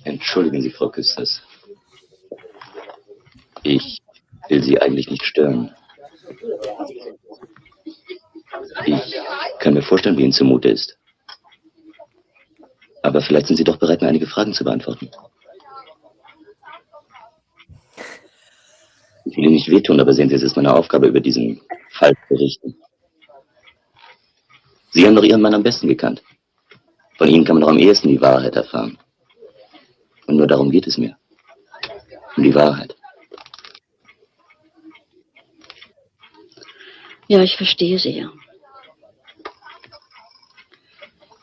Entschuldigen Sie, Frau Kusters. Ich will Sie eigentlich nicht stören. Ich kann mir vorstellen, wie Ihnen zumute ist. Aber vielleicht sind Sie doch bereit, mir einige Fragen zu beantworten. Ich will Ihnen nicht wehtun, aber sehen Sie, es ist meine Aufgabe, über diesen Fall zu berichten. Sie haben doch Ihren Mann am besten gekannt. Von Ihnen kann man doch am ehesten die Wahrheit erfahren. Und nur darum geht es mir. Um die Wahrheit. Ja, ich verstehe Sie ja.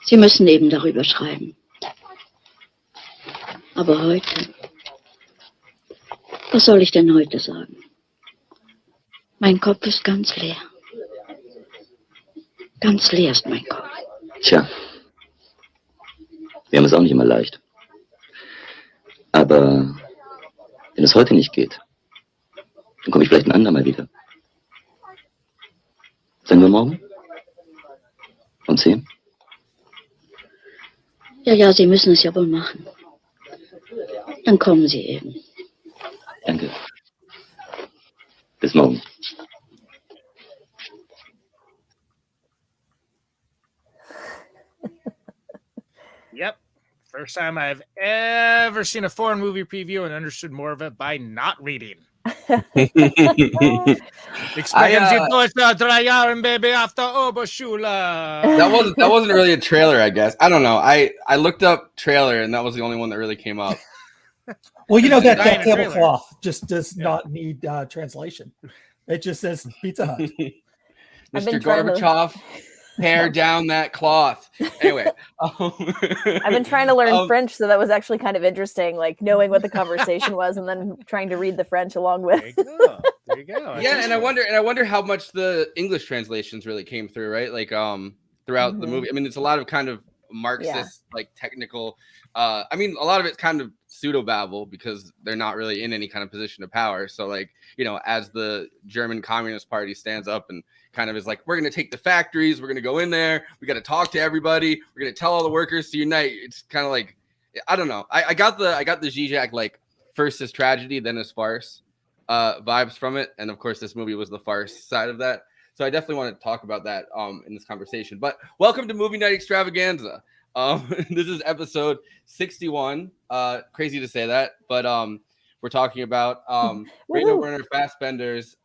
Sie müssen eben darüber schreiben. Aber heute... Was soll ich denn heute sagen? Mein Kopf ist ganz leer. Ganz leer ist mein Kopf. Tja. Wir haben es auch nicht immer leicht. Aber wenn es heute nicht geht, dann komme ich vielleicht ein andermal wieder. Sagen wir morgen? Um 10? Ja, Sie müssen es ja wohl machen. Dann kommen Sie eben. Danke. Bis morgen. Yep. First time I've ever seen a foreign movie preview and understood more of it by not reading. That wasn't really a trailer, I guess. I don't know. I looked up trailer and that was the only one that really came up. Well, you know that tablecloth just does not need translation. It just says Pizza Hut. Mr. Gorbachev, tear down that cloth. Anyway, I've been trying to learn French, so that was actually kind of interesting, like knowing what the conversation was and then trying to read the French along with. There you go. Yeah, and I wonder how much the English translations really came through, right? Like throughout the movie. I mean, it's a lot of kind of Marxist, like technical. I mean, a lot of it's kind of pseudo babble because they're not really in any kind of position of power. So, like, you know, as the German Communist Party stands up and kind of is like, we're going to take the factories, we're going to go in there, we got to talk to everybody, we're going to tell all the workers to unite. It's kind of like, I don't know. I got the Zizek, like, first as tragedy, then as farce vibes from it, and of course, this movie was the farce side of that. So I definitely want to talk about that in this conversation. But welcome to Movie Night Extravaganza. This is episode 61. Crazy to say that, but we're talking about Werner Fassbinder's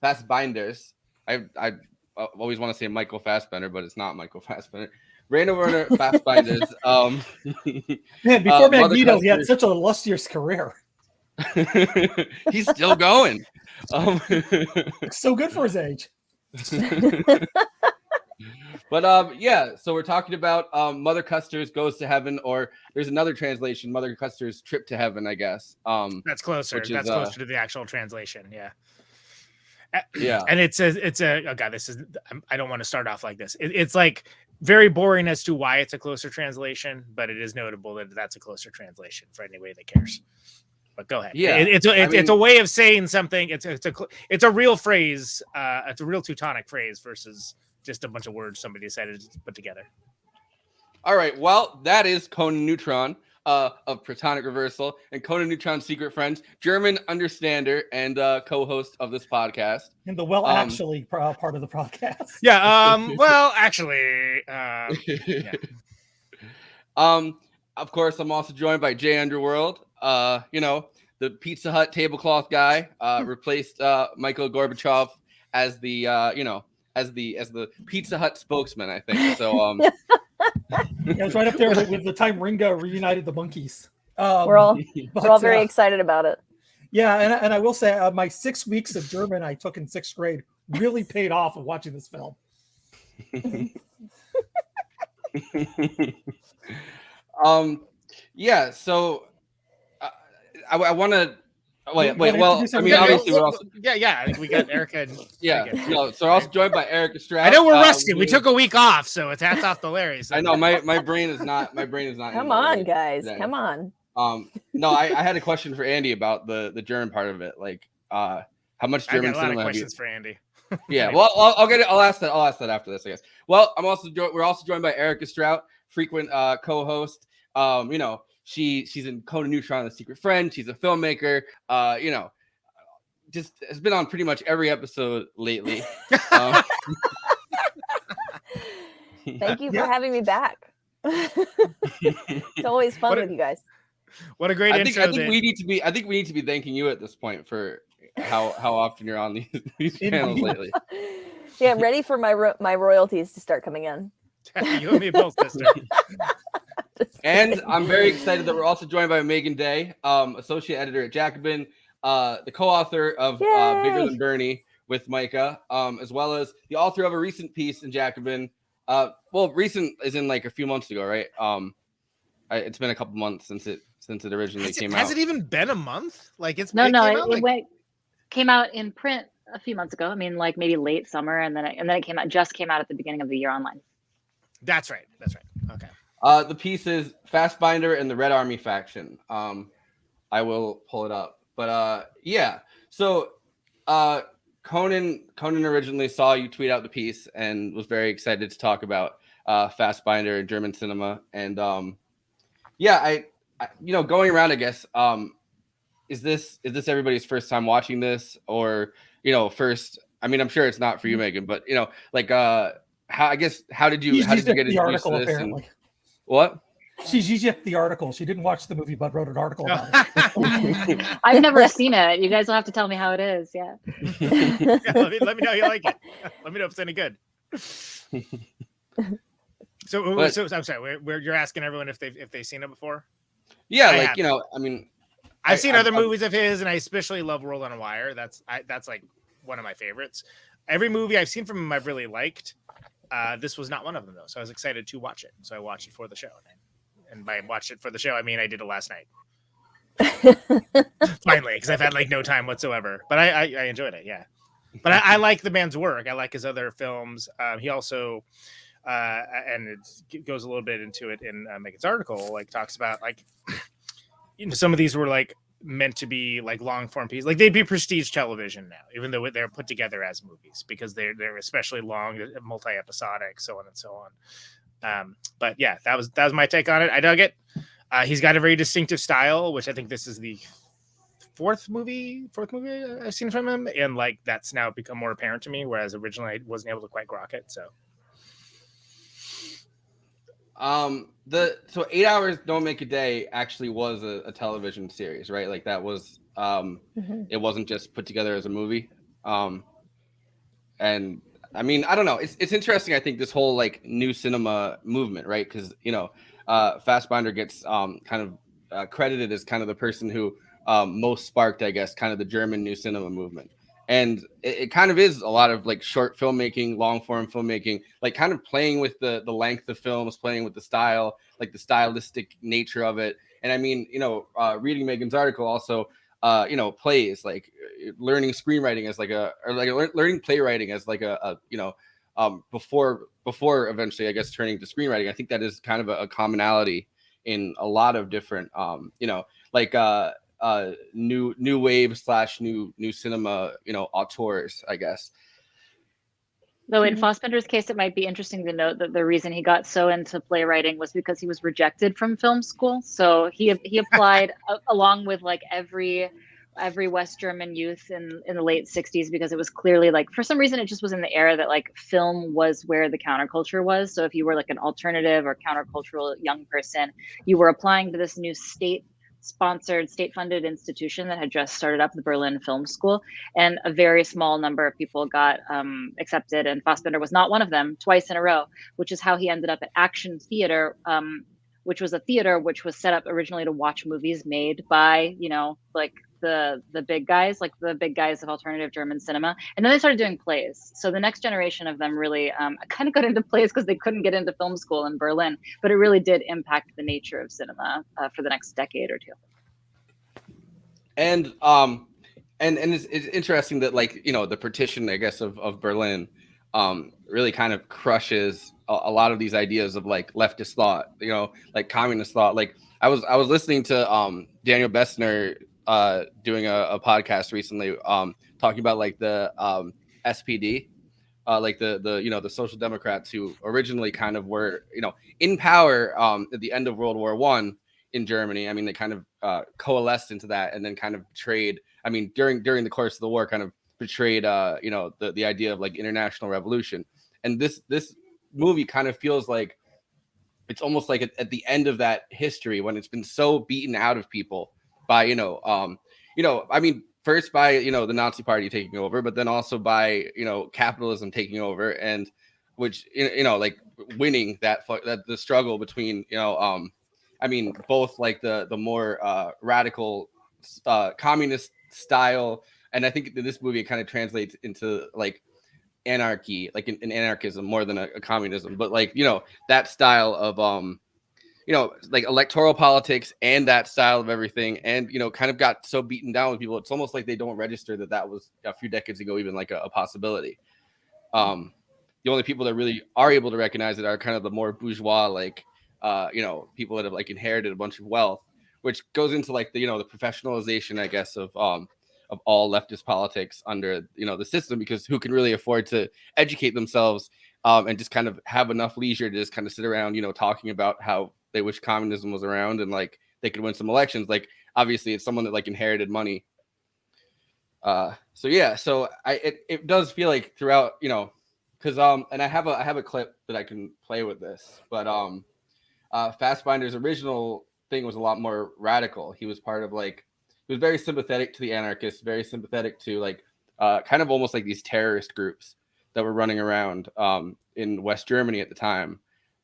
Fassbinders. I always want to say Michael Fassbender, but it's not Michael Fassbender. Werner Fassbinder's. Man, before Magneto, he had such a illustrious career. He's still going. So good for his age. But yeah, so we're talking about Mother Kusters Goes to Heaven, or there's another translation, Mother Kusters Trip to Heaven, I guess. That's closer. That's closer to the actual translation. Yeah. Yeah. And it's a oh God, this is, I don't want to start off like this. It's like very boring as to why it's a closer translation, but it is notable that that's a closer translation for anybody that cares. But go ahead. Yeah, it's a way of saying something. It's a real phrase. It's a real Teutonic phrase versus just a bunch of words somebody decided to put together. All right. Well, that is Conan Neutron of Protonic Reversal and Conan Neutron's secret friends, German understander and co-host of this podcast. And the actually part of the podcast. Yeah. Well, actually. Yeah. Of course, I'm also joined by Jay Underworld. You know, the Pizza Hut tablecloth guy replaced Michael Gorbachev as the as the Pizza Hut spokesman, I think. So it was right up there with the time Ringo reunited the monkeys. We're all very excited about it. Yeah, and I will say my 6 weeks of German I took in 6th grade really paid off of watching this film. Yeah, so I want to wait. Well, I mean, obviously, we're also I think we got Erica. And no. So we're also joined by Erica Strout. I know we're rusty. We took a week off, so it's hats off to Larry. So. I know my brain is not. Come on, guys. Today. Come on. No, I had a question for Andy about the German part of it. Like, how much German I got a lot cinema of questions for Andy. Yeah, well, I'll get it. I'll ask that after this, I guess. Well, we're also joined by Erica Strout, frequent co-host. You know, she's in Conan, Neutron, The Secret Friend. She's a filmmaker. You know, just has been on pretty much every episode lately. Thank you for having me back. It's always fun with you guys. What a great intro! I think we need to be thanking you at this point for how often you're on these channels lately. Yeah, I'm ready for my royalties to start coming in. You and me both, sister. And I'm very excited that we're also joined by Meagan Day, associate editor at Jacobin, the co-author of Bigger Than Bernie with Micah, as well as the author of a recent piece in Jacobin. Well, recent is in like a few months ago, right? It's been a couple months since it originally came out. Has it even been a month? Like it came out in print a few months ago. I mean, like maybe late summer, and then it came out at the beginning of the year online. That's right. Okay. The piece is Fassbinder and the Red Army faction. I will pull it up, but yeah. So Conan originally saw you tweet out the piece and was very excited to talk about Fassbinder and German cinema, and yeah, I you know, going around, I guess, is this everybody's first time watching this, or, you know, first? I mean, I'm sure it's not for you, Meagan, but, you know, like, how did you get introduced to this? Apparently. What? She's used the article. She didn't watch the movie, but wrote an article about it. I've never seen it. You guys will have to tell me how it is. Yeah. Let me know you like it. Let me know if it's any good. So I'm sorry. You're asking everyone if they've seen it before? Yeah, like, you know, I mean, I've seen other movies of his, and I especially love World on a Wire. That's like one of my favorites. Every movie I've seen from him, I've really liked. This was not one of them, though, so I was excited to watch it. So I watched it for the show, and by watched it for the show, I mean I did it last night. Finally, because I've had like no time whatsoever. But I enjoyed it, yeah. But I like the man's work. I like his other films. He also. And it goes a little bit into it in Megan's article, like talks about like, you know, some of these were like meant to be like long form pieces, like they'd be prestige television now, even though they're put together as movies because they're especially long, multi-episodic, so on and so on. But yeah, that was my take on it. I dug it. He's got a very distinctive style, which I think this is the fourth movie I've seen from him, and like that's now become more apparent to me, whereas originally I wasn't able to quite grok it. So. So 8 Hours Don't Make a Day actually was a television series, right? Like that was it wasn't just put together as a movie. And I mean, I don't know, it's interesting. I think this whole like new cinema movement, right? Because, you know, Fassbinder gets kind of credited as kind of the person who most sparked, I guess, kind of the German new cinema movement. And it kind of is a lot of like short filmmaking, long form filmmaking, like kind of playing with the length of films, playing with the style, like the stylistic nature of it. And I mean, you know, reading Megan's article also, you know, plays, like learning screenwriting as learning playwriting as like a you know, before eventually, I guess, turning to screenwriting. I think that is kind of a commonality in a lot of different, you know, like new wave / new cinema, you know, auteurs, I guess. Though in Fassbinder's case, it might be interesting to note that the reason he got so into playwriting was because he was rejected from film school. So he applied along with like every West German youth in the late 60s, because it was clearly like, for some reason, it just was in the era that like film was where the counterculture was. So if you were like an alternative or countercultural young person, you were applying to this new state-sponsored, state-funded institution that had just started up, the Berlin Film School, and a very small number of people got accepted, and Fassbinder was not one of them, twice in a row, which is how he ended up at Action Theater, which was a theater which was set up originally to watch movies made by, you know, like the big guys, like the big guys of alternative German cinema. And then they started doing plays. So the next generation of them really kind of got into plays because they couldn't get into film school in Berlin, but it really did impact the nature of cinema for the next decade or two. And it's interesting that, like, you know, the partition, I guess, of Berlin really kind of crushes a lot of these ideas of like leftist thought, you know, like communist thought. Like I was listening to Daniel Bessner doing a podcast recently talking about like the SPD, like the Social Democrats who originally kind of were in power at the end of World War I in Germany. I mean, they kind of coalesced into that, and then kind of betrayed. I mean, during the course of the war, kind of betrayed the idea of like international revolution. And this movie kind of feels like it's almost like at the end of that history, when it's been so beaten out of people by I mean, first by the Nazi Party taking over, but then also by capitalism taking over, and which like winning that the struggle between I mean, both like the more radical communist style, and I think that this movie kind of translates into like anarchy, like an anarchism more than a communism, but like that style of like electoral politics and that style of everything, and kind of got so beaten down with people, it's almost like they don't register that was a few decades ago even like a possibility. The only people that really are able to recognize it are kind of the more bourgeois, like people that have like inherited a bunch of wealth, which goes into like the the professionalization, I guess, of all leftist politics under the system, because who can really afford to educate themselves and just kind of have enough leisure to just kind of sit around talking about how they wish communism was around and like they could win some elections. Like obviously it's someone that like inherited money. So it does feel like throughout because and I have a clip that I can play with this, but Fassbinder's original thing was a lot more radical. He was part of like, he was very sympathetic to the anarchists, very sympathetic to like kind of almost like these terrorist groups that were running around in West Germany at the time.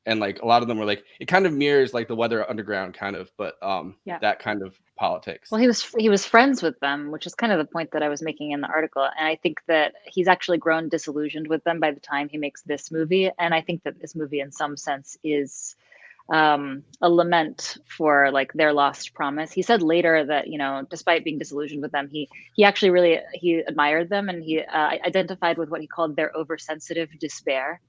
And like a lot of them were like, it kind of mirrors like the Weather Underground kind of, but that kind of politics. Well, he was friends with them, which is kind of the point that I was making in the article. And I think that he's actually grown disillusioned with them by the time he makes this movie. And I think that this movie in some sense is a lament for like their lost promise. He said later that despite being disillusioned with them, he actually really admired them, and he identified with what he called their oversensitive despair.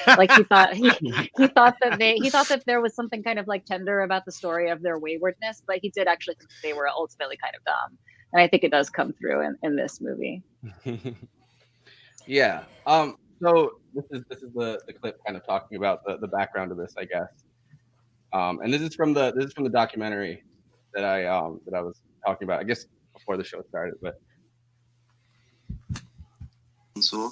Like he thought that there was something kind of like tender about the story of their waywardness, but he did actually think they were ultimately kind of dumb, and I think it does come through in this movie. Yeah. So this is the clip kind of talking about the background of this, I guess. And this is from the documentary that I was talking about, I guess before the show started, but so.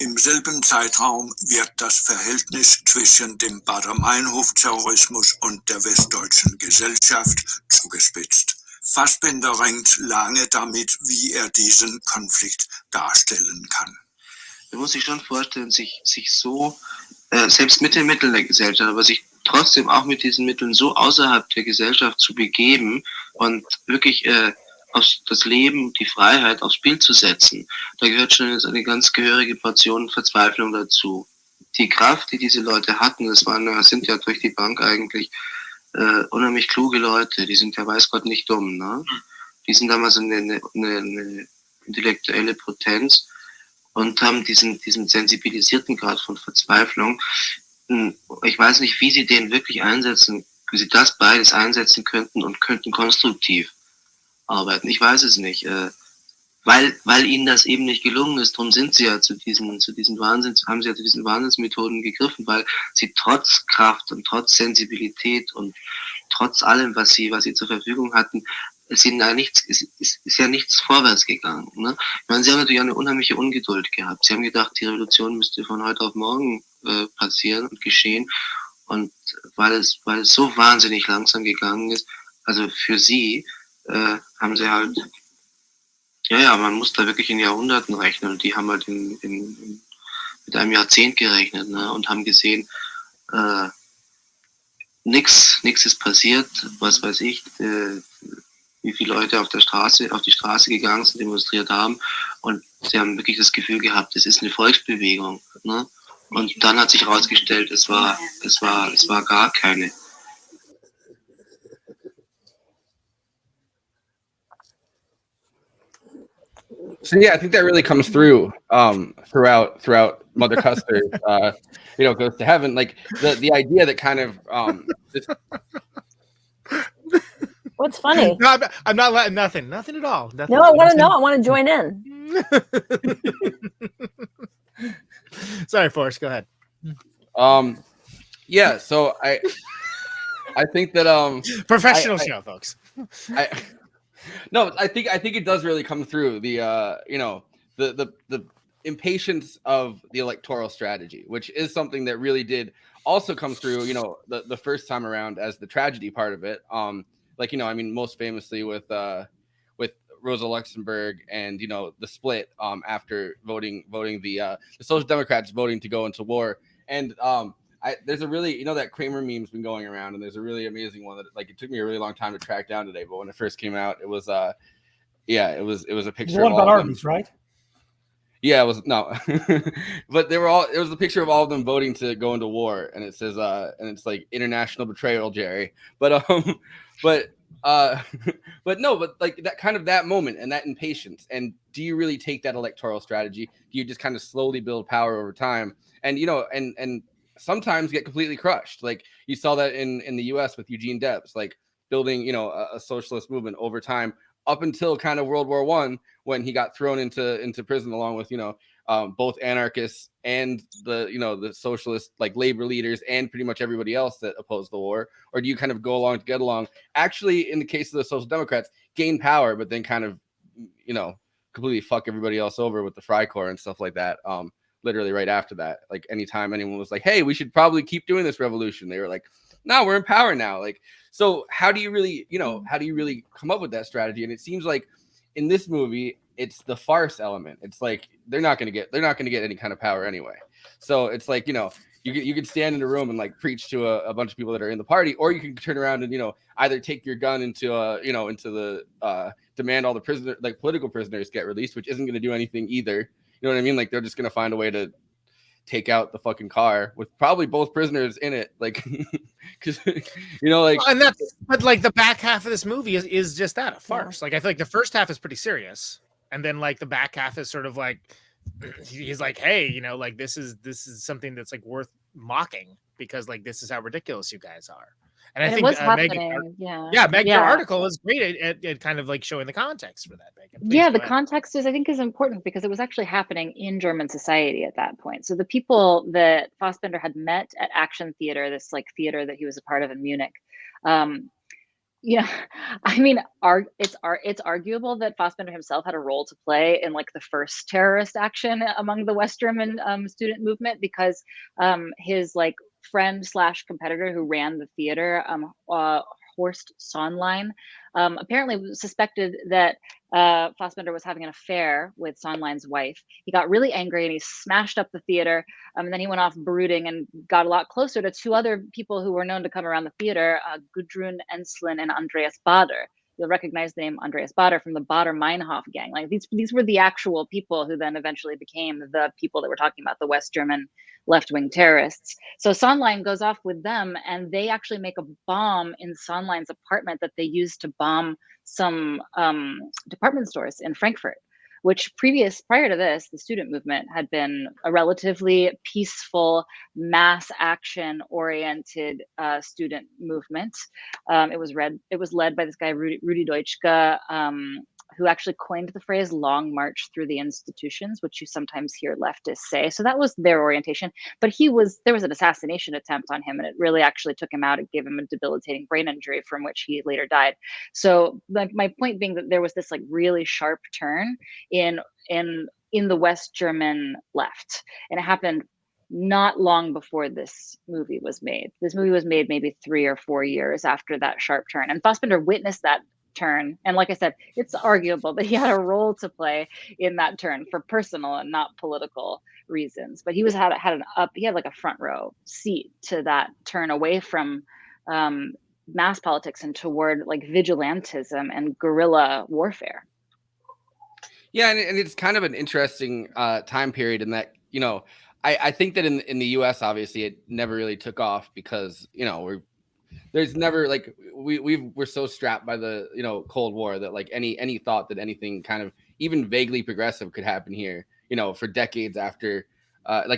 Im selben Zeitraum wird das Verhältnis zwischen dem Baader-Meinhof-Terrorismus und der westdeutschen Gesellschaft zugespitzt. Fassbinder ringt lange damit, wie diesen Konflikt darstellen kann. Man muss sich schon vorstellen, sich so, selbst mit den Mitteln der Gesellschaft, aber sich trotzdem auch mit diesen Mitteln so außerhalb der Gesellschaft zu begeben und wirklich das Leben, die Freiheit aufs Spiel zu setzen. Da gehört schon eine ganz gehörige Portion Verzweiflung dazu. Die Kraft, die diese Leute hatten, sind ja durch die Bank eigentlich unheimlich kluge Leute, die sind ja weiß Gott nicht dumm, ne? Die sind damals eine intellektuelle Potenz und haben diesen sensibilisierten Grad von Verzweiflung. Ich weiß nicht, wie sie den wirklich einsetzen, wie sie das beides einsetzen könnten und könnten konstruktiv arbeiten. Ich weiß es nicht, weil ihnen das eben nicht gelungen ist. Darum sind sie ja zu diesen Wahnsinnsmethoden gegriffen, weil sie trotz Kraft und trotz Sensibilität und trotz allem, was sie zur Verfügung hatten, ist ja nichts vorwärts gegangen. Ne? Ich meine, sie haben natürlich eine unheimliche Ungeduld gehabt. Sie haben gedacht, die Revolution müsste von heute auf morgen passieren und geschehen. Und weil es so wahnsinnig langsam gegangen ist, also für sie haben sie halt, man muss da wirklich in Jahrhunderten rechnen, und die haben halt mit einem Jahrzehnt gerechnet, ne, und haben gesehen, nix ist passiert, was weiß ich, wie viele Leute auf die Straße gegangen sind, demonstriert haben, und sie haben wirklich das Gefühl gehabt, es ist eine Volksbewegung, ne, und dann hat sich herausgestellt, es war gar keine. So yeah, I think that really comes through throughout Mother Kusters. Goes to heaven. Like the idea that kind of What's funny? No, I'm not letting nothing at all. Nothing, no, I want to know. I want to join in. Sorry, Forrest, go ahead. Yeah, so I think that Professional show, folks. I think it does really come through the the impatience of the electoral strategy, which is something that really did also come through, the first time around as the tragedy part of it. Most famously with Rosa Luxemburg and the split after voting the Social Democrats voting to go into war. And there's a really that Kramer meme's been going around, and there's a really amazing one that it took me a really long time to track down today, but when it first came out, it was a picture The one of about all of them. armies, right? Yeah, it was no, but it was a picture of all of them voting to go into war, and it says and it's like international betrayal, Jerry. But but like that kind of that moment and that impatience. And do you really take that electoral strategy? Do you just kind of slowly build power over time? And and sometimes get completely crushed. Like you saw that in the US with Eugene Debs, like building, a socialist movement over time up until kind of World War I, when he got thrown into prison along with, both anarchists and the socialist, like labor leaders and pretty much everybody else that opposed the war? Or do you kind of go along to get along? Actually, in the case of the Social Democrats, gain power, but then kind of, completely fuck everybody else over with the Freikorps and stuff like that. Literally right after that, like anytime anyone was like, hey, we should probably keep doing this revolution, they were like, no, we're in power now. Like, so how do you really come up with that strategy? And it seems like in this movie, it's the farce element. It's like they're not gonna get any kind of power anyway. So it's like, you can stand in a room and like preach to a bunch of people that are in the party, or you can turn around and either take your gun into the demand all the political prisoners get released, which isn't going to do anything either. You know what I mean? Like they're just going to find a way to take out the fucking car with probably both prisoners in it, like because and that's but like the back half of this movie is just that, a farce. Like I feel like the first half is pretty serious, and then like the back half is sort of like he's like, hey, like this is something that's like worth mocking, because like this is how ridiculous you guys are. And I think it was Meagan, happening. Your article is great at kind of like showing the context for that, Meagan. Please, the context I think is important because it was actually happening in German society at that point. So the people that Fassbinder had met at Action Theater, this like theater that he was a part of in Munich, it's arguable that Fassbinder himself had a role to play in like the first terrorist action among the West German student movement, because his like friend / competitor who ran the theater, Horst Sonlein, apparently suspected that Fassbinder was having an affair with Sonlein's wife. He got really angry and he smashed up the theater, and then he went off brooding and got a lot closer to two other people who were known to come around the theater, Gudrun Enslin and Andreas Bader. You'll recognize the name Andreas Bader from the Bader-Meinhof gang. Like these were the actual people who then eventually became the people that we're talking about, the West German left-wing terrorists. So Sonlein goes off with them, and they actually make a bomb in Sonlein's apartment that they use to bomb some department stores in Frankfurt, which prior to this, the student movement had been a relatively peaceful, mass action oriented student movement. It was led by this guy, Rudi Deutschke, who actually coined the phrase long march through the institutions, which you sometimes hear leftists say. So that was their orientation. But there was an assassination attempt on him, and it really actually took him out. It gave him a debilitating brain injury from which he later died. So my point being that there was this like really sharp turn in the West German left. And it happened not long before this movie was made. This movie was made maybe 3 or 4 years after that sharp turn. And Fassbinder witnessed that turn, and like I said, it's arguable that he had a role to play in that turn for personal and not political reasons, but he had like a front row seat to that turn away from mass politics and toward like vigilantism and guerrilla warfare. Yeah, and it's kind of an interesting time period in that, I think that in the US, obviously it never really took off because there's never like we're so strapped by the Cold War that like any thought that anything kind of even vaguely progressive could happen here for decades after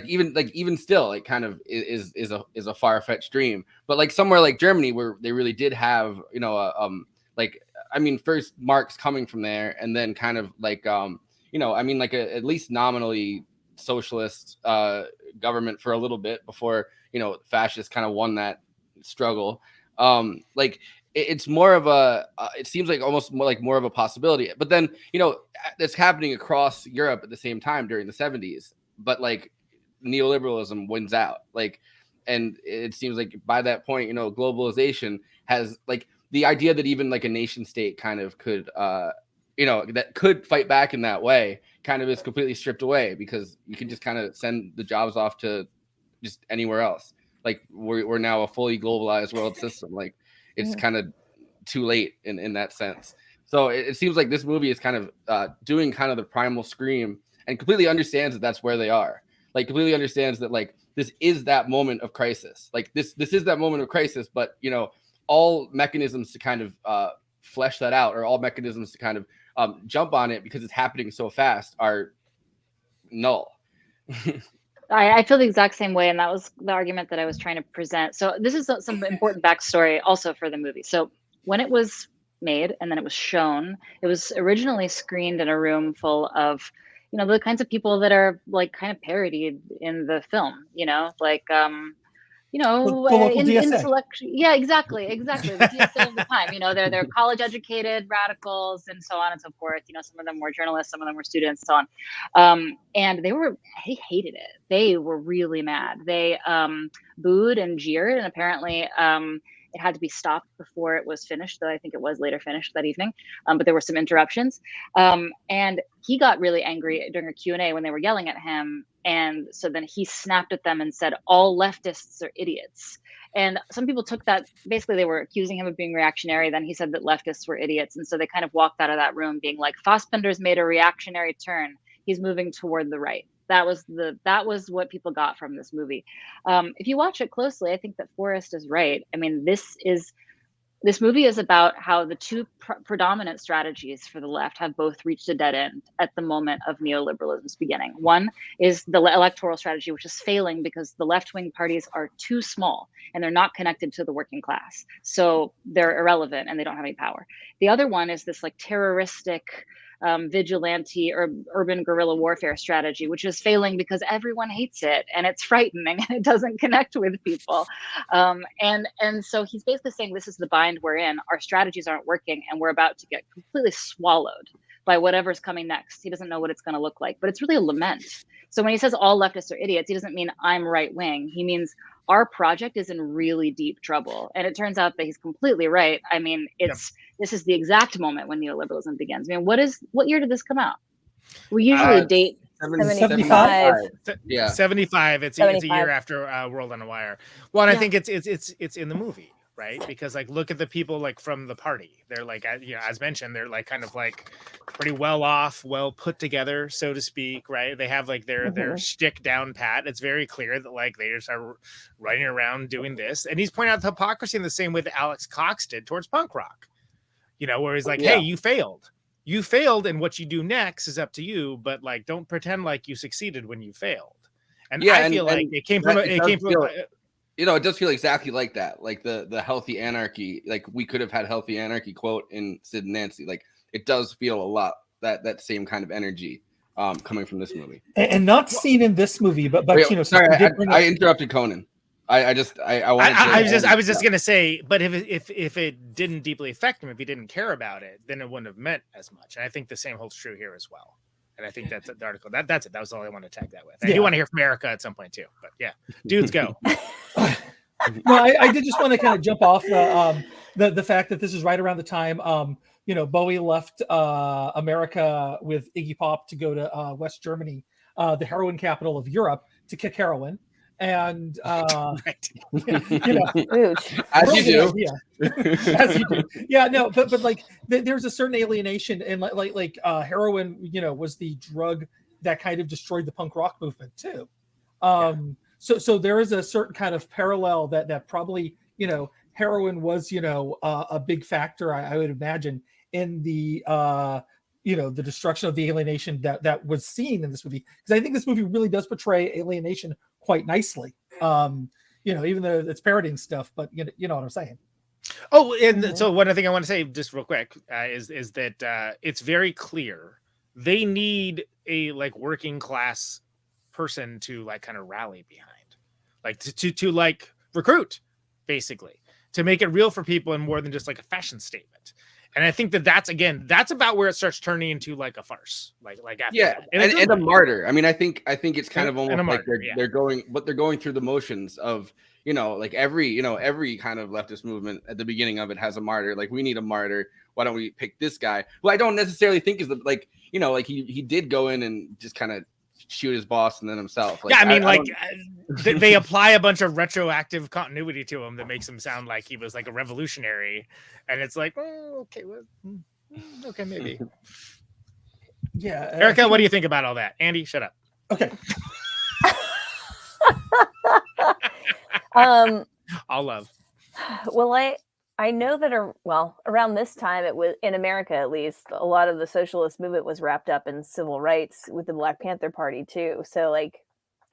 even still like kind of is a far-fetched dream. But like somewhere like Germany where they really did have first Marx coming from there, and then kind of like at least nominally socialist government for a little bit before, fascists kind of won that struggle. Like it's more of a, it seems like almost more of a possibility. But then, it's happening across Europe at the same time during the 70s. But like neoliberalism wins out. Like, and it seems like by that point, globalization has like the idea that even like a nation state kind of could, that could fight back in that way kind of is completely stripped away, because you can just kind of send the jobs off to just anywhere else. Like we're now a fully globalized world system. Like it's kind of too late in that sense. So it seems like this movie is kind of doing kind of the primal scream and completely understands that that's where they are. Like completely understands that like this is that moment of crisis. Like this is that moment of crisis, but all mechanisms to kind of flesh that out, or all mechanisms to kind of jump on it because it's happening so fast, are null. I feel the exact same way, and that was the argument that I was trying to present. So this is some important backstory also for the movie. So when it was made and then it was shown, it was originally screened in a room full of, the kinds of people that are like kind of parodied in the film, like in selection. Yeah, exactly. The DSA of the time, they're college educated radicals and so on and so forth. Some of them were journalists, some of them were students, so on. And they hated it. They were really mad. They booed and jeered, and apparently it had to be stopped before it was finished, though I think it was later finished that evening. But there were some interruptions. And he got really angry during a Q&A when they were yelling at him. And so then he snapped at them and said, all leftists are idiots. And some people took that, basically they were accusing him of being reactionary. Then he said that leftists were idiots. And so they kind of walked out of that room being like, Fassbinder's made a reactionary turn. He's moving toward the right. That was what people got from this movie. If you watch it closely, I think that Forrest is right. I mean, this movie is about how the two predominant strategies for the left have both reached a dead end at the moment of neoliberalism's beginning. One is the electoral strategy, which is failing because the left-wing parties are too small and they're not connected to the working class. So they're irrelevant and they don't have any power. The other one is this like terroristic vigilante or urban guerrilla warfare strategy, which is failing because everyone hates it and it's frightening and it doesn't connect with people. And so he's basically saying this is the bind we're in. Our strategies aren't working and we're about to get completely swallowed by whatever's coming next. He doesn't know what it's going to look like, but it's really a lament. So when he says all leftists are idiots, he doesn't mean I'm right wing. He means our project is in really deep trouble. And it turns out that he's completely right. I mean, this is the exact moment when neoliberalism begins. I mean, what year did this come out? We usually date 75. Yeah, 75. It's a year after World on a Wire. Well, and I think it's in the movie, right? Because like look at the people like from the party. They're like as mentioned, they're like kind of like pretty well off, well put together, so to speak, right? They have like their shtick down pat. It's very clear that like they just are running around doing this. And he's pointing out the hypocrisy in the same way that Alex Cox did towards punk rock. Where he's like, hey, you failed, and what you do next is up to you, but like don't pretend like you succeeded when you failed. And I feel like it came from it does feel exactly like that, like the healthy anarchy. Like we could have had healthy anarchy quote in Sid and Nancy. Like it does feel a lot that same kind of energy coming from this movie, and not seen in this movie, but sorry, I interrupted Conan. I was just gonna say, but if it didn't deeply affect him, if he didn't care about it, then it wouldn't have meant as much. And I think the same holds true here as well. And I think that's the article. That's it. That was all I wanted to tag that with. I do want to hear from Erica at some point too. But yeah, dudes go. No, I did just want to kind of jump off the fact that this is right around the time Bowie left America with Iggy Pop to go to West Germany, the heroin capital of Europe, to kick heroin. And as you do, but like there's a certain alienation, and like heroin, was the drug that kind of destroyed the punk rock movement too. So there is a certain kind of parallel that probably heroin was a big factor, I would imagine, in the the destruction of the alienation that was seen in this movie, because I think this movie really does portray alienation quite nicely, even though it's parodying stuff, but you know what I'm saying. Oh, and so one thing I want to say just real quick is that it's very clear they need a like working class person to like kind of rally behind, like to like recruit, basically, to make it real for people and more than just like a fashion statement. And I think that's about where it starts turning into like a farce, like after that. And a martyr. I mean, I think it's kind of almost like martyr, they're going through the motions of, like every kind of leftist movement at the beginning of it has a martyr. Like, we need a martyr. Why don't we pick this guy? Who I don't necessarily think is like he did go in and just kind of shoot his boss and then himself. Like, yeah, I mean, they apply a bunch of retroactive continuity to him that makes him sound like he was like a revolutionary, and it's like, okay, maybe. Yeah, Erica, what do you think about all that? Andy, shut up. Okay. All love. Well, I know that around this time, it was in America, at least, a lot of the socialist movement was wrapped up in civil rights with the Black Panther Party too. So like,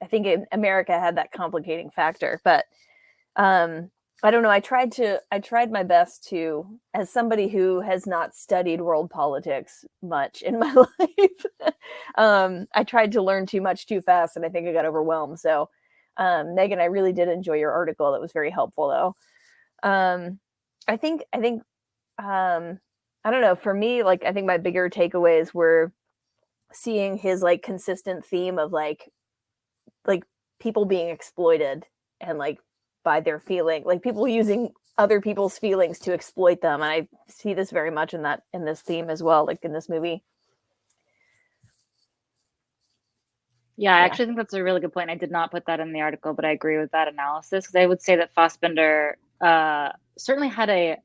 I think America had that complicating factor, but I don't know. I tried my best to, as somebody who has not studied world politics much in my life, I tried to learn too much too fast, and I think I got overwhelmed. So, Meagan, I really did enjoy your article. That was very helpful, though. I think I don't know, for me, like, I think my bigger takeaways were seeing his like consistent theme of like people being exploited and like by their feeling, like people using other people's feelings to exploit them. And I see this very much in this theme as well, like in this movie. Yeah, I actually think that's a really good point. I did not put that in the article, but I agree with that analysis, because I would say that Fassbinder certainly had a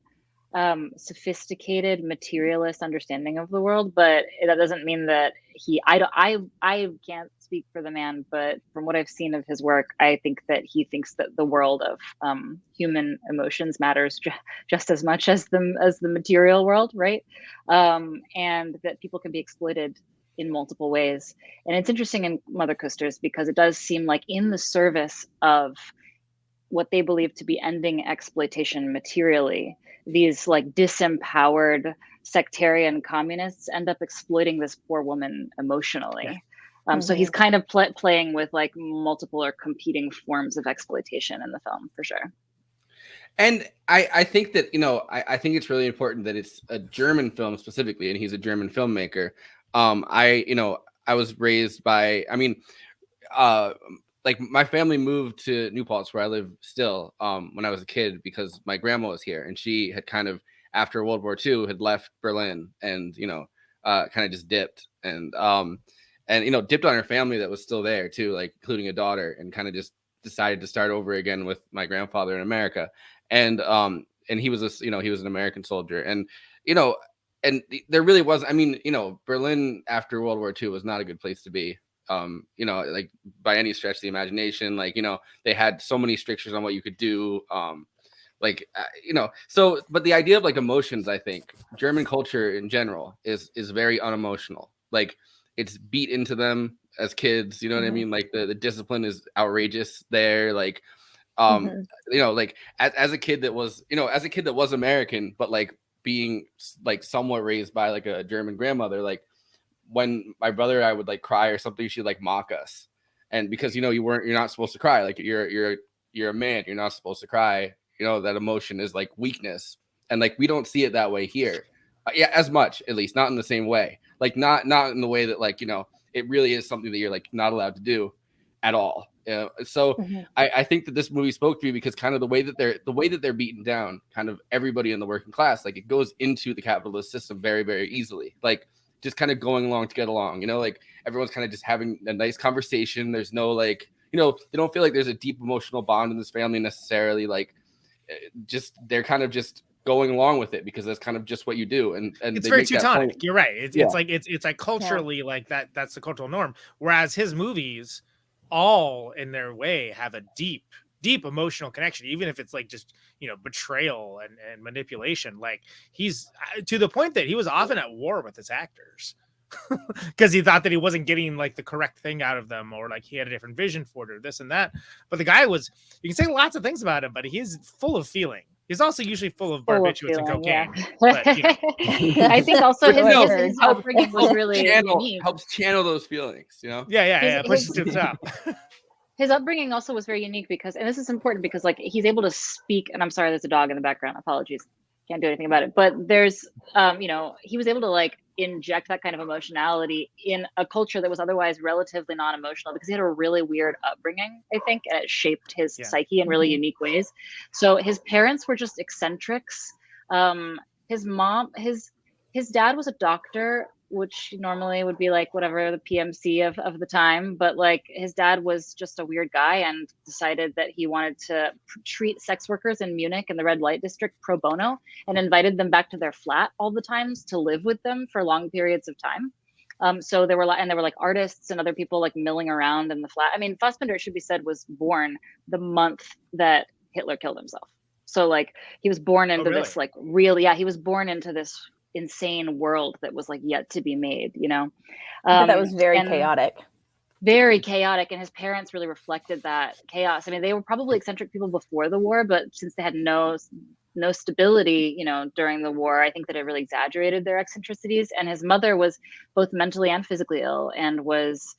sophisticated materialist understanding of the world, but that doesn't mean that I can't speak for the man, but from what I've seen of his work, I think that he thinks that the world of human emotions matters just as much as the material world, right? And that people can be exploited in multiple ways. And it's interesting in Mother Kusters because it does seem like in the service of what they believe to be ending exploitation materially, these like disempowered sectarian communists end up exploiting this poor woman emotionally. So he's kind of playing with like multiple or competing forms of exploitation in the film, for sure. And I think that, I think it's really important that it's a German film specifically, and he's a German filmmaker. I was raised by, like my family moved to New Paltz, where I live still, when I was a kid, because my grandma was here, and she had kind of, after World War II, had left Berlin and, kind of just dipped and dipped on her family that was still there too, like including a daughter, and kind of just decided to start over again with my grandfather in America. And he was he was an American soldier, and there really was, Berlin after World War II was not a good place to be. Like by any stretch of the imagination, like, they had so many strictures on what you could do. So, but the idea of like emotions, I think German culture in general is very unemotional. Like, it's beat into them as kids, you know what I mean? Like the discipline is outrageous there. Like, like as a kid that was, American, but like being like somewhat raised by like a German grandmother, like when my brother and I would like cry or something, she'd like mock us. And because, you're not supposed to cry. Like you're a man, you're not supposed to cry. That emotion is like weakness. And like, we don't see it that way here. As much, at least not in the same way. Like not in the way that like, it really is something that you're like not allowed to do at all. So I think that this movie spoke to me because kind of the way that they're beaten down, kind of everybody in the working class, like it goes into the capitalist system very, very easily. Like just kind of going along to get along, like everyone's kind of just having a nice conversation. There's no like, they don't feel like there's a deep emotional bond in this family necessarily. Like they're kind of just going along with it because that's kind of just what you do. And it's very Teutonic. You're right. It's like culturally like that's the cultural norm. Whereas his movies all in their way have a deep emotional connection, even if it's like just betrayal and manipulation. Like he's to the point that he was often at war with his actors because he thought that he wasn't getting like the correct thing out of them, or like he had a different vision for it, or this and that. But the guy was, you can say lots of things about him, but he is full of feeling. He's also usually full of Full of barbiturates and feeling, cocaine. yeah. But, you know. I think also But, his upbringing was really unique. Helps channel those feelings, you know? Yeah. Pushes to the top. His upbringing also was very unique because, and this is important because like he's able to speak, and I'm sorry, there's a dog in the background. Apologies. Can't do anything about it. But there's, he was able to like inject that kind of emotionality in a culture that was otherwise relatively non-emotional because he had a really weird upbringing, I think, and it shaped his psyche in really unique ways. So his parents were just eccentrics. His dad was a doctor, which normally would be like whatever the PMC of the time, but like his dad was just a weird guy and decided that he wanted to treat sex workers in Munich in the red light district pro bono and invited them back to their flat all the times to live with them for long periods of time. So there were like artists and other people like milling around in the flat. I mean, Fassbinder, it should be said, was born the month that Hitler killed himself. So like he was born into this like he was born into this insane world that was like yet to be made, you know. That was very chaotic. Very chaotic, and his parents really reflected that chaos. I mean, they were probably eccentric people before the war, but since they had no stability, you know, during the war, I think that it really exaggerated their eccentricities. And his mother was both mentally and physically ill and was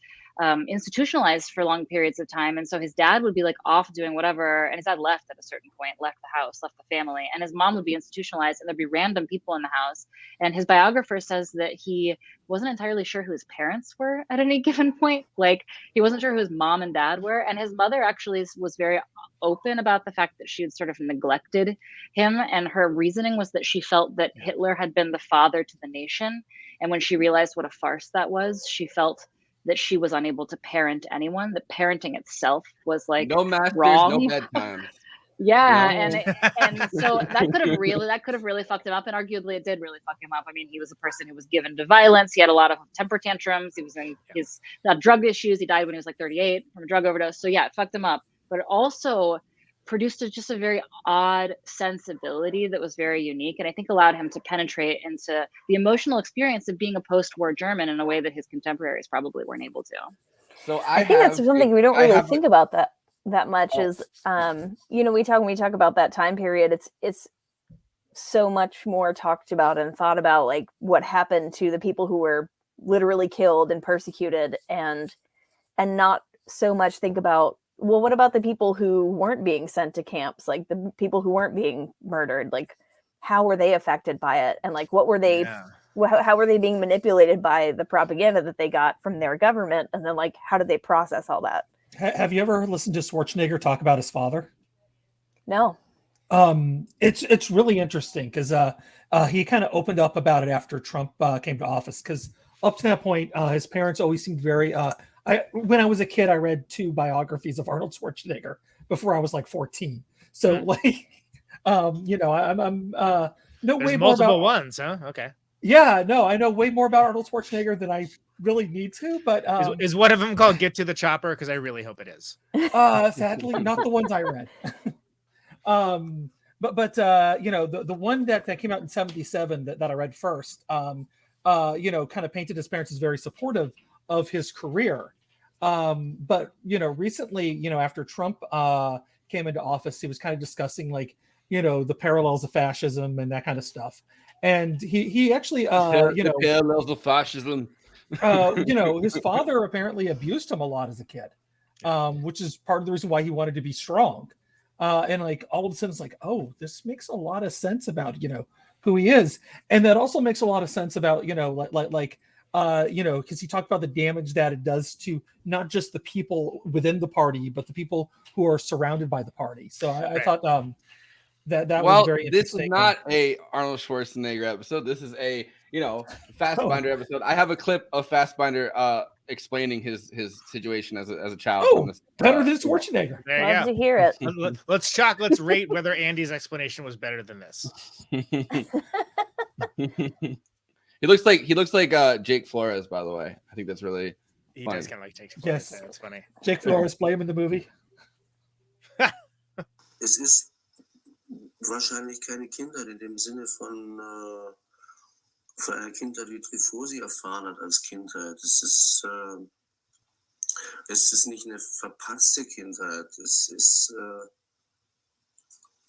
institutionalized for long periods of time. And so his dad would be like off doing whatever, and his dad left at a certain point, left the house, left the family, and his mom would be institutionalized, and there'd be random people in the house. And his biographer says that he wasn't entirely sure who his parents were at any given point. Like he wasn't sure who his mom and dad were. And his mother actually was very open about the fact that she had sort of neglected him. And her reasoning was that she felt that Hitler had been the father to the nation. And when she realized what a farce that was, she felt that she was unable to parent anyone. That parenting itself was like no masters, wrong. no bedtime. Yeah, and so that could have really fucked him up, and arguably it did really fuck him up. I mean, he was a person who was given to violence. He had a lot of temper tantrums. He was in his drug issues. He died when he was like 38 from a drug overdose. So yeah, it fucked him up, but it also produced just a very odd sensibility that was very unique, and I think allowed him to penetrate into the emotional experience of being a post-war German in a way that his contemporaries probably weren't able to. So I think that's something we don't really think about that much. Is when we talk about that time period, it's so much more talked about and thought about, like what happened to the people who were literally killed and persecuted, and not so much think about, well, what about the people who weren't being sent to camps, like the people who weren't being murdered? Like, how were they affected by it? And like, what were they, how were they being manipulated by the propaganda that they got from their government? And then like, how did they process all that? Have you ever listened to Schwarzenegger talk about his father? No. It's really interesting because he kind of opened up about it after Trump came to office, because up to that point, his parents always seemed very, when I was a kid, I read 2 biographies of Arnold Schwarzenegger before I was like 14. So like, I'm no There's way more multiple about ones, huh? Okay. Yeah, no, I know way more about Arnold Schwarzenegger than I really need to, but Is one of them called Get to the Chopper? Because I really hope it is. Sadly, not the ones I read. But the one that came out in 77 that I read first, kind of painted his parents as very supportive of his career. But recently, after Trump came into office, he was kind of discussing like, the parallels of fascism and that kind of stuff. And he actually, the parallels of fascism. His father apparently abused him a lot as a kid, which is part of the reason why he wanted to be strong. And like all of a sudden it's like, oh, this makes a lot of sense about, who he is. And that also makes a lot of sense about, because he talked about the damage that it does to not just the people within the party, but the people who are surrounded by the party. So I thought that was very interesting. This is not a Arnold Schwarzenegger episode. This is a Fassbinder episode. I have a clip of Fassbinder explaining his situation as a child. Oh, better than Schwarzenegger. There you Love go. to hear it. Let's rate whether Andy's explanation was better than this. He looks like Jake Flores, by the way. I think that's really He funny. does kind of like Jake Flores. Yes. That's funny. Jake Flores, play him in the movie. Es ist wahrscheinlich keine Kindheit in dem Sinne von einer Kindheit, wie Truffaut sie erfahren hat als Kindheit. Es ist nicht eine verpasste Kindheit. Es ist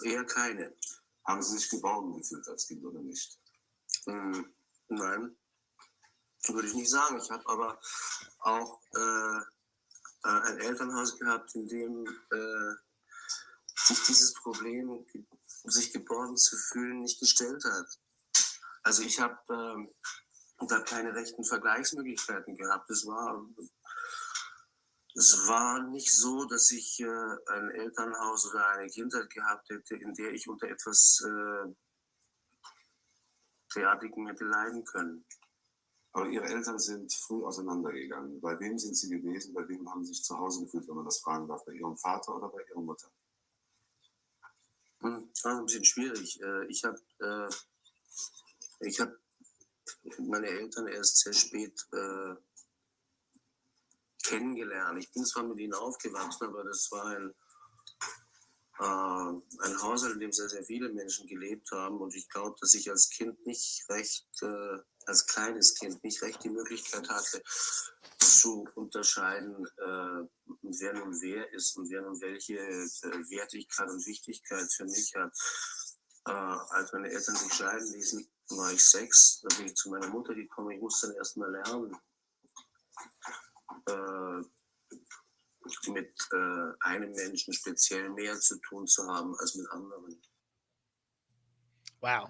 eher keine. Haben Sie sich geborgen gefühlt als Kind oder nicht? Nein, würde ich nicht sagen. Ich habe aber auch ein Elternhaus gehabt, in dem sich dieses Problem, sich geborgen zu fühlen, nicht gestellt hat. Also ich habe da keine rechten Vergleichsmöglichkeiten gehabt. Es war nicht so, dass ich ein Elternhaus oder eine Kindheit gehabt hätte, in der ich unter etwas derartigem hätte leiden können. Aber Ihre Eltern sind früh auseinandergegangen. Bei wem sind Sie gewesen? Bei wem haben Sie sich zu Hause gefühlt, wenn man das fragen darf? Bei Ihrem Vater oder bei Ihrer Mutter? Das war ein bisschen schwierig. Ich hab meine Eltern erst sehr spät kennengelernt. Ich bin zwar mit ihnen aufgewachsen, aber das war ein Haushalt, in dem sehr, sehr viele Menschen gelebt haben. Und ich glaube, dass ich als Kind nicht recht, als kleines Kind nicht recht die Möglichkeit hatte, zu unterscheiden, wer nun wer ist und wer nun welche Wertigkeit und Wichtigkeit für mich hat. Als meine Eltern sich scheiden ließen, war ich 6. Da bin ich zu meiner Mutter gekommen. Ich musste dann erst mal lernen, mit einem Menschen speziell mehr zu tun zu haben als mit anderen. Wow.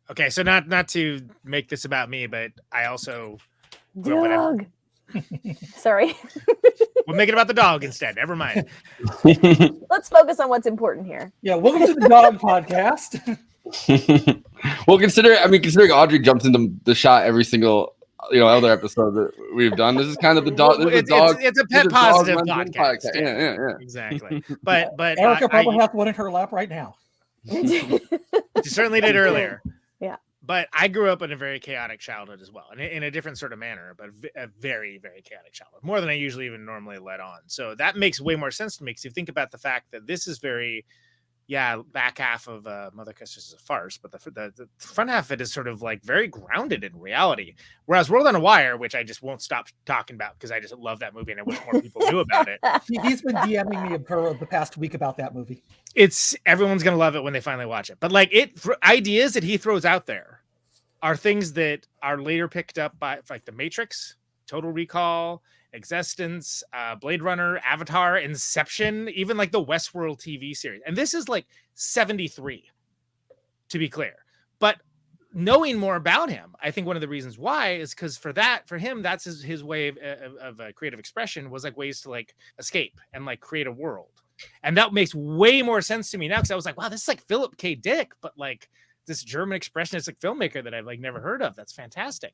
Okay, so not to make this about me, but I also Dog. Sorry. We'll make it about the dog instead. Never mind. Let's focus on what's important here. Yeah, welcome to the dog podcast. Well, considering Audrey jumps into the shot every single other episode that we've done, this is kind of the dog. It's a pet positive podcast. Yeah. Exactly. But Erica probably has one in her lap right now. She certainly did earlier. Yeah. But I grew up in a very chaotic childhood as well, and in a different sort of manner, but a very, very chaotic childhood, more than I usually even normally let on. So that makes way more sense to me, because you think about the fact that this is very, back half of Mother Kusters is a farce, but the front half of it is sort of like very grounded in reality. Whereas World on a Wire, which I just won't stop talking about because I just love that movie and I wish more people knew about it. He's been DMing me for the past week about that movie. Everyone's gonna love it when they finally watch it. But ideas that he throws out there are things that are later picked up by like The Matrix, Total Recall, Existence, Blade Runner, Avatar, Inception, even like the Westworld TV series. And this is like 73, to be clear. But knowing more about him, I think one of the reasons why is because for him, that's his way of creative expression, was like ways to like escape and like create a world. And that makes way more sense to me now, because I was like, wow, this is like Philip K. Dick, but like this German expressionistic filmmaker that I've like never heard of. That's fantastic.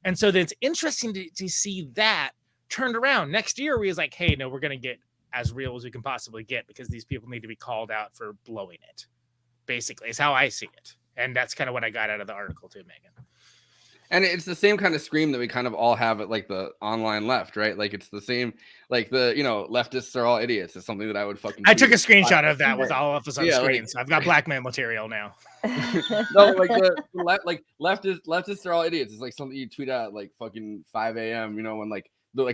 And so it's interesting to see that turned around next year, where he's like, hey, no, we're going to get as real as we can possibly get, because these people need to be called out for blowing it, basically, is how I see it. And that's kind of what I got out of the article too, Meagan. And it's the same kind of scream that we kind of all have at like the online left, right? Like it's the same, like the, leftists are all idiots. It's something that I would fucking. I took a screenshot of that with all of us on screen. So I've got blackmail material now. No, like leftists are all idiots. It's like something you tweet out at like fucking 5 a.m., when like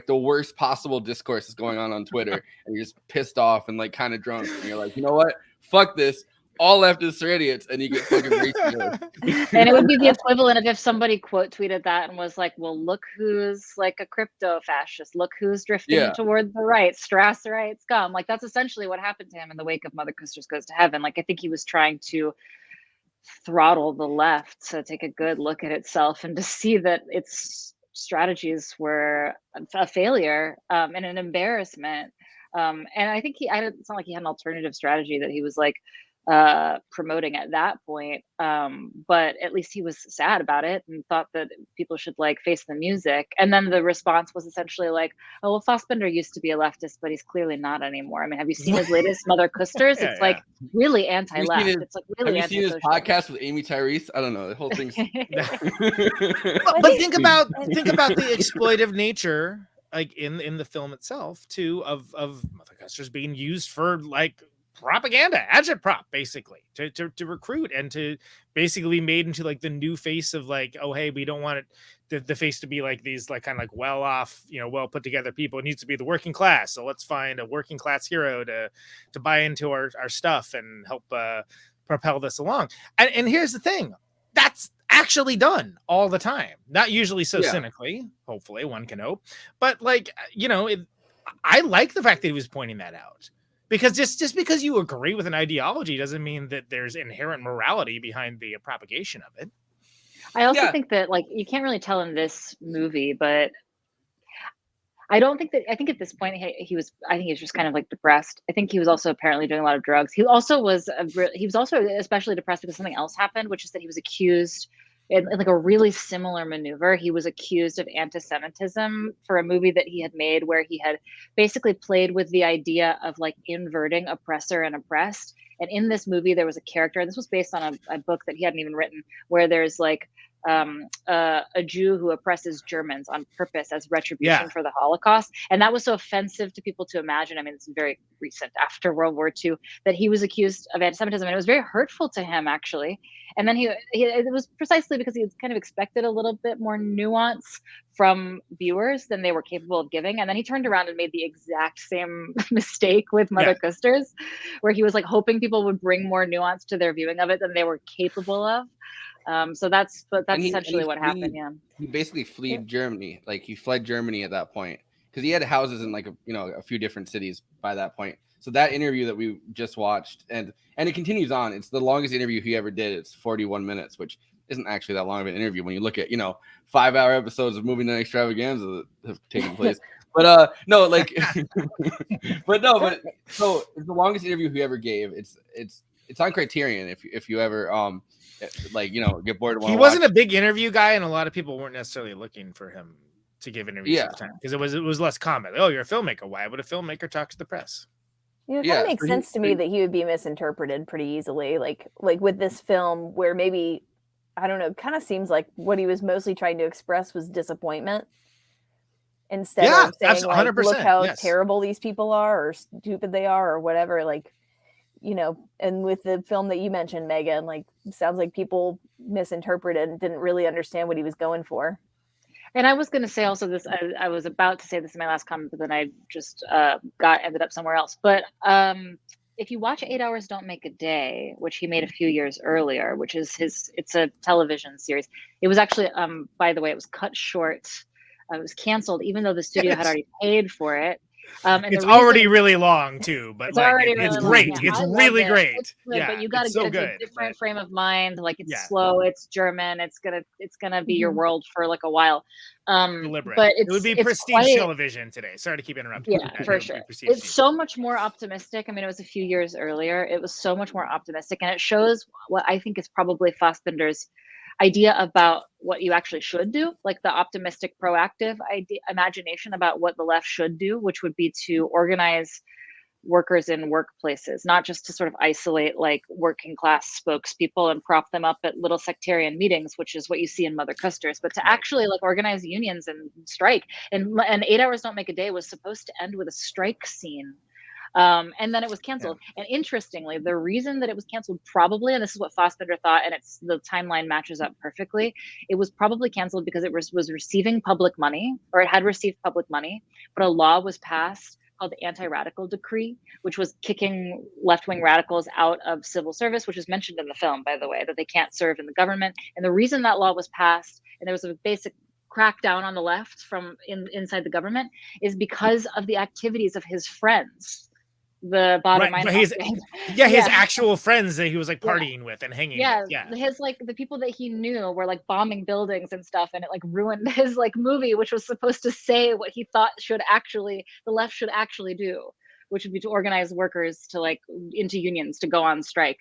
the worst possible discourse is going on Twitter, and you're just pissed off and like kind of drunk, and you're like, you know what? Fuck this. All leftists are idiots, and you get fucking racist. And it would be the equivalent of if somebody quote tweeted that and was like, well, look who's like a crypto fascist. Look who's drifting toward the right. Strauss the right scum. Like that's essentially what happened to him in the wake of Mother Kusters Goes to Heaven. Like I think he was trying to throttle the left to take a good look at itself and to see that its strategies were a failure and an embarrassment. And I think it's not like he had an alternative strategy that he was like promoting at that point, but at least he was sad about it and thought that people should like face the music. And then the response was essentially like, oh well, Fassbinder used to be a leftist, but he's clearly not anymore. I mean, have you seen his latest Mother Kusters? It's like really anti-left. It's like really have you seen his podcast with Amy Tyrese? I don't know, the whole thing's but think about the exploitive nature, like in the film itself too, of Mother Kusters being used for like propaganda, agitprop, basically to recruit and to basically be made into like the new face of like, oh hey, we don't want it the face to be like these like kind of like well off, well put together people. It needs to be the working class, so let's find a working class hero to buy into our stuff and help propel this along. And here's the thing, that's actually done all the time, not usually so cynically, hopefully, one can hope, but like, you know, I like the fact that he was pointing that out, because just because you agree with an ideology doesn't mean that there's inherent morality behind the propagation of it. I also think that, like, you can't really tell in this movie, but I think at this point he was just kind of like depressed. I think he was also apparently doing a lot of drugs. He was also especially depressed because something else happened, which is that he was accused in like a really similar maneuver. He was accused of anti-Semitism for a movie that he had made where he had basically played with the idea of like inverting oppressor and oppressed. And in this movie, there was a character, and this was based on a book that he hadn't even written, where there's like a Jew who oppresses Germans on purpose as retribution for the Holocaust. And that was so offensive to people to imagine. I mean, it's very recent, after World War II, that he was accused of anti-Semitism, and it was very hurtful to him, actually. And then it was precisely because he kind of expected a little bit more nuance from viewers than they were capable of giving. And then he turned around and made the exact same mistake with Mother Kusters, where he was like hoping people would bring more nuance to their viewing of it than they were capable of. So that's essentially what happened. Yeah, he basically fled Germany. Like, he fled Germany at that point because he had houses in like a few different cities by that point. So that interview that we just watched, and it continues on. It's the longest interview he ever did. It's 41 minutes, which isn't actually that long of an interview when you look at 5-hour episodes of Movie Night Extravaganza that have taken place. But no, like, but so it's the longest interview he ever gave. It's on Criterion if you ever get bored. He wasn't a big interview guy, and a lot of people weren't necessarily looking for him to give interviews at the time because it was less common. Oh, you're a filmmaker. Why would a filmmaker talk to the press? It kind of makes sense to me that he would be misinterpreted pretty easily. Like with this film, where maybe, I don't know, it kind of seems like what he was mostly trying to express was disappointment instead of saying, like, look how terrible these people are or stupid they are or whatever. Like, and with the film that you mentioned, Meagan, like, sounds like people misinterpreted and didn't really understand what he was going for. And I was going to say also this, I was about to say this in my last comment, but then I just ended up somewhere else. But if you watch 8 Hours Don't Make a Day, which he made a few years earlier, which is it's a television series. It was actually, by the way, it was cut short. It was canceled, even though the studio had already paid for it. And it's already really long too, but it's great. Yeah, it's really great. It's good, but you got to get into a different frame of mind. Like, it's slow, it's German, it's gonna be your world for like a while. Deliberate. But it would be prestige television today. Sorry to keep interrupting. Yeah, for sure. It's so much more optimistic. I mean, it was a few years earlier. It was so much more optimistic, and it shows what I think is probably Fassbinder's idea about what you actually should do, like the optimistic, proactive imagination about what the left should do, which would be to organize workers in workplaces, not just to sort of isolate like working class spokespeople and prop them up at little sectarian meetings, which is what you see in Mother Kusters, but to actually like organize unions and strike. And 8 Hours Don't Make a Day was supposed to end with a strike scene. And then it was canceled. And interestingly, the reason that it was canceled probably, and this is what Fassbinder thought, and the timeline matches up perfectly, it was probably canceled because it was receiving public money, or it had received public money, but a law was passed called the Anti-Radical Decree, which was kicking left-wing radicals out of civil service, which is mentioned in the film, by the way, that they can't serve in the government. And the reason that law was passed, and there was a basic crackdown on the left from inside the government, is because of the activities of his friends. The bottom line, his actual friends that he was like partying with and hanging with. His like the people that he knew were like bombing buildings and stuff, and it like ruined his like movie, which was supposed to say what he thought the left should actually do, which would be to organize workers to like into unions to go on strike.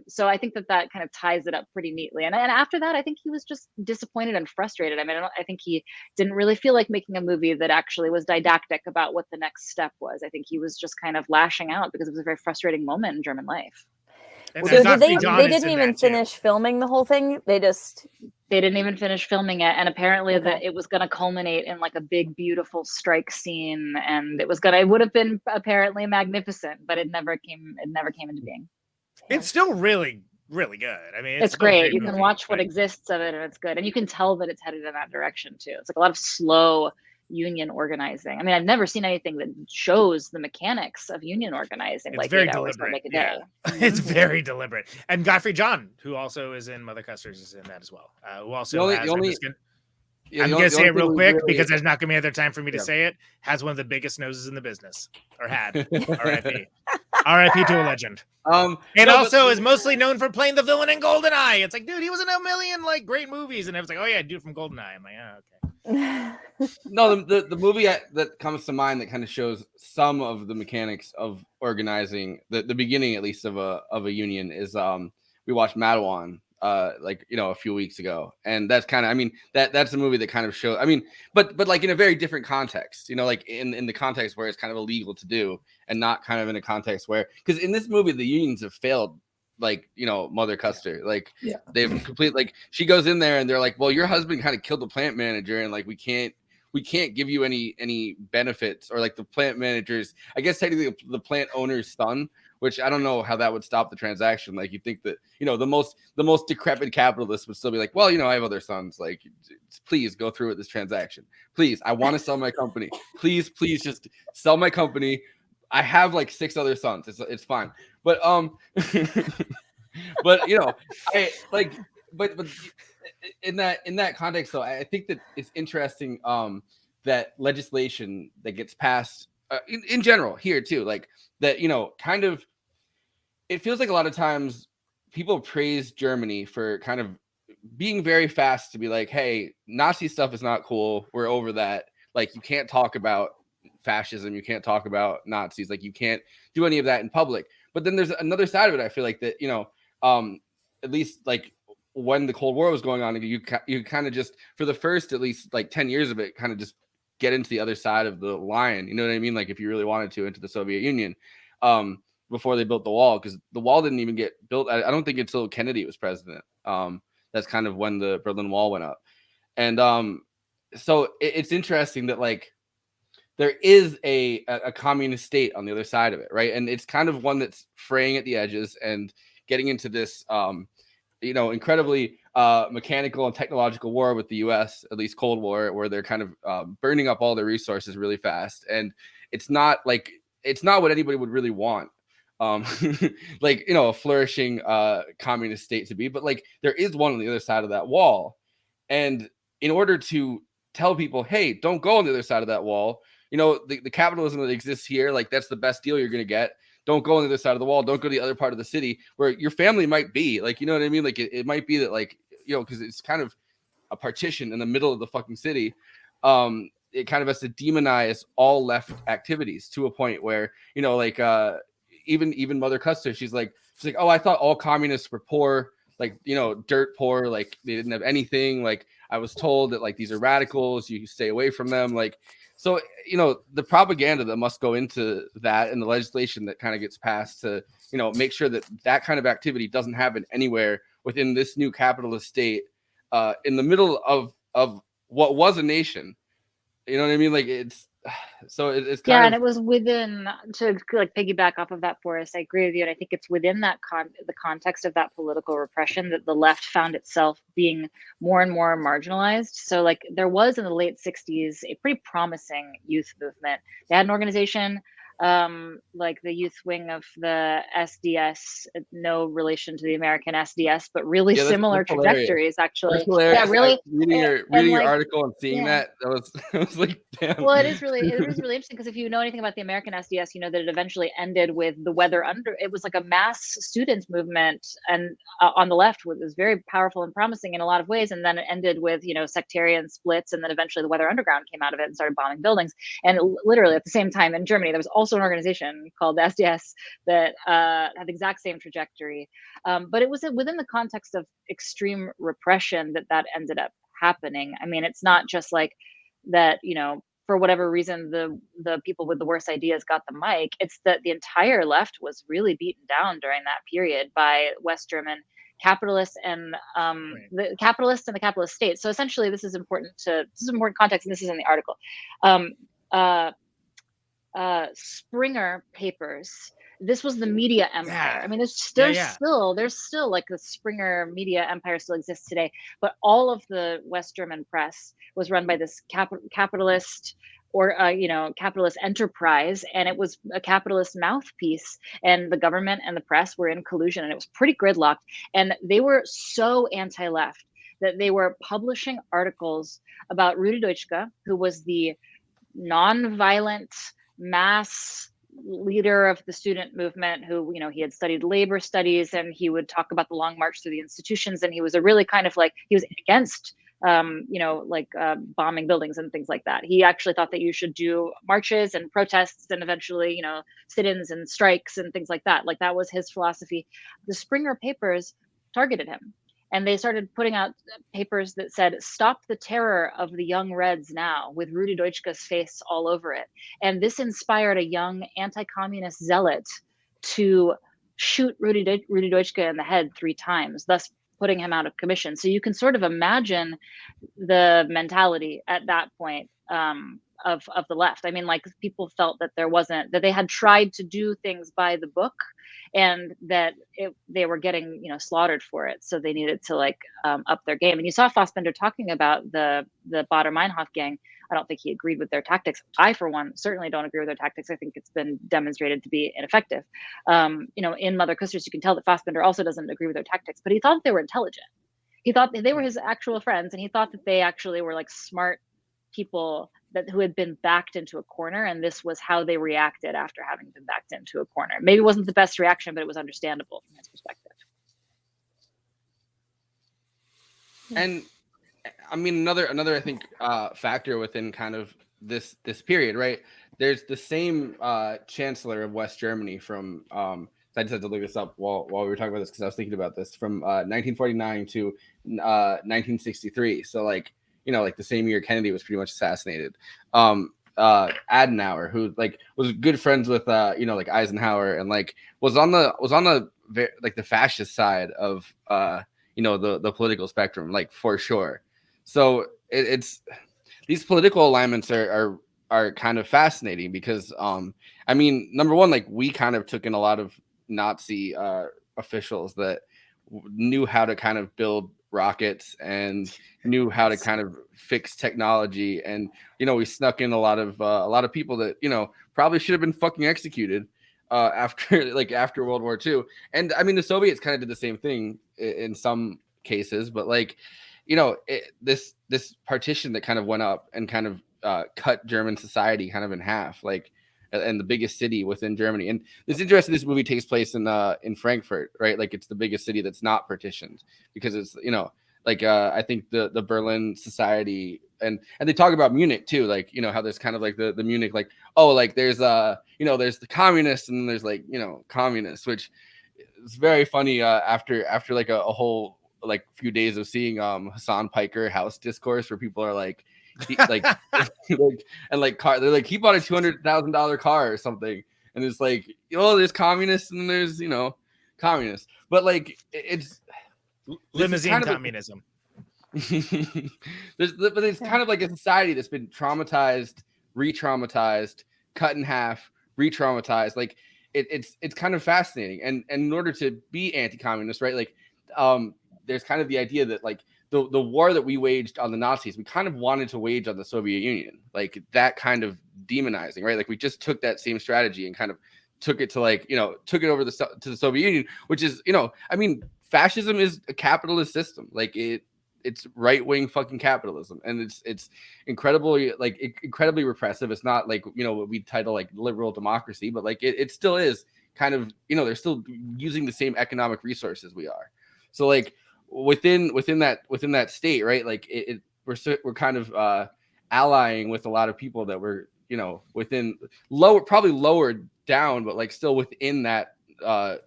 So I think that kind of ties it up pretty neatly. And after that, I think he was just disappointed and frustrated. I mean, I think he didn't really feel like making a movie that actually was didactic about what the next step was. I think he was just kind of lashing out because it was a very frustrating moment in German life. So they didn't even finish filming the whole thing? They didn't even finish filming it, and apparently that it was going to culminate in like a big, beautiful strike scene, and it would have been apparently magnificent, but it never came into being. It's still really, really good. I mean, it's great. You can watch what exists of it, and it's good, and you can tell that it's headed in that direction too. It's like a lot of slow union organizing. I mean, I've never seen anything that shows the mechanics of union organizing, It's like very 8 hours deliberate. make a day. It's very deliberate. And Godfrey John, who also is in Mother Kusters, is in that as well. Who also has. I'm going to say it real quick because there's not going to be other time for me to say it. Has one of the biggest noses in the business, or had. R.I.P. R.I.P. to a legend. Is mostly known for playing the villain in GoldenEye. It's like, dude, he was in a million like great movies, and I was like, oh yeah, dude from GoldenEye. I'm like, okay. No, the movie that comes to mind that kind of shows some of the mechanics of organizing, the beginning at least of a union is we watched Madawan a few weeks ago, and that's kind of, I mean, that's a movie that kind of shows, I mean, but like in a very different context, like in the context where it's kind of illegal to do, and not kind of in a context where, because in this movie the unions have failed, like, Mother Custer, like they've complete, like she goes in there and they're like, well, your husband kind of killed the plant manager, and like we can't give you any benefits, or like the plant managers, I guess technically the plant owner's son, which I don't know how that would stop the transaction. Like, you think that, the most decrepit capitalist would still be like, well, I have other sons. Like, please go through with this transaction. Please, I want to sell my company. Please just sell my company. I have like 6 other sons. It's fine. But but but in that context, though, I think that it's interesting that legislation that gets passed in general here too, like that, kind of, it feels like a lot of times people praise Germany for kind of being very fast to be like, hey, Nazi stuff is not cool. We're over that. Like, you can't talk about fascism. You can't talk about Nazis. Like, you can't do any of that in public. But then there's another side of it. I feel like that, at least like when the Cold War was going on, you kind of just, for the first at least like 10 years of it, kind of just get into the other side of the line. You know what I mean? Like, if you really wanted to, into the Soviet Union, before they built the wall, because the wall didn't even get built. I don't think until Kennedy was president. That's kind of when the Berlin Wall went up. And so it's interesting that like there is a communist state on the other side of it, right? And it's kind of one that's fraying at the edges and getting into this incredibly mechanical and technological war with the US, at least Cold War, where they're kind of burning up all their resources really fast. And it's not what anybody would really want. Like, a flourishing communist state to be, but like there is one on the other side of that wall. And in order to tell people, hey, don't go on the other side of that wall, the capitalism that exists here, like that's the best deal you're going to get. Don't go on the other side of the wall. Don't go to the other part of the city where your family might be. Like, you know what I mean? Like, it might be that, like, because it's kind of a partition in the middle of the fucking city. It kind of has to demonize all left activities to a point where, even Mother Custer, she's like, oh, I thought all communists were poor, like, dirt poor, like they didn't have anything. Like, I was told that, like, these are radicals, you stay away from them. Like, so, the propaganda that must go into that, and the legislation that kind of gets passed to, make sure that that kind of activity doesn't happen anywhere within this new capitalist state, in the middle of what was a nation. You know what I mean? Like, it's kind of, and it was within, to like piggyback off of that, Forrest, I agree with you, and I think it's within that the context of that political repression that the left found itself being more and more marginalized. So like there was in the late 60s a pretty promising youth movement. They had an organization, like the youth wing of the SDS, no relation to the American SDS, but really similar trajectories, actually. Yeah, really. Reading your article and seeing that was like, damn. Well, it is really interesting, because if you know anything about the American SDS, you know that it eventually ended with the weather under. It was like a mass students movement, and on the left was very powerful and promising in a lot of ways, and then it ended with sectarian splits, and then eventually the Weather Underground came out of it and started bombing buildings. And literally at the same time in Germany, there was also an organization called the SDS that had the exact same trajectory, but it was within the context of extreme repression that ended up happening. I mean, it's not just like that, for whatever reason, the people with the worst ideas got the mic. It's that the entire left was really beaten down during that period by West German capitalists and the capitalists and the capitalist state. So essentially, this is important context, and this is in the article. Springer papers this was the media empire. I mean, there's still like the Springer media empire still exists today, but all of the West German press was run by this capitalist or capitalist enterprise, and it was a capitalist mouthpiece, and the government and the press were in collusion, and it was pretty gridlocked, and they were so anti-left that they were publishing articles about Rudi Deutschke, who was the non-violent mass leader of the student movement, who, he had studied labor studies, and he would talk about the long march through the institutions, and he was a really kind of like, he was against bombing buildings and things like that. He actually thought that you should do marches and protests and eventually, sit-ins and strikes and things like that. Like, that was his philosophy. The Springer papers targeted him, and they started putting out papers that said, "Stop the terror of the young Reds now," with Rudi Deutschke's face all over it. And this inspired a young anti-communist zealot to shoot Rudi Deutschke in the head 3 times, thus putting him out of commission. So you can sort of imagine the mentality at that point of the left. I mean, like, people felt that that they had tried to do things by the book, and that they were getting slaughtered for it, so they needed to up their game. And you saw Fassbinder talking about the Baader-Meinhof gang. I don't think he agreed with their tactics. I, for one, certainly don't agree with their tactics. I think it's been demonstrated to be ineffective. In Mother Kusters, you can tell that Fassbinder also doesn't agree with their tactics, but he thought they were intelligent. He thought that they were his actual friends, and he thought that they actually were like smart people who had been backed into a corner, and this was how they reacted after having been backed into a corner. Maybe it wasn't the best reaction, but it was understandable from his perspective. And I mean, another I think factor within kind of this period, right? There's the same chancellor of West Germany from I just had to look this up while we were talking about this, because I was thinking about this, from 1949 to 1963. So like the same year Kennedy was pretty much assassinated. Adenauer, who was good friends with Eisenhower, and was on the fascist side of the political spectrum, for sure. So it's these political alignments are kind of fascinating, because I mean, number one, we kind of took in a lot of Nazi officials that knew how to kind of build rockets and knew how to kind of fix technology, and we snuck in a lot of people that probably should have been fucking executed after World War II. And I mean, the Soviets kind of did the same thing in some cases, but this partition that kind of went up and kind of cut German society kind of in half, and the biggest city within Germany. And it's interesting, this movie takes place in Frankfurt, right? It's the biggest city that's not partitioned, because it's I think the Berlin society, and they talk about Munich too, how there's kind of the Munich, there's there's the communists, and then there's communists, which is very funny after a whole few days of seeing Hassan Piker House Discourse, where people are he bought a $200,000 car or something, and it's there's communists and there's communists, but it's limousine kind of communism. But it's kind of a society that's been traumatized, re-traumatized, cut in half, re-traumatized. It's kind of fascinating, and in order to be anti-communist, right? There's kind of the idea that the war that we waged on the Nazis, we kind of wanted to wage on the Soviet Union, that kind of demonizing, right? We just took that same strategy and kind of took it to took it over to the Soviet Union, which is, I mean, fascism is a capitalist system. It's right-wing fucking capitalism, and it's incredibly incredibly repressive. It's not what we title liberal democracy, but it still is kind of, they're still using the same economic resources we are. So within that state, right? We're kind of allying with a lot of people that were within probably lower down, but still within that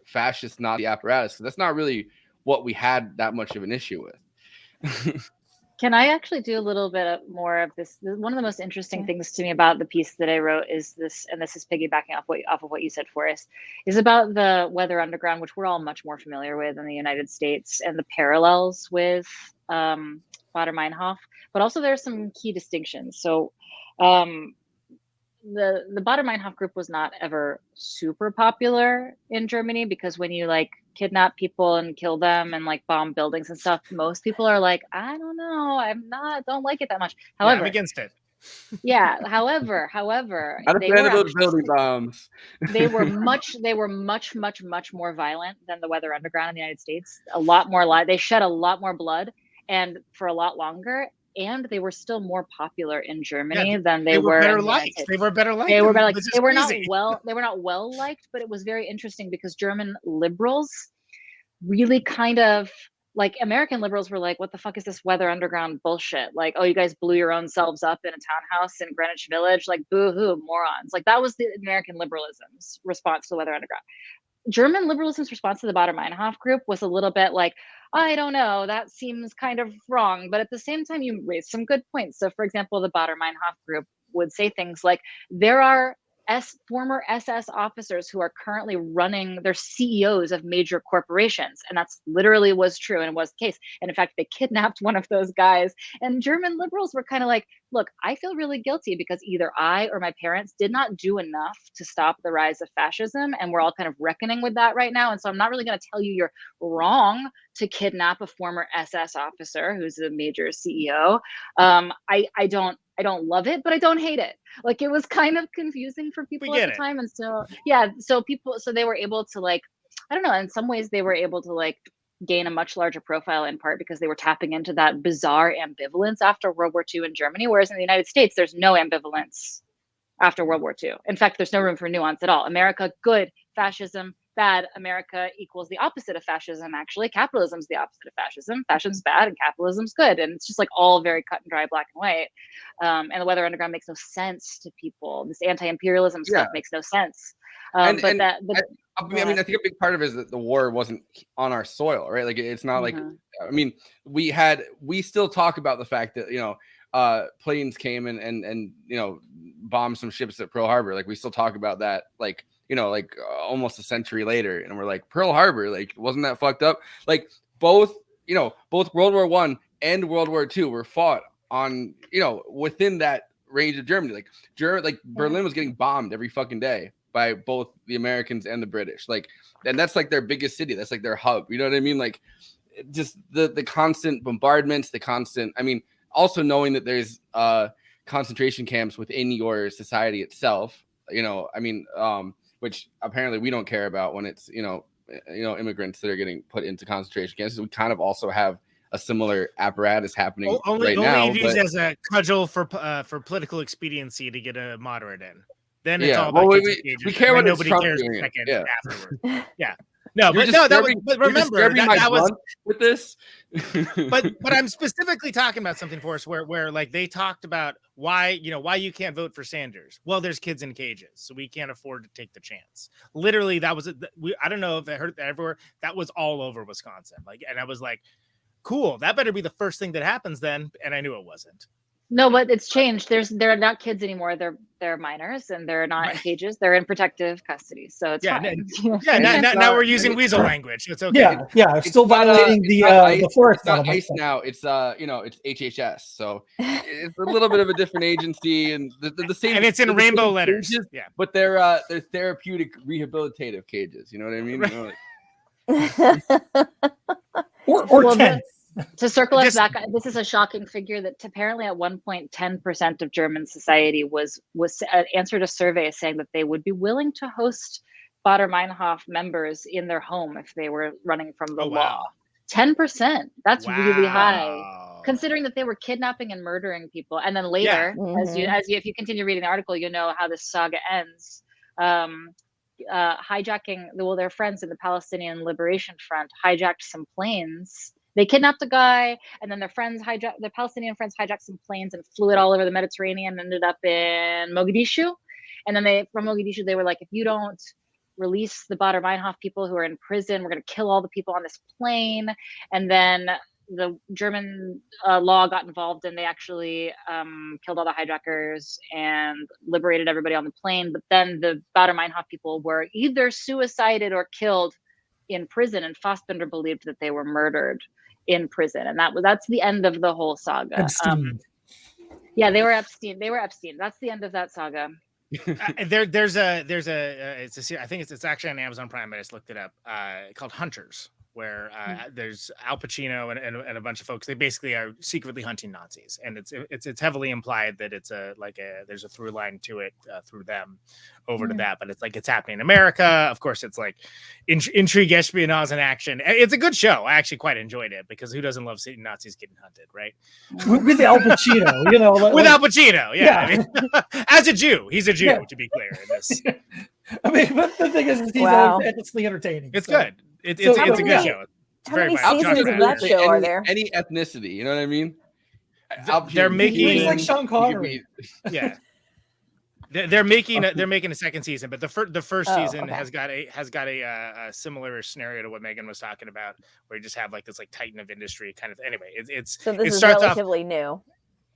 fascist Nazi apparatus. So that's not really what we had that much of an issue with. Can I actually do a little bit more of this? One of the most interesting things to me about the piece that I wrote is this, and this is piggybacking off of what you said, Forrest, is about the Weather Underground, which we're all much more familiar with in the United States, and the parallels with Baader-Meinhof. But also there are some key distinctions. So the Baader Meinhof group was not ever super popular in Germany, because when you like kidnap people and kill them and like bomb buildings and stuff, most people are like, I don't know, don't like it that much. However, I'm against it. Yeah. However, Not a fan of those building bombs. they were much more violent than the Weather Underground in the United States. A lot more they shed a lot more blood and for a lot longer. And they were still more popular in Germany than they were better in the liked. United States. They were better liked. They were better liked. They were not well liked, but it was very interesting because German liberals really kind of like American liberals were like, what the fuck is this Weather Underground bullshit? Like, oh, you guys blew your own selves up in a townhouse in Greenwich Village. Like, boo-hoo, morons. Like, that was the American liberalism's response to the Weather Underground. German liberalism's response to the Baader Meinhof group was a little bit like, I don't know, that seems kind of wrong. But at the same time, you raised some good points. So, for example, the Baader Meinhof group would say things like, there are former SS officers who are currently they're CEOs of major corporations. And that's literally was true and was the case. And in fact, they kidnapped one of those guys. And German liberals were kind of like, look, I feel really guilty because either I or my parents did not do enough to stop the rise of fascism. And we're all kind of reckoning with that right now. And so I'm not really going to tell you you're wrong to kidnap a former SS officer who's a major CEO. I don't love it, but I don't hate it. Like, it was kind of confusing for people at the time. And so, so they were able to like, I don't know, in some ways they were able to like gain a much larger profile in part because they were tapping into that bizarre ambivalence after World War II in Germany. Whereas in the United States, there's no ambivalence after World War II. In fact, there's no room for nuance at all. America, good. Fascism, bad. America equals the opposite of fascism, actually. Capitalism's the opposite of fascism. Fascism's bad and capitalism's good. And it's just like all very cut and dry, black and white. And the Weather Underground makes no sense to people. This anti-imperialism stuff makes no sense. I think a big part of it is that the war wasn't on our soil, right? Like, it's not like, I mean, we still talk about the fact that, you know, planes came and you know, bombed some ships at Pearl Harbor. Like, we still talk about that, like, you know, like almost a century later, and we're like, Pearl Harbor, like, wasn't that fucked up? Like, both World War I and World War II were fought on, you know, within that range of Germany. Like, Berlin was getting bombed every fucking day by both the Americans and the British. Like, and that's like their biggest city. That's like their hub. You know what I mean? Like, just the constant bombardments, I mean, also knowing that there's concentration camps within your society itself, you know, I mean, which apparently we don't care about when it's, you know, immigrants that are getting put into concentration camps. We kind of also have a similar apparatus happening right now. Only used as a cudgel for political expediency to get a moderate in. Then it's all about we care when nobody Trump cares doing a second it. afterward. Yeah. No, but remember that was with this. but I'm specifically talking about something, Forrest, where like they talked about why you can't vote for Sanders. Well, there's kids in cages, so we can't afford to take the chance. Literally, that was I don't know if I heard that everywhere. That was all over Wisconsin. Like, and I was like, cool. That better be the first thing that happens then. And I knew it wasn't. No, but it's changed. They're not kids anymore. They're minors, and they're not in cages. They're in protective custody. So it's fine. Now we're using weasel language. It's okay. Yeah. Still violating the Forrest. It's not ICE now. It's it's HHS. So it's a little bit of a different agency, and the same. And it's in rainbow letters. Cages, but they're therapeutic rehabilitative cages. You know what I mean? Right. Or 10. To circle us back, this is a shocking figure that apparently at one point 10% of German society was answered a survey saying that they would be willing to host Baader Meinhof members in their home if they were running from the law. 10%. That's really high, considering that they were kidnapping and murdering people. And then later, if you continue reading the article, you know how this saga ends. Hijacking, their friends in the Palestinian Liberation Front hijacked some planes. They kidnapped a guy, and then their Palestinian friends hijacked some planes and flew it all over the Mediterranean and ended up in Mogadishu. And then from Mogadishu, they were like, if you don't release the Baader Meinhof people who are in prison, we're going to kill all the people on this plane. And then the German law got involved, and they actually killed all the hijackers and liberated everybody on the plane. But then the Baader Meinhof people were either suicided or killed in prison, and Fassbinder believed that they were murdered in prison, and that's the end of the whole saga. They were Epstein. That's the end of that saga. There's a I think it's actually on Amazon Prime. I just looked it up. Called Hunters, where there's Al Pacino and a bunch of folks. They basically are secretly hunting Nazis, and it's heavily implied that it's there's a through line to it through them over to that. But it's like it's happening in America. Of course, it's like intrigue, espionage, and action. It's a good show. I actually quite enjoyed it because who doesn't love seeing Nazis getting hunted, right? With Al Pacino, you know, with Al Pacino, yeah. I mean, as a Jew, he's a Jew, to be clear in this. I mean, but the thing is he's always endlessly entertaining. It's good. It's a good show. It's how many seasons of that show are there? Any ethnicity, you know what I mean? They're making he's like Sean Connery. Yeah. They're making a second season, but the first season has got a similar scenario to what Meagan was talking about, where you just have like this like titan of industry kind of. Anyway, so this is relatively new.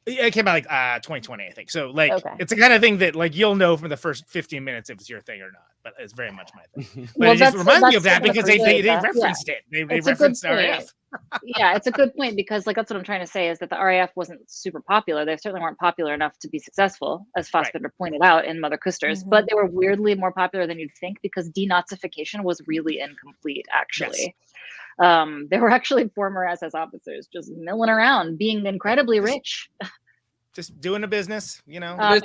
It came out like 2020, I think. So like it's the kind of thing that like you'll know from the first 15 minutes if it's your thing or not. But it's very much my thing. But it just reminds me of that because they referenced it. They referenced RAF. Yeah, it's a good point because like that's what I'm trying to say is that the RAF wasn't super popular. They certainly weren't popular enough to be successful, as Fassbinder pointed out in Mother Kusters. But they were weirdly more popular than you'd think because denazification was really incomplete, actually. Yes. They were actually former SS officers just milling around, being incredibly rich. Just doing a business, you know. There's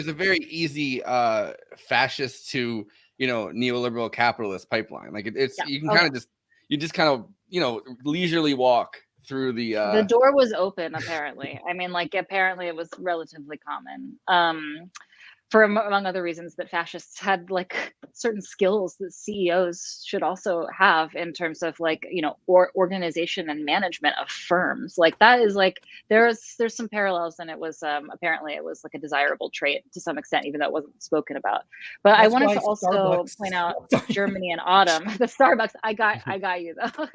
a very easy fascist to neoliberal capitalist pipeline. Like you can kind of leisurely walk through the door was open apparently. I mean, like apparently it was relatively common. For among other reasons that fascists had like certain skills that CEOs should also have in terms of like, organization and management of firms. Like that is like, there's some parallels, and it was apparently it was like a desirable trait to some extent, even though it wasn't spoken about. But I wanted to also point out Germany and Autumn. The Starbucks, I got you though.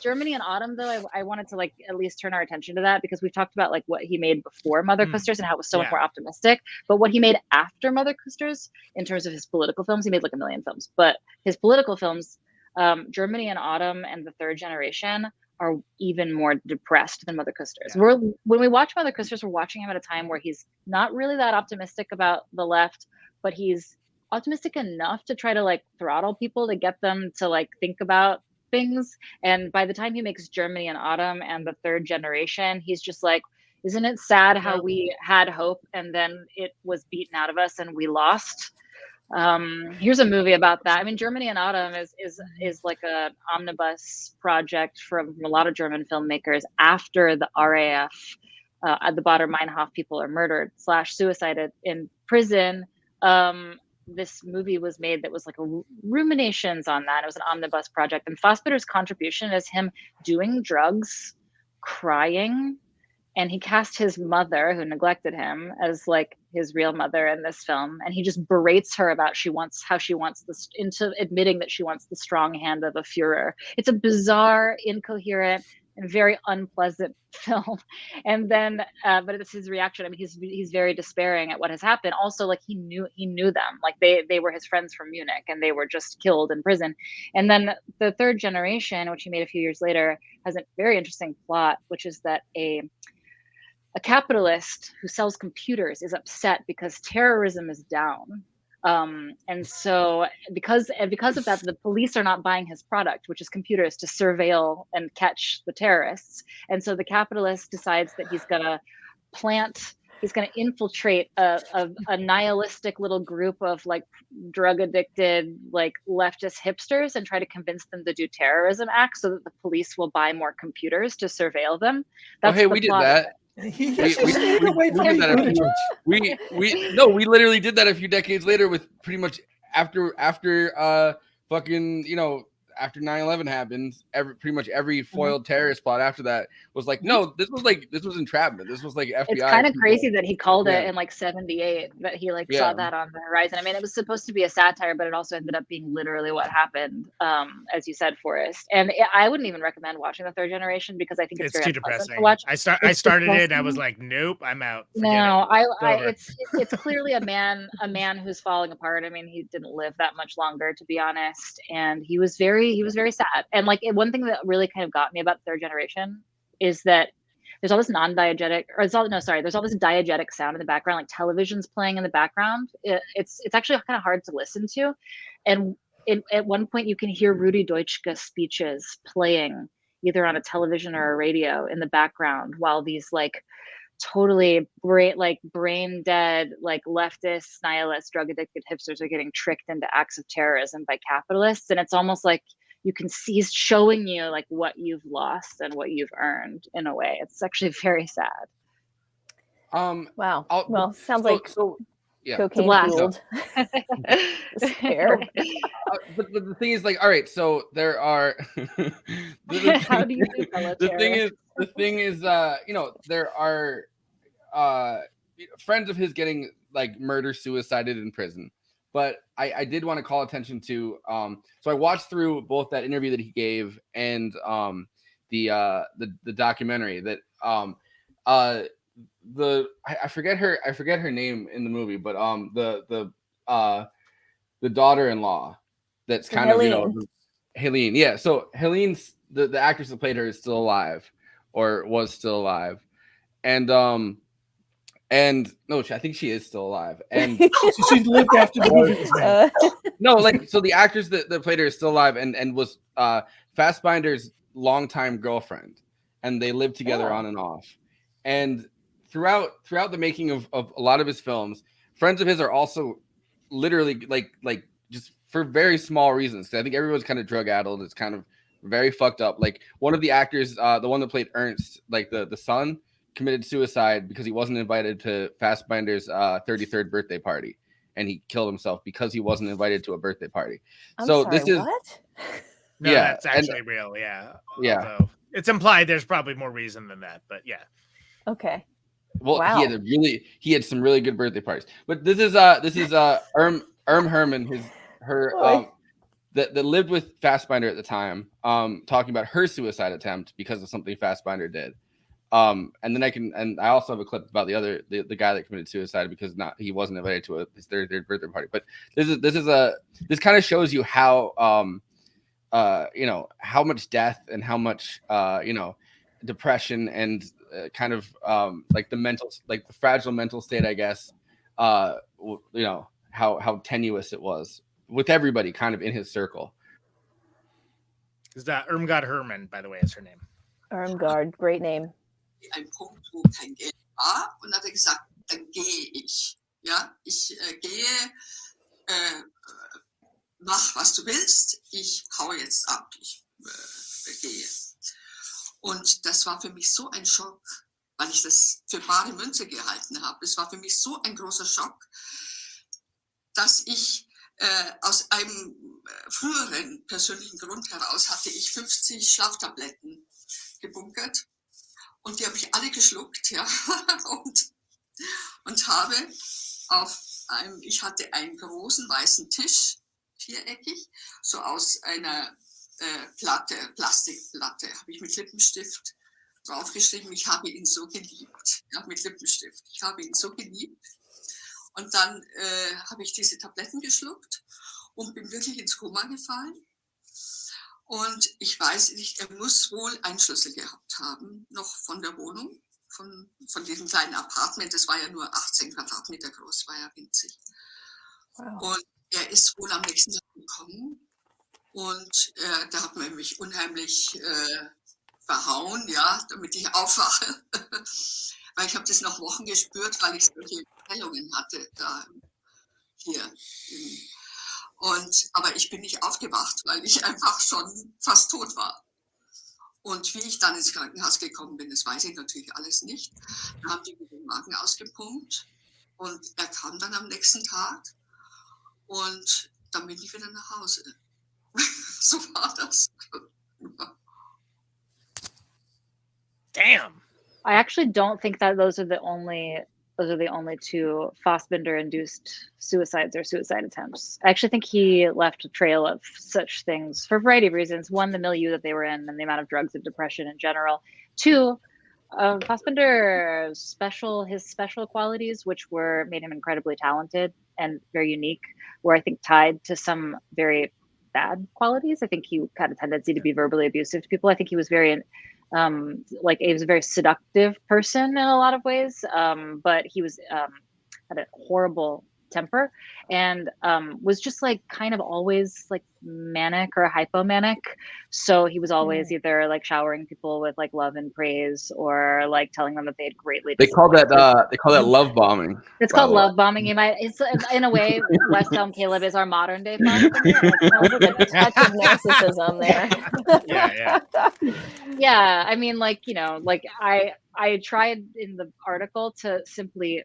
Germany and Autumn though, I wanted to like at least turn our attention to that because we've talked about like what he made before Mother Kusters and how it was so much more optimistic. But what he made after Mother Kusters, in terms of his political films, he made like 1 million films. But his political films, Germany and Autumn and The Third Generation, are even more depressed than Mother Kusters. Yeah. When we watch Mother Kusters, we're watching him at a time where he's not really that optimistic about the left, but he's optimistic enough to try to like throttle people to get them to like think about things. And by the time he makes Germany and Autumn and The Third Generation, he's just like, isn't it sad how we had hope and then it was beaten out of us and we lost? Here's a movie about that. I mean, Germany and Autumn is like an omnibus project from a lot of German filmmakers after the RAF, the Baader Meinhof people are murdered / suicided in prison. This movie was made that was like a ruminations on that. It was an omnibus project, and Fassbinder's contribution is him doing drugs, crying, and he cast his mother, who neglected him, as like his real mother in this film, and he just berates her about how she wants this, into admitting that she wants the strong hand of a Führer. It's a bizarre, incoherent, and very unpleasant film. And then but it's his reaction. I mean, he's very despairing at what has happened. Also, like he knew them, like they were his friends from Munich and they were just killed in prison. And then The Third Generation, which he made a few years later, has a very interesting plot, which is that a capitalist who sells computers is upset because terrorism is down. And so because of that, the police are not buying his product, which is computers, to surveil and catch the terrorists. And so the capitalist decides that he's going to infiltrate a nihilistic little group of like drug addicted, like leftist hipsters and try to convince them to do terrorism acts so that the police will buy more computers to surveil them. That's we did that. We literally did that a few decades later with pretty much after after 9/11 happened, pretty much every foiled terrorist plot after that was like, no, this was entrapment. This was like FBI. It's kind of crazy that he called it in like 78, that he like saw that on the horizon. I mean, it was supposed to be a satire, but it also ended up being literally what happened, as you said, Forrest. And I wouldn't even recommend watching The Third Generation because I think it's very too depressing to watch. I started it and I was like, nope, I'm out. It's clearly a man who's falling apart. I mean, he didn't live that much longer, to be honest, and he was very sad. And like one thing that really kind of got me about Third Generation is that there's all this non-diegetic, or there's all this diegetic sound in the background, like television's playing in the background. It's actually kind of hard to listen to. And at one point you can hear Rudi Deutschke speeches playing either on a television or a radio in the background while these like totally brain dead, like leftist, nihilist, drug addicted hipsters are getting tricked into acts of terrorism by capitalists. And it's almost like you can see he's showing you like what you've lost and what you've earned in a way. It's actually very sad. Wow. Well, sounds like yeah. cocaine fueled despair. But the thing is, like, all right, so there are how do you do the thing is you know, there are friends of his getting like suicided in prison. But I did want to call attention to so I watched through both that interview that he gave and the documentary that I forget her name in the movie, but the daughter-in-law that's kind of, you know, Helene. Yeah, so Helene's the actress that played her is still alive, or was still alive, and no, I think she is still alive, and she's lived after the movie was made. No, like, so the actress that played her is still alive and was Fassbinder's longtime girlfriend, and they lived together on and off. And throughout the making of a lot of his films, friends of his are also literally like just for very small reasons. I think everyone's kind of drug addled. It's kind of very fucked up. Like one of the actors, the one that played Ernst, like the son, committed suicide because he wasn't invited to Fassbinder's 33rd birthday party, and he killed himself because he wasn't invited to a birthday party. This is what? No, yeah, that's actually real. Yeah. Although it's implied there's probably more reason than that, but yeah. Okay. Well, wow. he had some really good birthday parties. But this is Herman, that lived with Fassbinder at the time, talking about her suicide attempt because of something Fassbinder did. And then I also have a clip about the guy that committed suicide because he wasn't invited to his third birthday party. But this kind of shows you how you know, how much death and how much you know, depression and kind of like the fragile mental state, I guess, you know, how tenuous it was with everybody kind of in his circle. Is that Irmgard Hermann, by the way, is her name. Irmgard, great name. Ein Punkt, wo kein Geld war, und hat gesagt, dann gehe ich. Ja, ich gehe, mach was du willst, ich hau jetzt ab, ich gehe. Und das war für mich so ein Schock, weil ich das für bare Münze gehalten habe. Es war für mich so ein großer Schock, dass ich aus einem früheren persönlichen Grund heraus hatte ich 50 Schlaftabletten gebunkert. Und die habe ich alle geschluckt, ja. und habe ich hatte einen großen weißen Tisch, viereckig, so aus einer Plastikplatte, habe ich mit Lippenstift draufgeschrieben, ich habe ihn so geliebt. Ja, mit Lippenstift. Ich habe ihn so geliebt. Und dann habe ich diese Tabletten geschluckt und bin wirklich ins Koma gefallen. Und ich weiß nicht, er muss wohl einen Schlüssel gehabt haben, noch von der Wohnung, von diesem kleinen Apartment. Das war ja nur 18 Quadratmeter groß, war ja winzig. Wow. Und er ist wohl am nächsten Tag gekommen und da hat man mich unheimlich verhauen, ja, damit ich aufwache. Weil ich habe das noch Wochen gespürt, weil ich solche Prellungen hatte da hier. Aber ich bin nicht aufgewacht, weil ich einfach schon fast tot war. Und wie ich dann ins Krankenhaus gekommen bin, das weiß ich natürlich alles nicht. Da haben die mir den Magen ausgepumpt und er kam dann am nächsten Tag und dann bin ich wieder nach Hause. So war das. Damn. I actually don't think that those are the only two Fassbinder-induced suicides or suicide attempts. I actually think he left a trail of such things for a variety of reasons. One, the milieu that they were in and the amount of drugs and depression in general. Two, Fassbinder's special qualities, which made him incredibly talented and very unique, were I think tied to some very bad qualities. I think he had a tendency to be verbally abusive to people. I think he was very like he was a very seductive person in a lot of ways, but he was had a horrible temper and was just like kind of always like manic or hypomanic. So he was always either like showering people with like love and praise or like telling them that they had greatly They call that love bombing. It's called love bombing. You might, it's in a way, West Elm Caleb is our modern day Fassbinder. Like a touch of narcissism there. Yeah. Yeah. I mean, like, you know, like I tried in the article to simply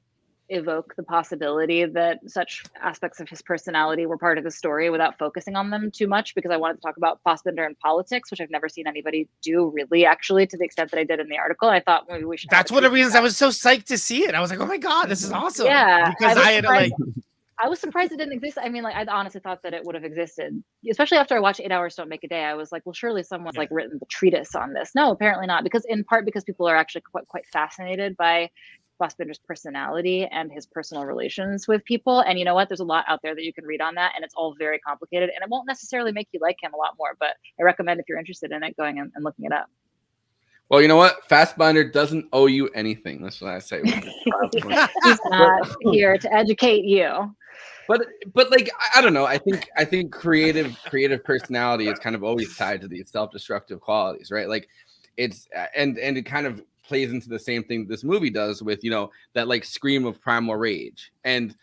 evoke the possibility that such aspects of his personality were part of the story without focusing on them too much, because I wanted to talk about Fassbinder and politics, which I've never seen anybody do really, actually, to the extent that I did in the article. I thought maybe we should. That's one of the reasons I was so psyched to see it. I was like, oh my God, this is awesome. Yeah. Because I was surprised it didn't exist. I mean, like, I honestly thought that it would have existed, especially after I watched 8 Hours Don't Make a Day. I was like, well, surely someone's like written the treatise on this. No, apparently not, because in part because people are actually quite fascinated by Fassbinder's personality and his personal relations with people. And you know what? There's a lot out there that you can read on that, and it's all very complicated, and it won't necessarily make you like him a lot more, but I recommend, if you're interested in it, going and looking it up. Well, you know what? Fassbinder doesn't owe you anything. That's what I say. He's not here to educate you. But like, I don't know. I think creative personality is kind of always tied to these self-destructive qualities, right? Like it's and it kind of plays into the same thing this movie does with, you know, that like scream of primal rage. And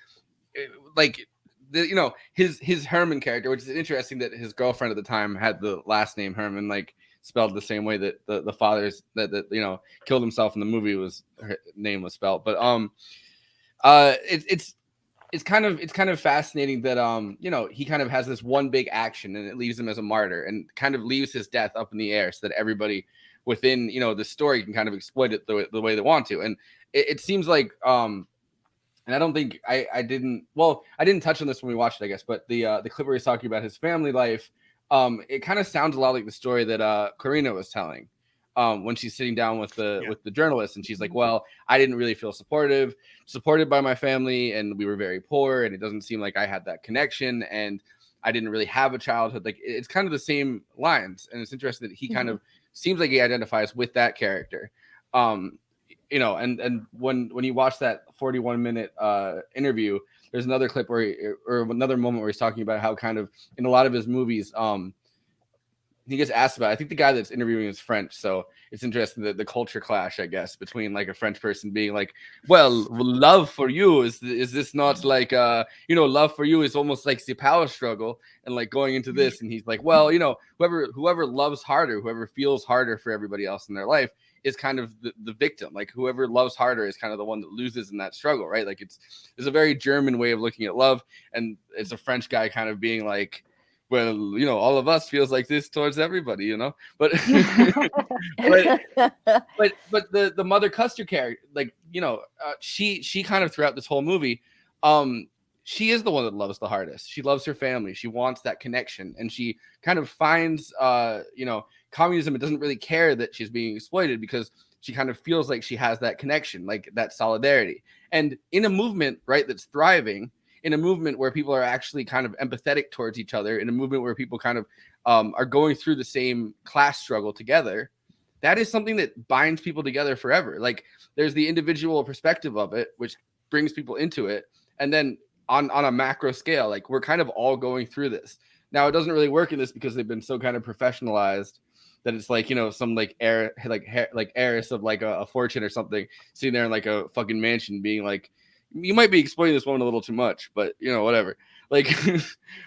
like his Herman character, which is interesting that his girlfriend at the time had the last name Herman, like spelled the same way that the father's that you know killed himself in the movie was her name was spelled. But it's kind of fascinating that you know, he kind of has this one big action and it leaves him as a martyr and kind of leaves his death up in the air so that everybody within, you know, the story can kind of exploit it the way they want to. And it seems like and I don't think I didn't touch on this when we watched it, I guess, but the clip where he's talking about his family life, it kind of sounds a lot like the story that Karina was telling when she's sitting down with the journalist, and she's like, well, I didn't really feel supported by my family, and we were very poor, and it doesn't seem like I had that connection, and I didn't really have a childhood. Like, it's kind of the same lines, and it's interesting that he kind of seems like he identifies with that character. You know, and when you watch that 41-minute interview, there's another clip or another moment where he's talking about how kind of in a lot of his movies, he gets asked about, I think the guy that's interviewing is French, so it's interesting that the culture clash, I guess, between like a French person being like, well, love for you is this not like you know, love for you is almost like the power struggle and like going into this, and he's like, well, you know, whoever loves harder, whoever feels harder for everybody else in their life is kind of the victim. Like, whoever loves harder is kind of the one that loses in that struggle, right? Like, it's a very German way of looking at love, and it's a French guy kind of being like, well, you know, all of us feels like this towards everybody, you know, but but the Mother Custer character, like, you know, she kind of throughout this whole movie, she is the one that loves the hardest. She loves her family. She wants that connection, and she kind of finds, you know, communism. It doesn't really care that she's being exploited because she kind of feels like she has that connection, like that solidarity. And in a movement, right, that's thriving, in a movement where people are actually kind of empathetic towards each other, in a movement where people kind of are going through the same class struggle together, that is something that binds people together forever. Like, there's the individual perspective of it, which brings people into it. And then on a macro scale, like, we're kind of all going through this. Now, it doesn't really work in this because they've been so kind of professionalized that it's like, you know, some like heiress of like a fortune or something sitting there in like a fucking mansion being like, you might be exploiting this woman a little too much, but you know, whatever. Like,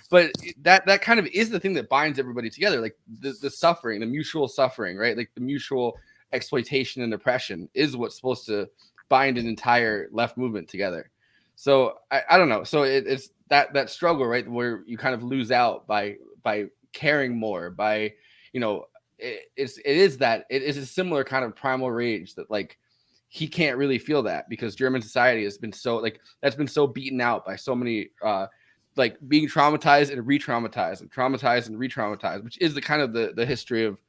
but that kind of is the thing that binds everybody together. Like the suffering, the mutual suffering, right? Like the mutual exploitation and oppression is what's supposed to bind an entire left movement together. So I don't know. So it's that struggle, right, where you kind of lose out by caring more, by, you know, it is a similar kind of primal rage that, like, he can't really feel that because German society has been so, like, that's been so beaten out by so many like being traumatized and re-traumatized and traumatized and re-traumatized, which is the kind of the history of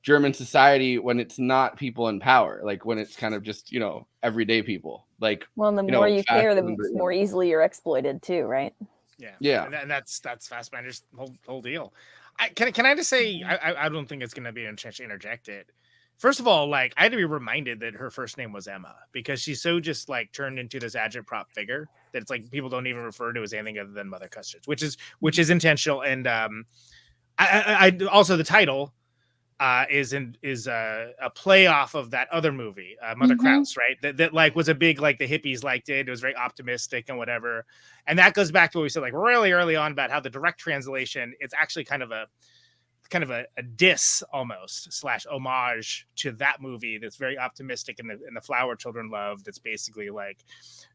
German society when it's not people in power, like when it's kind of just, you know, everyday people. Like, well, the more you care, the more easily you're exploited too, right? Yeah. And that's Fassbinder's whole deal. Can I just say I don't think it's going to be an intention to interject it. First of all, like I had to be reminded that her first name was Emma because she's so just like turned into this agitprop figure that it's like people don't even refer to as anything other than Mother Custards, which is intentional. And I also the title is a play off of that other movie, Mother Krause, right? That like was a big like the hippies liked it. It was very optimistic and whatever. And that goes back to what we said like really early on about how the direct translation it's actually kind of a diss almost / homage to that movie that's very optimistic and the flower children love. That's basically like,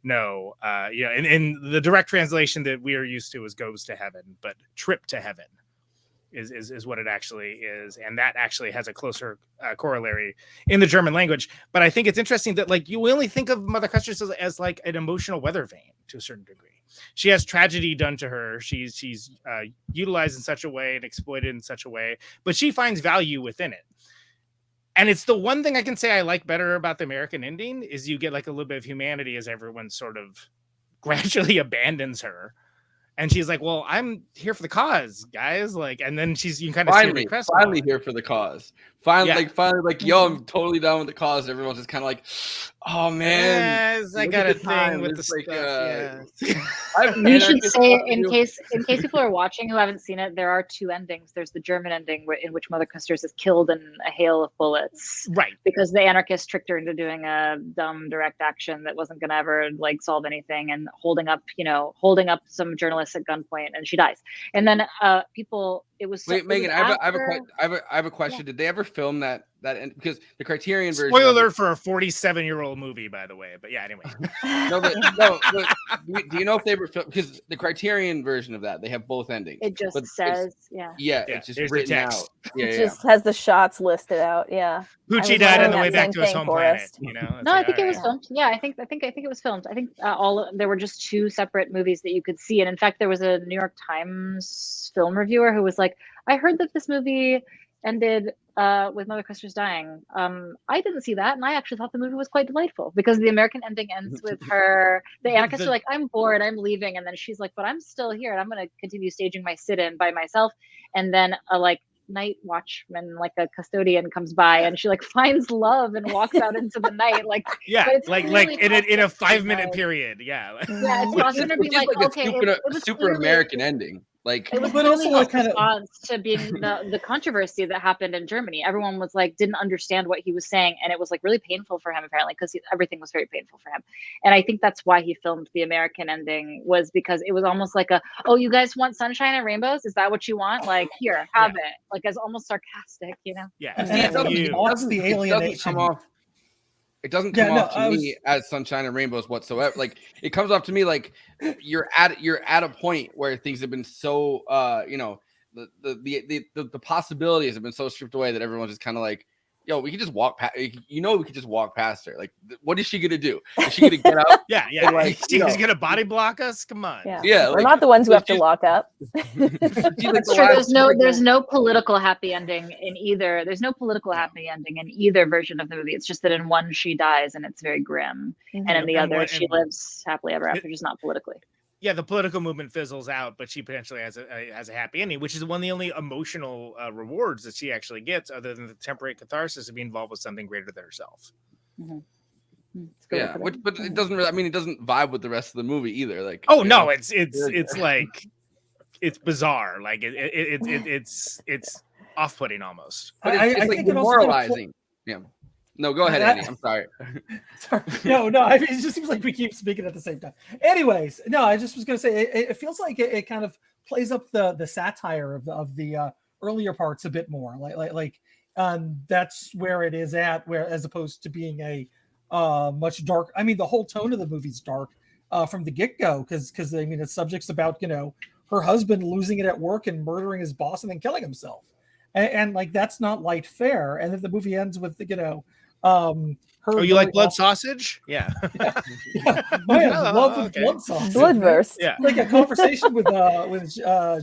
no, and the direct translation that we are used to is goes to heaven, but trip to heaven is what it actually is. And that actually has a closer corollary in the German language. But I think it's interesting that like you only think of Mother Custards as like an emotional weather vane to a certain degree. She has tragedy done to her. She's utilized in such a way and exploited in such a way, but she finds value within it. And it's the one thing I can say I like better about the American ending is you get like a little bit of humanity as everyone sort of gradually abandons her. And she's like, well, I'm here for the cause, guys. Like, and then you can kind of finally here for the cause. Finally, yo, I'm totally down with the cause. And everyone's just kind of like, oh man, yes, I got a thing with the stuff. You should say in case people are watching who haven't seen it, there are two endings. There's the German ending in which Mother Custards is killed in a hail of bullets, right? Because the anarchists tricked her into doing a dumb direct action that wasn't going to ever like solve anything, and holding up some journalists at gunpoint, and she dies. And then it was wait, Megan, I have a question. Did they ever film that because the Criterion version? Spoiler alert for a 47-year-old movie, by the way. But yeah, anyway. Do you know if they were filmed? Because the Criterion version of that, they have both endings. It just says, it's just written out. It just has the shots listed out. Yeah. Poochie died on the way back to his home planet. No, I think it was filmed. Yeah, I think it was filmed. I think there were just two separate movies that you could see, and in fact, there was a New York Times film reviewer who was like, "I heard that this movie ended with Mother Custards dying. I didn't see that, and I actually thought the movie was quite delightful because the American ending ends with her. The anarchists are like, I'm bored, I'm leaving, and then she's like, but I'm still here, and I'm going to continue staging my sit-in by myself. And then a night watchman, like a custodian, comes by, and she like finds love and walks out into the night. Like in a 5-minute period. Yeah, it's awesome to be like okay, it was super American ending. Like it was really a response to being the controversy that happened in Germany. Everyone was like didn't understand what he was saying, and it was like really painful for him apparently because everything was very painful for him. And I think that's why he filmed the American ending, was because it was almost like you guys want sunshine and rainbows? Is that what you want? Like here, have it. Like as almost sarcastic, Yeah, the alienation. It doesn't come off to me as sunshine and rainbows whatsoever. Like it comes off to me like you're at a point where things have been so the possibilities have been so stripped away that everyone's just kind of like, yo, we can just walk past. We can just walk past her. Like, what is she gonna do? Is she gonna get up? Yeah. And, like, she's gonna body block us. Come on. Yeah. We're not the ones who have to lock up. That's true. There's no political happy ending in either. There's no political happy ending in either version of the movie. It's just that in one she dies and it's very grim, and in the other she lives happily ever after, just not politically. Yeah, the political movement fizzles out, but she potentially has a happy ending, which is one of the only emotional rewards that she actually gets, other than the temporary catharsis of being involved with something greater than herself. Yeah, but it doesn't really. I mean, it doesn't vibe with the rest of the movie either. Like, no, it's like it's bizarre. Like it's off-putting almost. But it's like demoralizing. Yeah. No, go ahead, Andy. I'm sorry. No. I mean, it just seems like we keep speaking at the same time. Anyways, no, I just was going to say it feels like it kind of plays up the satire of the earlier parts a bit more. Like that's where it is at, where as opposed to being a much dark. I mean, the whole tone of the movie's dark from the get-go because I mean, it's subjects about her husband losing it at work and murdering his boss and then killing himself, and like that's not light fare. And then the movie ends with you like blood sausage? Yeah. Love with blood sausage. Bloodverse. Yeah. Like a conversation with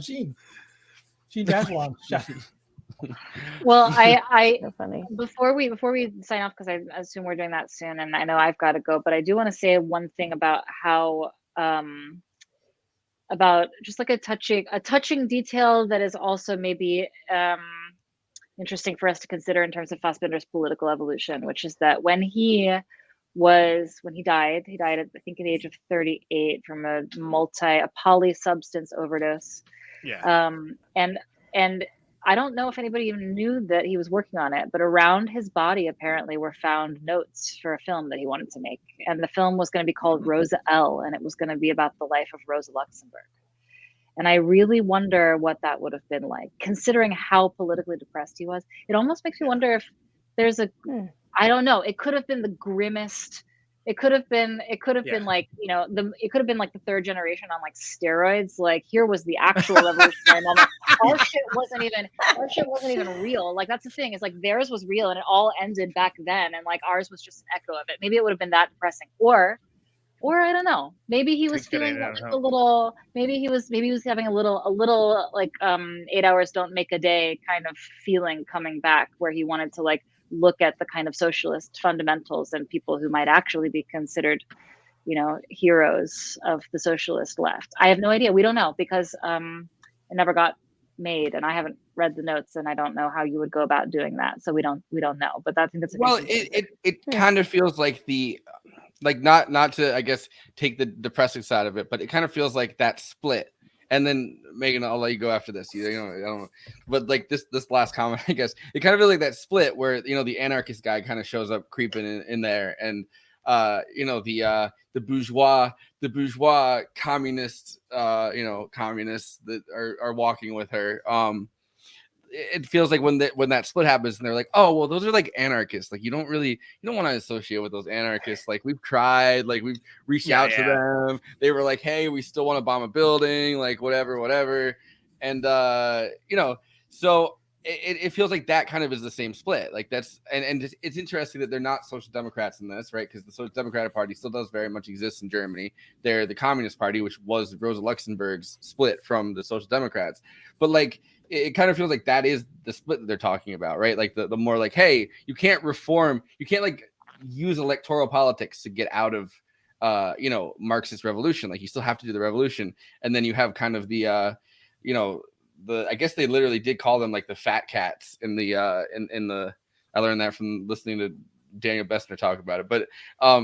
Gene Magellan. Well, I So funny. before we sign off, because I assume we're doing that soon, and I know I've got to go, but I do want to say one thing about how about just like a touching detail that is also maybe interesting for us to consider in terms of Fassbinder's political evolution, which is that when he died at, I think, at the age of 38 from a polysubstance overdose. Yeah. And I don't know if anybody even knew that he was working on it, but around his body apparently were found notes for a film that he wanted to make. And the film was going to be called Rosa L, and it was going to be about the life of Rosa Luxemburg. And I really wonder what that would have been like, considering how politically depressed he was. It almost makes me wonder if there's I don't know. It could have been the grimmest. It could have been like, it could have been like the third generation on like steroids. Like, here was the actual revolutionary moment. Our shit wasn't even real. Like, that's the thing, is like theirs was real and it all ended back then, and like ours was just an echo of it. Maybe it would have been that depressing. Or I don't know. Maybe he was feeling like a little. Maybe he was having a little like 8 hours don't make a day kind of feeling coming back, where he wanted to like look at the kind of socialist fundamentals and people who might actually be considered, heroes of the socialist left. I have no idea. We don't know, because it never got made, and I haven't read the notes, and I don't know how you would go about doing that. So we don't know. But I think that's it kind of feels like not to, I guess, take the depressing side of it, but it kind of feels like that split. And then Meagan, I'll let you go after this. I don't know. But like this last comment, I guess it kind of feels like that split where the anarchist guy kind of shows up creeping in there, and the bourgeois communists, communists that are walking with her. It feels like when that split happens and they're like, oh, well, those are like anarchists. Like, you don't want to associate with those anarchists. Like, we've tried, like we've reached out to them. They were like, hey, we still want to bomb a building, like whatever. And, so it feels like that kind of is the same split. Like that's, and it's interesting that they're not social democrats in this, right? Because the Social Democratic Party still does very much exist in Germany. They're the Communist Party, which was Rosa Luxemburg's split from the Social Democrats. But like, it kind of feels like that is the split that they're talking about, right? Like the more like, hey, you can't reform, you can't like use electoral politics to get out of, Marxist revolution. Like, you still have to do the revolution. And then you have kind of the, I guess they literally did call them like the fat cats in the, I learned that from listening to Daniel Bessner talk about it. But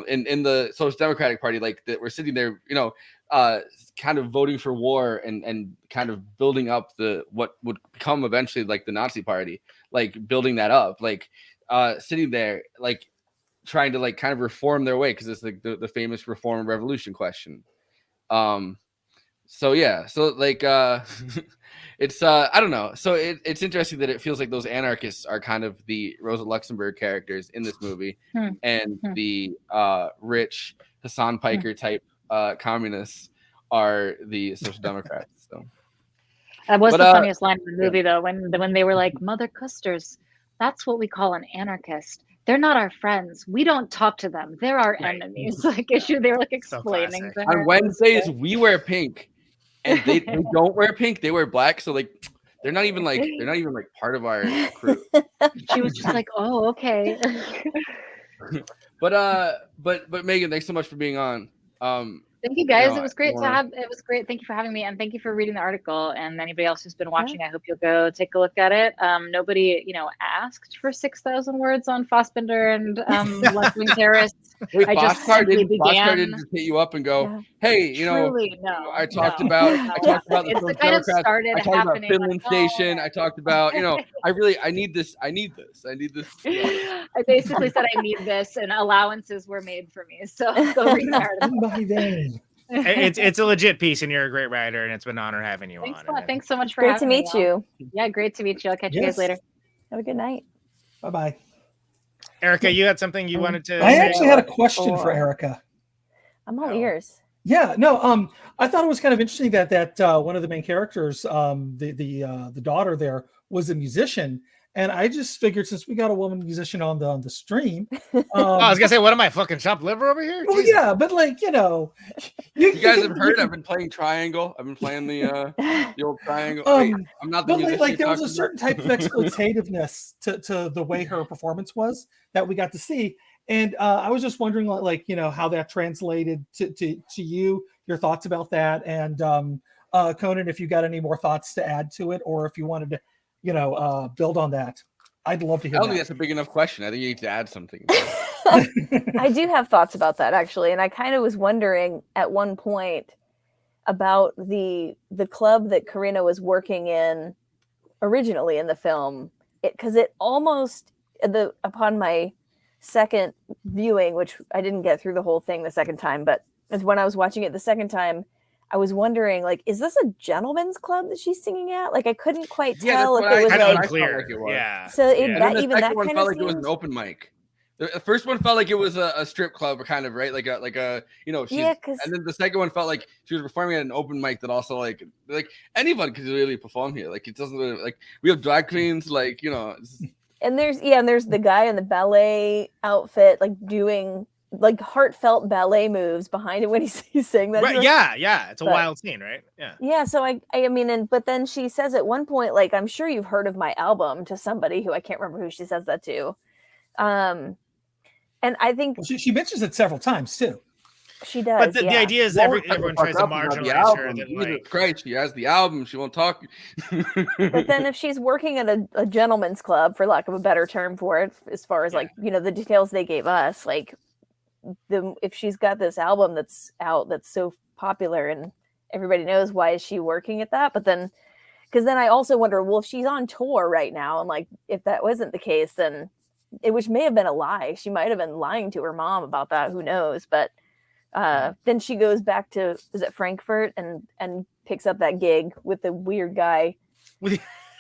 in the Social Democratic Party, like that we're sitting there, kind of voting for war and kind of building up what would become eventually like the Nazi Party, like building that up, like sitting there, like trying to like kind of reform their way, because it's like the famous reform revolution question. So like it's I don't know. So it's interesting that it feels like those anarchists are kind of the Rosa Luxemburg characters in this movie, and the rich Hassan Piker type communists are the Social Democrats. So that was the funniest line in the movie, though, when they were like, Mother Kusters, that's what we call an anarchist. They're not our friends. We don't talk to them. They're our enemies. Like, they were like explaining to her. On Wednesdays we wear pink, and they don't wear pink. They wear black. So like, they're not even like part of our crew. She was just like, oh, okay. But Meagan, thanks so much for being on. Thank you, guys. It was great to have. It was great. Thank you for having me, and thank you for reading the article. And anybody else who's been watching, I hope you'll go take a look at it. Nobody, asked for 6,000 words on Fassbinder and left-wing terrorists. Wait, I just Boxcar didn't just hit you up and go, hey, I talked about the Social Democrats. I talked about Finland Station. I talked about, I need this. I basically said I need this, and allowances were made for me. So go read the article. It's a legit piece, and you're a great writer, and it's been an honor having you on. Thanks so much for having me. Great to meet you. Yeah, great to meet you. I'll catch you guys later. Have a good night. Bye-bye. Erica, you had something you wanted to I actually had a question for Erica. I'm all ears. Yeah, no, I thought it was kind of interesting that one of the main characters, the daughter there, was a musician. And I just figured, since we got a woman musician on the stream, I was gonna say, what am I, fucking chopped liver over here? Well, yeah, but like, you guys have heard I've been playing triangle. I've been playing the old triangle. Wait, I'm not the musician. Like there was a certain type of exploitativeness to the way her performance was that we got to see, and I was just wondering, like how that translated to you, your thoughts about that, and Conan, if you got any more thoughts to add to it, or if you wanted to, build on that, I'd love to hear. I don't think that's a big enough question. I think you need to add something. I do have thoughts about that actually, and I kind of was wondering at one point about the club that Karina was working in originally in the film, because it almost upon my second viewing, which I didn't get through the whole thing the second time, but when I was watching it the second time, I was wondering, like, is this a gentleman's club that she's singing at? Like, I couldn't quite tell if it was kind of like unclear. Yeah. So that the even second that one kind felt of like it was an open mic. The first one felt like it was a strip club, kind of, right? Like a she's, and then the second one felt like she was performing at an open mic that also like anyone could really perform here. Like, it doesn't really, like, we have drag queens, like, and there's the guy in the ballet outfit, like doing like heartfelt ballet moves behind it when he's saying that. Right, yeah, it's a wild scene, right? Yeah. So I mean, but then she says at one point, like, I'm sure you've heard of my album, to somebody who I can't remember who she says that to. And I think she mentions it several times too. She does. But the idea is everyone tries to marginalize her. That, Christ, she has the album. She won't talk. But then if she's working at a gentleman's club, for lack of a better term for it, as far as like, the details they gave us, like if she's got this album that's out, that's so popular and everybody knows, why is she working at that? But then, because then I also wonder, well, if she's on tour right now, and like, if that wasn't the case, then which may have been a lie. She might have been lying to her mom about that. Who knows? But then she goes back to, is it Frankfurt, and picks up that gig with the weird guy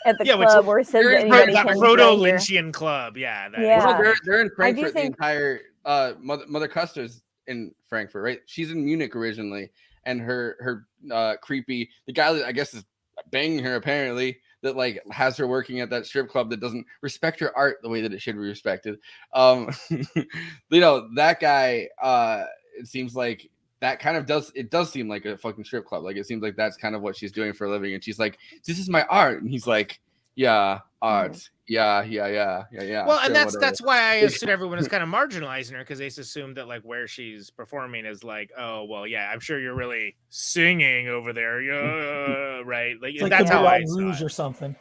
at the club where it says that anybody can proto-Lynchian club. Yeah. Well, they're in Frankfurt. The entire Mother Kusters in Frankfurt, right? She's in Munich originally, and her creepy, the guy that I guess is banging her apparently, that like has her working at that strip club that doesn't respect her art the way that it should be respected. That guy, it seems like that kind of does seem like a fucking strip club. Like, it seems like that's kind of what she's doing for a living. And she's like, this is my art. And he's like, yeah, art. Mm-hmm. Yeah. Well, and that's why I assume everyone is kind of marginalizing her, because they assume that like where she's performing is like, oh, well, yeah, I'm sure you're really singing over there. Yeah, right. Like, it's that's like how I Rouge or something.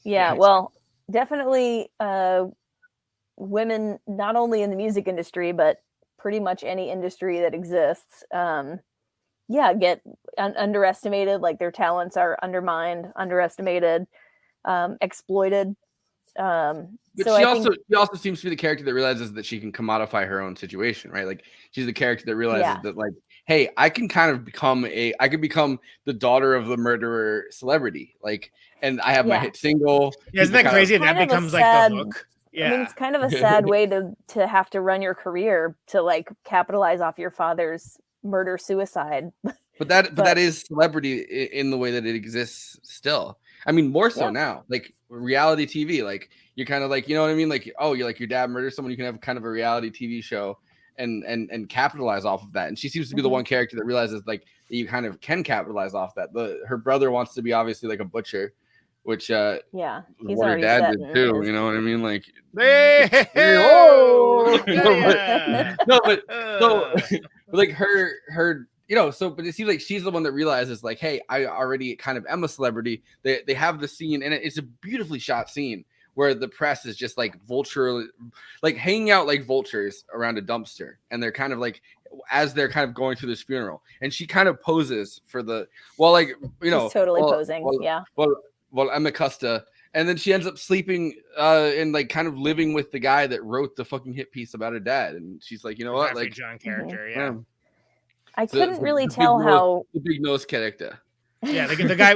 Yeah, well, definitely women, not only in the music industry, but pretty much any industry that exists, get underestimated. Like, their talents are undermined, underestimated, exploited. But she also seems to be the character that realizes that she can commodify her own situation, right? Like, she's the character that realizes that, like, hey, I can become the daughter of the murderer celebrity, like, and I have my hit single. Yeah, isn't that crazy? That becomes like the hook. Yeah. I mean, it's kind of a sad way to have to run your career, to like capitalize off your father's murder suicide. But that is celebrity in the way that it exists still. I mean, more so now, like reality TV, like you're kind of like, you know what I mean? Like, oh, you're like, your dad murders someone, you can have kind of a reality TV show and capitalize off of that. And she seems to be the one character that realizes like that you kind of can capitalize off that. Her brother wants to be obviously like a butcher, which he's what her dad did too. You know what I mean? Like, like her. But it seems like she's the one that realizes, like, hey, I already kind of am a celebrity. They have the scene, and it's a beautifully shot scene where the press is just like hanging out like vultures around a dumpster, and they're kind of like, as they're kind of going through this funeral, and she kind of poses for she's totally posing, Well, Emma Costa, and then she ends up sleeping and like kind of living with the guy that wrote the fucking hit piece about her dad, and she's like, you know what, like John character, I couldn't really tell how the big nose character. Yeah, the guy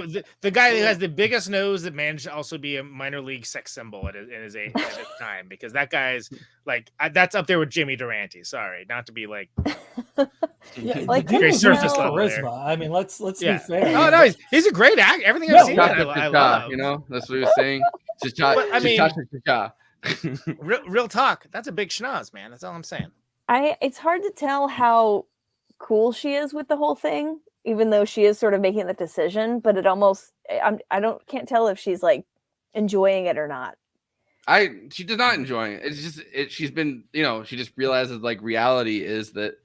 who has the biggest nose that managed to also be a minor league sex symbol at his age at his time, because that guy's like that's up there with Jimmy Durante. Sorry, not to be like like very surface level charisma. I mean, let's be fair. Oh no, he's a great actor. Everything I've seen, I love. You know, that's what he was saying. Real talk. That's a big schnoz, man. That's all I'm saying. It's hard to tell how cool she is with the whole thing, even though she is sort of making the decision, but it almost can't tell if she's like enjoying it or not. She does not enjoy it. It's just she's been, she just realizes like reality is that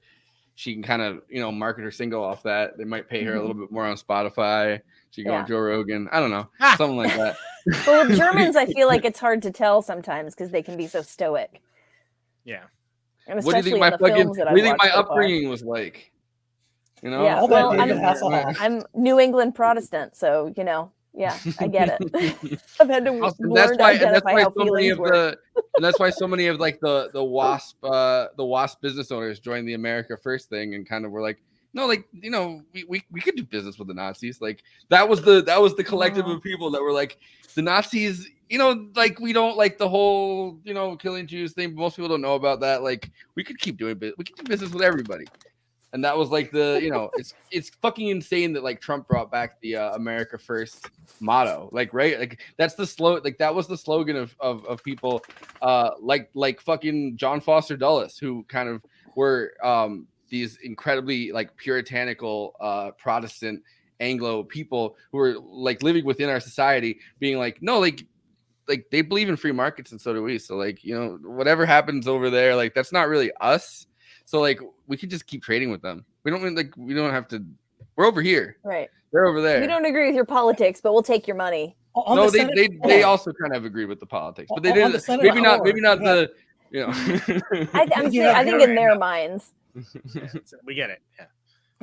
she can kind of, market her single off that. They might pay her a little bit more on Spotify. She can go on Joe Rogan. I don't know. Something like that. Well, with Germans, I feel like it's hard to tell sometimes because they can be so stoic. Yeah. And What do you think my upbringing was like? Yeah. Well, I'm New England Protestant, so yeah, I get it. I've had to learn to identify how feelings work. And that's why so many of like the WASP business owners joined the America First thing and kind of were like, no, like we could do business with the Nazis. Like that was the collective of people that were like, the Nazis, like we don't like the whole killing Jews thing. Most people don't know about that. Like we could keep doing business. We could do business with everybody. And that was like it's fucking insane that like Trump brought back the America First motto, like, right? Like that's that was the slogan of people like fucking John Foster Dulles, who kind of were these incredibly like puritanical Protestant Anglo people who were like living within our society, being like, no, like they believe in free markets and so do we. So like, whatever happens over there, like that's not really us. So like we could just keep trading with them. We don't have to. We're over here. Right. They're over there. We don't agree with your politics, but we'll take your money. No, they also kind of agree with the politics, but they didn't. Maybe not the. I think in their minds. We get it. Yeah.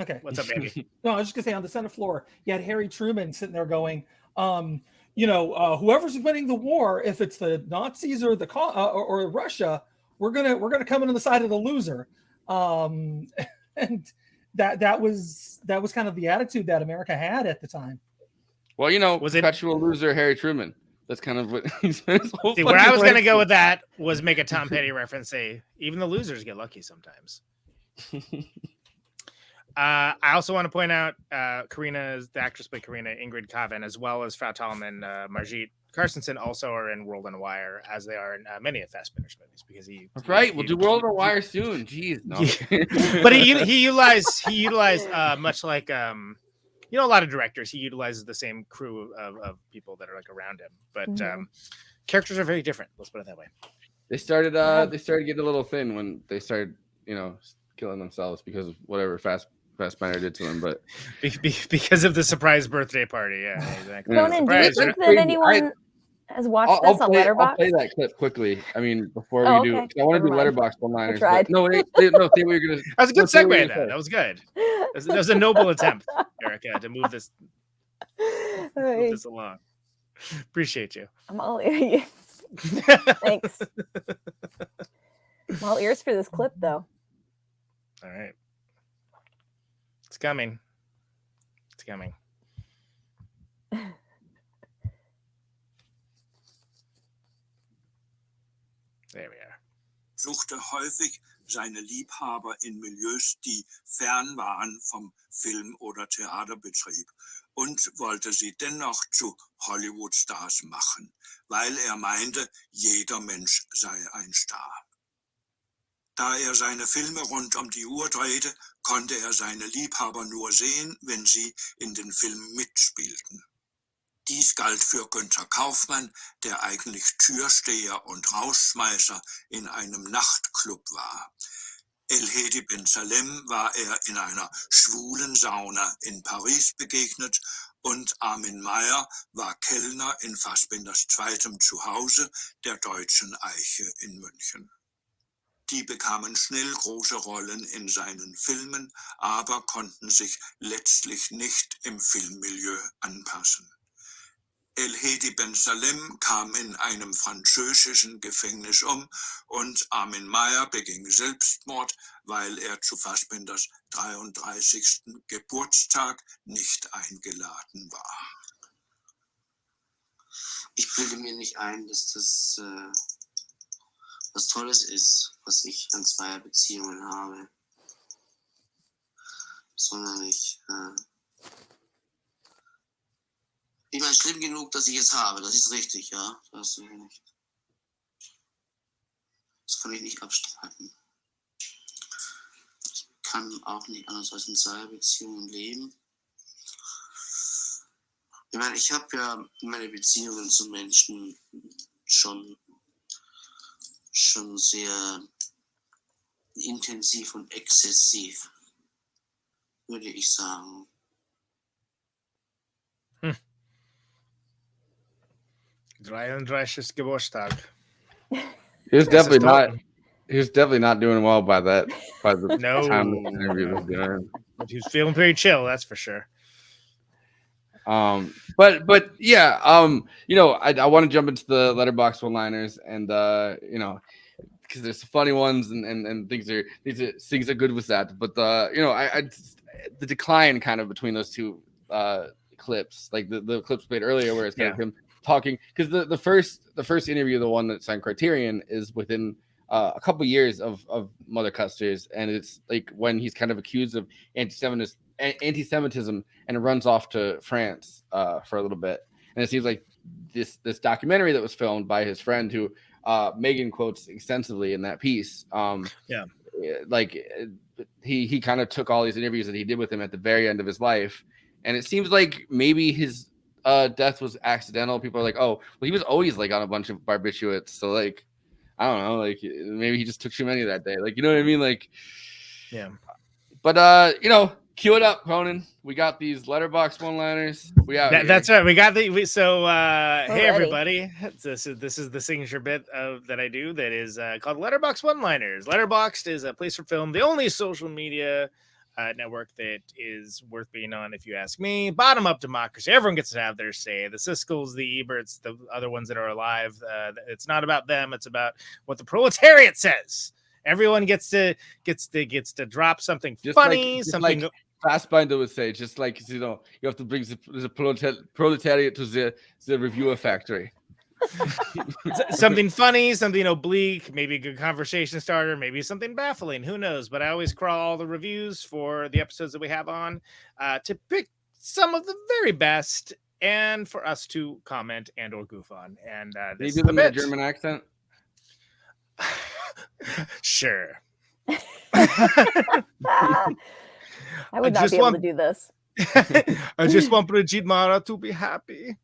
Okay. What's up, baby? No, I was just gonna say on the Senate floor, you had Harry Truman sitting there going, whoever's winning the war, if it's the Nazis or or Russia, we're gonna come in on the side of the loser. And that was kind of the attitude that America had at the time. Well, was it perpetual loser Harry Truman? That's kind of what he's. Where I was going to go with that was make a Tom Petty reference. Say even the losers get lucky sometimes. I also want to point out the actress played Karina, Ingrid Kavan, as well as Frau Tallman, Margit Carstensen also are in World on Wire, as they are in many of Fassbinder's movies, because That's right. We'll do World on Wire soon. Jeez, no. But he utilized much like a lot of directors. He utilizes the same crew of people that are like around him, but characters are very different. Let's put it that way. They started getting a little thin when they started, killing themselves because of whatever Fassbinder did to them, but because of the surprise birthday party. Yeah, exactly. Conan, do you think that anyone has watched this on Letterboxd? I'll play that clip quickly. I mean, before we do, I want to do Letterboxd one-liners. No, say what you're gonna. That was a good segue. That was good. That was a noble attempt, Erica, to move this along. Appreciate you. I'm all ears. Thanks. I'm all ears for this clip, though. All right. It's coming. There we are. Suchte häufig seine Liebhaber in Milieus, die fern waren vom Film- oder Theaterbetrieb und wollte sie dennoch zu Hollywood-Stars machen, weil er meinte, jeder Mensch sei ein Star. Da er seine Filme rund um die Uhr drehte, konnte er seine Liebhaber nur sehen, wenn sie in den Filmen mitspielten. Dies galt für Günther Kaufmann, der eigentlich Türsteher und Rausschmeißer in einem Nachtclub war. El-Hedi Ben Salem war er in einer schwulen Sauna in Paris begegnet und Armin Meier war Kellner in Fassbinders zweitem Zuhause, der Deutschen Eiche in München. Die bekamen schnell große Rollen in seinen Filmen, aber konnten sich letztlich nicht im Filmmilieu anpassen. El-Hedi Ben Salem kam in einem französischen Gefängnis und Armin Meier beging Selbstmord, weil er zu Fassbinders 33. Geburtstag nicht eingeladen war. Ich bilde mir nicht ein, dass das was Tolles ist, was ich an Zweierbeziehungen habe, sondern ich meine, schlimm genug, dass ich es habe, das ist richtig, ja, das kann ich nicht abstreiten. Ich kann auch nicht anders als in Zweierbeziehungen leben. Ich meine, ich habe ja meine Beziehungen zu Menschen schon sehr intensiv und exzessiv würde ich sagen. Geburtstag. He was definitely not. He was definitely not doing well by the No. time the interview was done. He was feeling pretty chill, that's for sure. But yeah, I want to jump into the letterbox one-liners, and because there's some funny ones and things are good with that. But the decline kind of between those two clips, like the clips played earlier, where it's kind of him talking, because the first interview, the one that's on Criterion, is within a couple years of Mother Kusters, and it's like when he's kind of accused of anti-Semitism and runs off to France for a little bit. And it seems like this documentary that was filmed by his friend, who Meagan quotes extensively in that piece. Like he kind of took all these interviews that he did with him at the very end of his life, and it seems like maybe his death was accidental. People are like, oh, well, he was always like on a bunch of barbiturates, so like I don't know, like maybe he just took too many that day, like, you know what I mean, like, yeah. But cue it up, Conan. We got these letterbox one-liners. That's right. We got hey everybody. This is the signature bit that I do that is called Letterbox One-Liners. Letterboxd is a place for film, the only social media network that is worth being on, if you ask me. Bottom up democracy. Everyone gets to have their say. The Siskel's, the Eberts, the other ones that are alive. It's not about them. It's about what the proletariat says. Everyone gets to drop something just funny, something like Fassbinder would say, just like, you have to bring the proletariat to the reviewer factory. Something funny, something oblique, maybe a good conversation starter, maybe something baffling, who knows? But I always crawl all the reviews for the episodes that we have on to pick some of the very best and for us to comment and or goof on. And this you do them in a German accent? Sure. I would not be able to do this. I just want Brigitte Mara to be happy.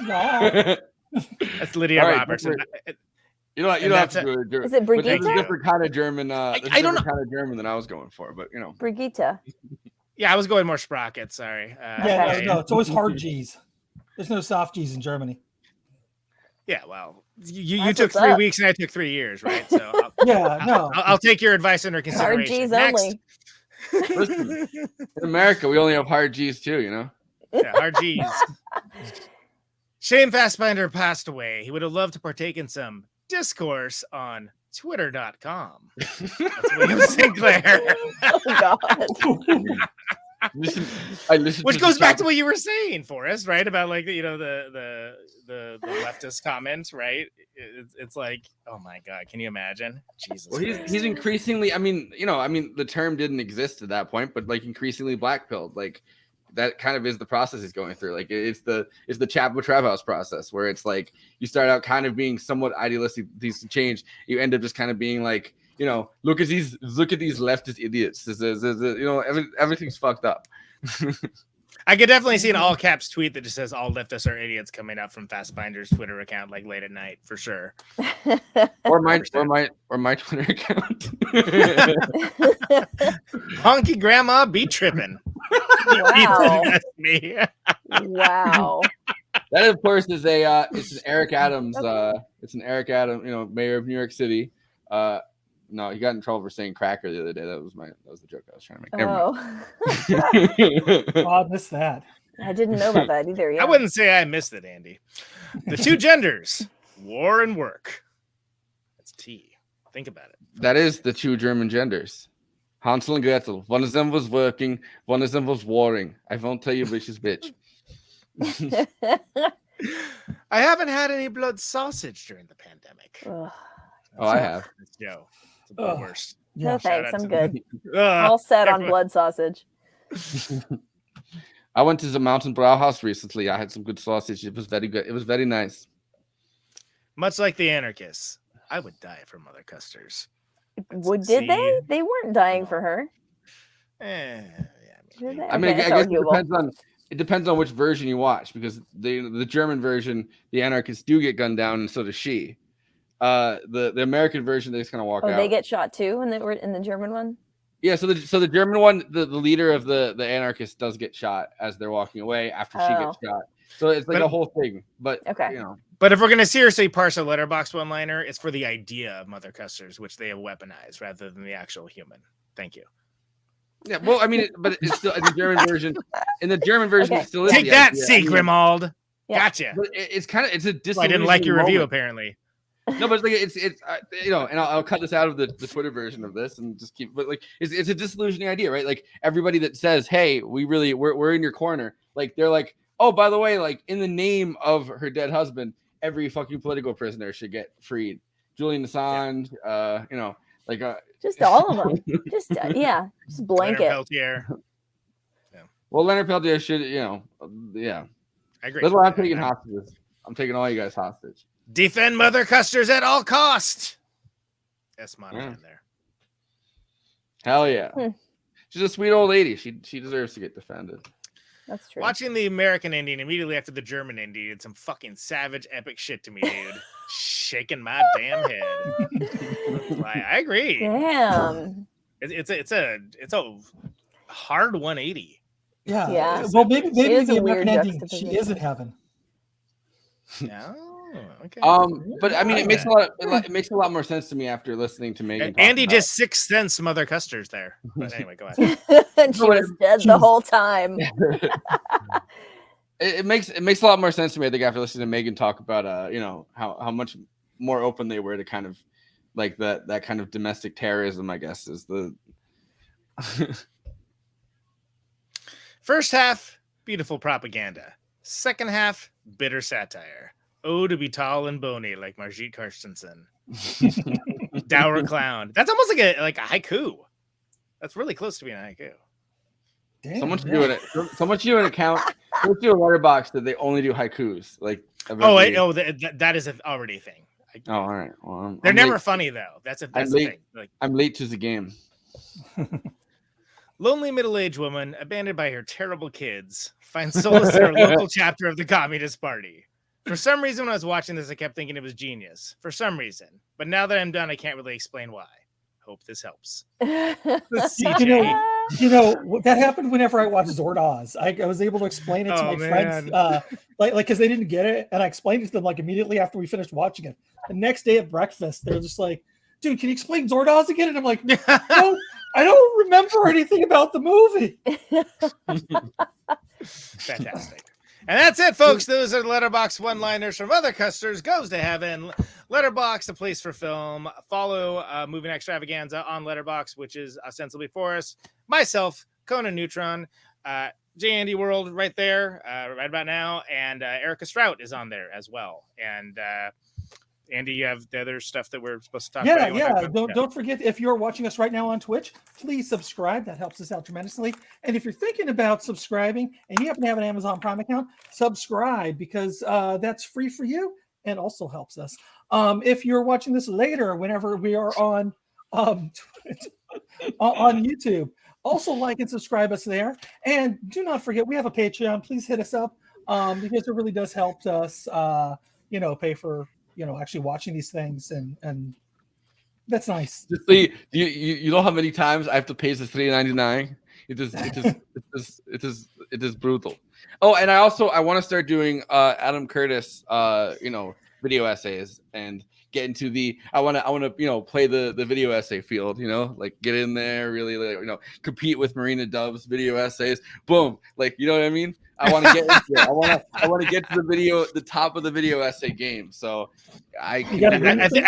No. That's Lydia Roberts. You don't have to do it. Is it Brigitte? It's a different kind of German. I don't know. Kind of German than I was going for, but Brigitte. Yeah, I was going more Sprocket. Sorry. No, it's always hard G's. There's no soft G's in Germany. Yeah, well, you took 3 weeks and I took 3 years, right? So I'll take your advice under consideration. Hard G's Next. only. Listen, in America, we only have hard G's too, Yeah, hard G's. Shane Fassbinder passed away. He would have loved to partake in some discourse on Twitter.com. That's William Sinclair. Oh, God. Which goes back to what you were saying, Forrest, right? About like the leftist comment, right? It's like, oh my God, can you imagine? Jesus. Well, he's increasingly. I mean, the term didn't exist at that point, but like increasingly black-pilled. Like that kind of is the process he's going through. Like it's the Chapo Trap House process, where it's like you start out kind of being somewhat idealistic, things to change. You end up just kind of being like, look at these leftist idiots. Everything's fucked up. I could definitely see an all caps tweet that just says all leftists are idiots coming up from Fassbinder's Twitter account, like late at night, for sure. or my Twitter account. Honky grandma be tripping. Wow. That's me. Wow. That of course is it's an Eric Adams. It's an Eric Adams, mayor of New York City. No, he got in trouble for saying cracker the other day. That was the joke I was trying to make. Oh, I missed that. I didn't know about that either. Yeah. I wouldn't say I missed it, Andy. The two genders, war and work. That's T. Think about it. That is the two German genders. Hansel and Gretel. One of them was working. One of them was warring. I won't tell you which is bitch. I haven't had any blood sausage during the pandemic. I have. It's Joe. It's the worst. No thanks, I'm good. All set on blood sausage. I went to the Mountain Brauhaus recently. I had some good sausage. It was very good. It was very nice. Much like the anarchists, I would die for Mother Kusters. Did they? They weren't dying for her. Yeah. I mean, I guess it depends on which version you watch, because the German version, the anarchists do get gunned down, and so does she. The American version, they just kind of walk out. They get shot too when they were in the German one. Yeah, so the German one, the leader of the anarchists does get shot as they're walking away after she gets shot. So it's like a whole thing. But you know. But if we're gonna seriously parse a Letterboxd one-liner, it's for the idea of Mother Kusters, which they have weaponized rather than the actual human. Thank you. Yeah, well, I mean, but it's still in the German version. In the German version, it still is. Take that, C. Grimald. Gotcha. But it's kind of a disillusioning. I didn't like your review, moment. Apparently. No, but it's you know, and I'll cut this out of the Twitter version of this and just keep. But like, it's a disillusioning idea, right? Like everybody that says, "Hey, we're in your corner," like they're like, "Oh, by the way, like in the name of her dead husband, every fucking political prisoner should get freed." Julian Assange, you know, like just all of them, just just blanket. Leonard Peltier. Yeah. Well, Leonard Peltier should, you know, I agree. That's why I'm taking hostages. I'm taking all you guys hostage. Defend Mother Kusters at all cost. That's my man there. Hell yeah. She's a sweet old lady. She deserves to get defended. That's true. Watching the American Indian immediately after the German Indian did some fucking savage epic shit to me, dude. Shaking my damn head. I agree. Damn. It's a hard 180. Yeah. Well, maybe the American ending, she is in heaven. No. Okay. But I mean, it makes a lot more sense to me after listening to Meagan. Andy just Sixth Sense Mother Custers there. But anyway, go ahead. And she was dead the whole time. It makes a lot more sense to me, I think, after listening to Meagan talk about you know, how much more open they were to kind of like that kind of domestic terrorism, I guess, is the first half, beautiful propaganda. Second half, bitter satire. Oh, to be tall and bony like Margit Karstensen. Dour clown. That's almost like a haiku. That's really close to being a haiku. Damn, someone should do it. Someone should do an account. Someone should do a letterbox that they only do haikus. Like that is already a thing. Oh, all right. Well, they're never funny though. That's the thing. Like, I'm late to the game. Lonely middle-aged woman abandoned by her terrible kids finds solace in her local chapter of the Communist Party. For some reason, when I was watching this, I kept thinking it was genius. For some reason. But now that I'm done, I can't really explain why. Hope this helps. You know, that happened whenever I watched Zordoz. I was able to explain it to my friends, like because they didn't get it, and I explained it to them like immediately after we finished watching it. The next day at breakfast, they're just like, "Dude, can you explain Zordoz again?" And I'm like, "No, I don't remember anything about the movie." Fantastic. And that's it, folks. Those are the Letterboxd one-liners from Mother Kusters Goes to Heaven. Letterboxd, a place for film. Follow Moving Extravaganza on Letterboxd, which is ostensibly Forrest, myself, Conan Neutron, J. Andy World right there, right about now, and Erica Strout is on there as well. And Andy, you have the other stuff that we're supposed to talk about? Yeah. Don't forget, if you're watching us right now on Twitch, please subscribe. That helps us out tremendously. And if you're thinking about subscribing and you happen to have an Amazon Prime account, subscribe because that's free for you and also helps us. If you're watching this later, whenever we are on YouTube, also like and subscribe us there. And do not forget, we have a Patreon. Please hit us up because it really does help us, pay for actually watching these things, and that's nice. Just so you know how many times I have to pay the $3.99? It is brutal. Oh, and I want to start doing Adam Curtis video essays and get into I want to play the video essay field, like get in there, really compete with Marina Dove's video essays. Boom, you know what I mean? I want to get into it. I want to get to the top of the video essay game. So I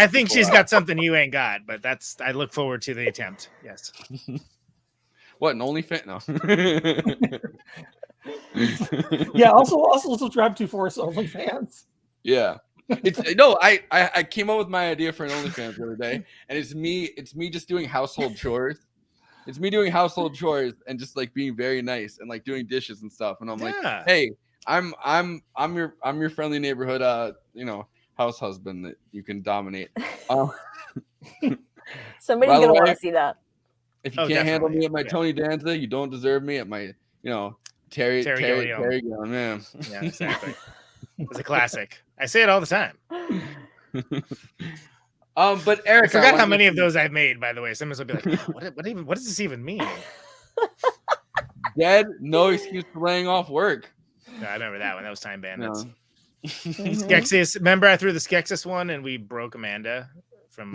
think she's got something you ain't got, but I look forward to the attempt. Yes. What, an OnlyFans? No. Yeah. Also subscribe to Forrest OnlyFans. Yeah. I came up with my idea for an OnlyFans the other day, and it's me just doing household chores. It's me doing household chores and just being very nice and doing dishes and stuff. And I'm like, hey, I'm your friendly neighborhood house husband that you can dominate. Somebody's gonna want to see that. If you can't handle me at my Tony Danza, you don't deserve me at my Terry Gilliam, man. Yeah, exactly. It's a classic. I say it all the time. But Eric, I forgot how many of those I've made, by the way. Someone will be like, what does this even mean? Dead, no excuse for laying off work. No, I remember that one. That was Time Bandits. No. Skeksis. Remember I threw the Skeksis one and we broke Amanda from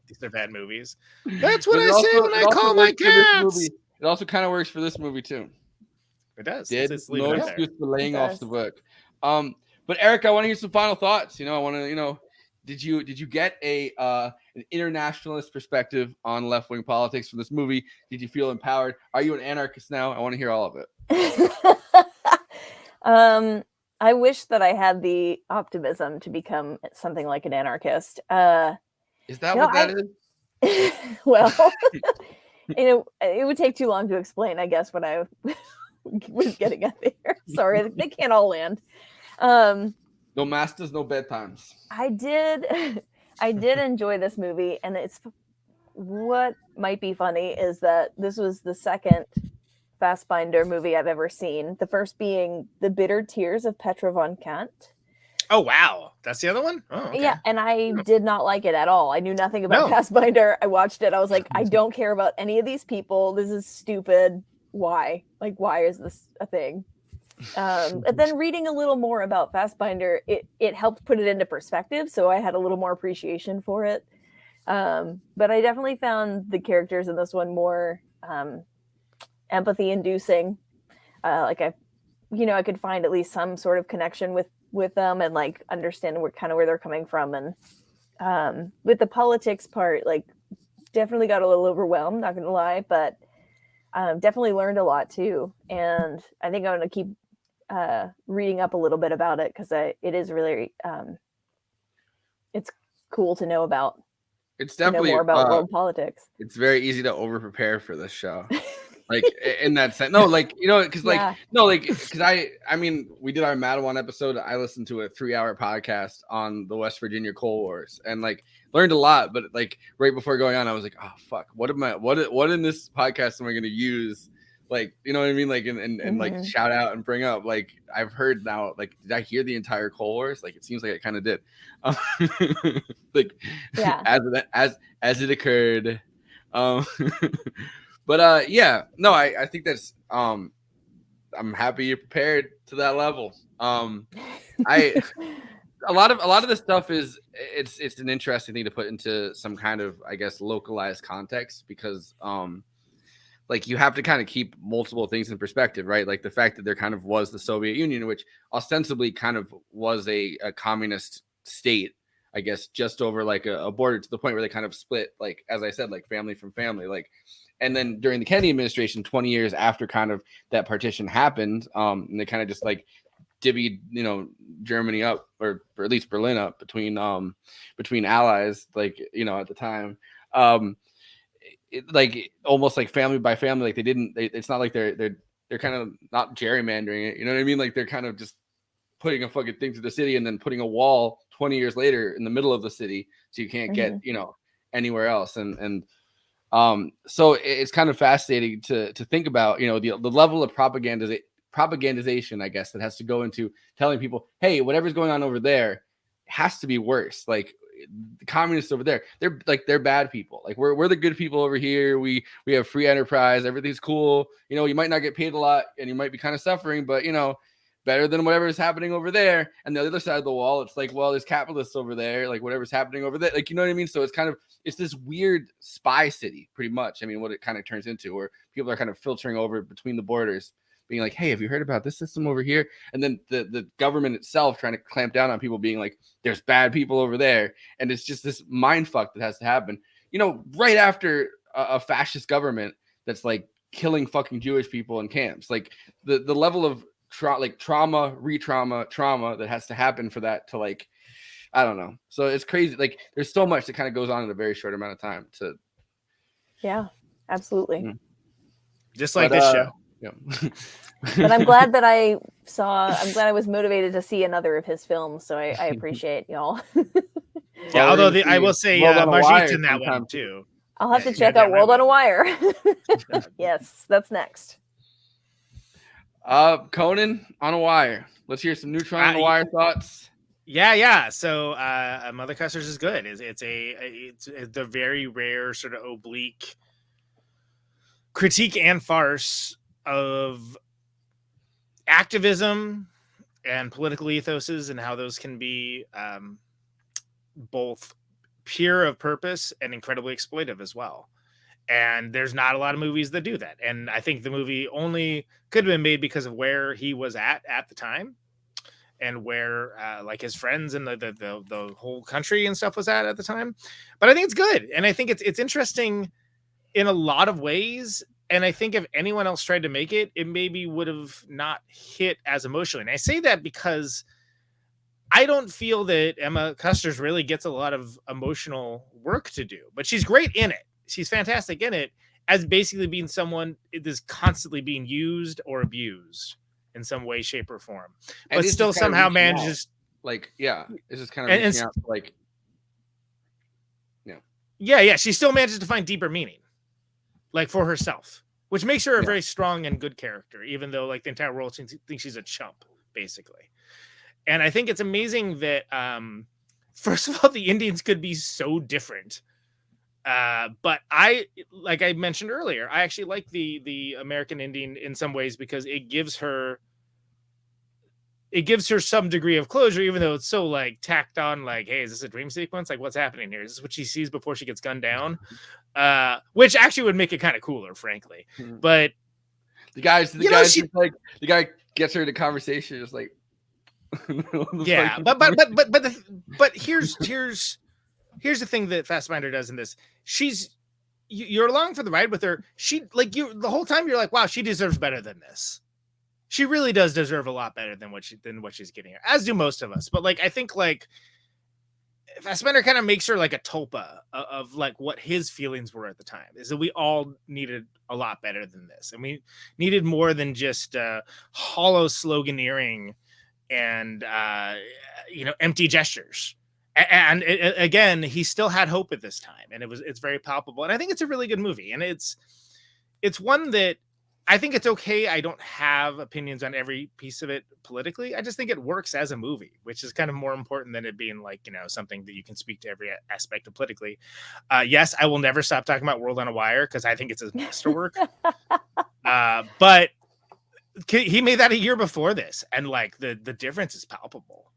These Are Bad Movies. That's what I say when I call my cats. It also kind of works for this movie too. It does. Dead, no excuse for laying off the book. But Eric, I want to hear some final thoughts. I want to, did you get an internationalist perspective on left-wing politics from this movie? Did you feel empowered? Are you an anarchist now? I want to hear all of it. I wish that I had the optimism to become something like an anarchist. Is that what that is? Well, it would take too long to explain, I guess, what I was getting at there. Sorry, they can't all land. No masters, no bedtimes. I did enjoy this movie, and it's what might be funny is that this was the second Fassbinder movie I've ever seen. The first being The Bitter Tears of Petra von Kant. Oh wow, that's the other one. Oh, okay. Yeah, and I did not like it at all. I knew nothing about Fassbinder. I watched it. I was like, I don't care about any of these people. This is stupid. Why? Like, why is this a thing? And then reading a little more about Fassbinder, it helped put it into perspective. So I had a little more appreciation for it. But I definitely found the characters in this one more empathy inducing. I could find at least some sort of connection with them and like understand where they're coming from. And with the politics part, like definitely got a little overwhelmed, not gonna lie, but definitely learned a lot too. And I think I'm gonna keep reading up a little bit about it because it is really it's cool to know about. It's definitely more about world politics. It's very easy to over prepare for this show. Like in that sense, no, like because I mean, we did our Madawan episode. I listened to a 3-hour podcast on the West Virginia Coal Wars and like learned a lot. But like right before going on, I was like, oh fuck, what in this podcast am I going to use? Like, you know what I mean? Like and like shout out and bring up. Like I've heard now. Like, did I hear the entire Coal Wars? Like it seems like I kind of did. Like as it occurred. But I think that's I'm happy you're prepared to that level. A lot of this stuff is it's an interesting thing to put into some kind of, I guess, localized context because like you have to kind of keep multiple things in perspective, right? Like the fact that there kind of was the Soviet Union, which ostensibly kind of was a communist state, I guess, just over like a border to the point where they kind of split, like, as I said, like family from family, like. And then during the Kennedy administration, 20 years after kind of that partition happened, and they kind of just like divvied, Germany up or at least Berlin up between allies, like, at the time, like almost like family by family, like it's not like they're kind of not gerrymandering it. You know what I mean? Like they're kind of just putting a fucking thing to the city and then putting a wall 20 years later in the middle of the city. So you can't get, anywhere else. So it's kind of fascinating to think about, the level of propagandization, I guess, that has to go into telling people, hey, whatever's going on over there has to be worse. Like the communists over there, they're bad people. Like we're the good people over here. We have free enterprise. Everything's cool. You might not get paid a lot and you might be kind of suffering, but better than whatever is happening over there. And the other side of the wall, it's like, well, there's capitalists over there, like whatever's happening over there. Like, you know what I mean? So it's this weird spy city, pretty much. I mean, what it kind of turns into, where people are kind of filtering over between the borders, being like, hey, have you heard about this system over here? And then the government itself trying to clamp down on people, being like, there's bad people over there. And it's just this mind fuck that has to happen, right after a fascist government that's like killing fucking Jewish people in camps. Like the level of trauma that has to happen for that to, like, I don't know. So it's crazy. Like there's so much that kind of goes on in a very short amount of time to. Yeah, absolutely. Just like this show. Yeah. But I'm glad that I'm glad I was motivated to see another of his films. So I appreciate y'all. Yeah, although I will say Margit's in that one too. I'll have to check out World on a Wire. Yes, that's next. Conan on a Wire. Let's hear some Neutron on a Wire thoughts. Yeah. So Mother Kusters is good. It's the very rare sort of oblique critique and farce of activism and political ethoses and how those can be both pure of purpose and incredibly exploitive as well. And there's not a lot of movies that do that. And I think the movie only could have been made because of where he was at the time, and where like his friends and the whole country and stuff was at the time. But I think it's good, and I think it's interesting in a lot of ways. And I think if anyone else tried to make it, it maybe would have not hit as emotionally. And I say that because I don't feel that Emma Kusters really gets a lot of emotional work to do, but she's great in it. She's fantastic in it as basically being someone that is constantly being used or abused in some way, shape, or form, but still somehow manages. Like, yeah, it's just kind of reaching out, like, yeah. She still manages to find deeper meaning, like for herself, which makes her a very strong and good character, even though like the entire world thinks she's a chump, basically. And I think it's amazing that, first of all, the Indians could be so different. But like I mentioned earlier, I actually like the American Indian in some ways because it gives her some degree of closure, even though it's so like tacked on, like, hey, is this a dream sequence? Like, what's happening here? Is this what she sees before she gets gunned down? Which actually would make it kind of cooler, frankly. But the guy gets her to conversation, just like, yeah, but here's the thing that Fassbinder does in this. You're along for the ride with her. She like you the whole time. You're like, wow, she deserves better than this. She really does deserve a lot better than what she's getting here, as do most of us. But like, I think like Fassbinder kind of makes her like a tulpa of like what his feelings were at the time. Is that we all needed a lot better than this, and we needed more than just hollow sloganeering and empty gestures. And again, he still had hope at this time, and it's very palpable. And I think it's a really good movie, and it's one that I think it's okay. I don't have opinions on every piece of it politically. I just think it works as a movie, which is kind of more important than it being like, something that you can speak to every aspect of politically. Yes, I will never stop talking about World on a Wire because I think it's a masterwork. But he made that a year before this, and like the difference is palpable,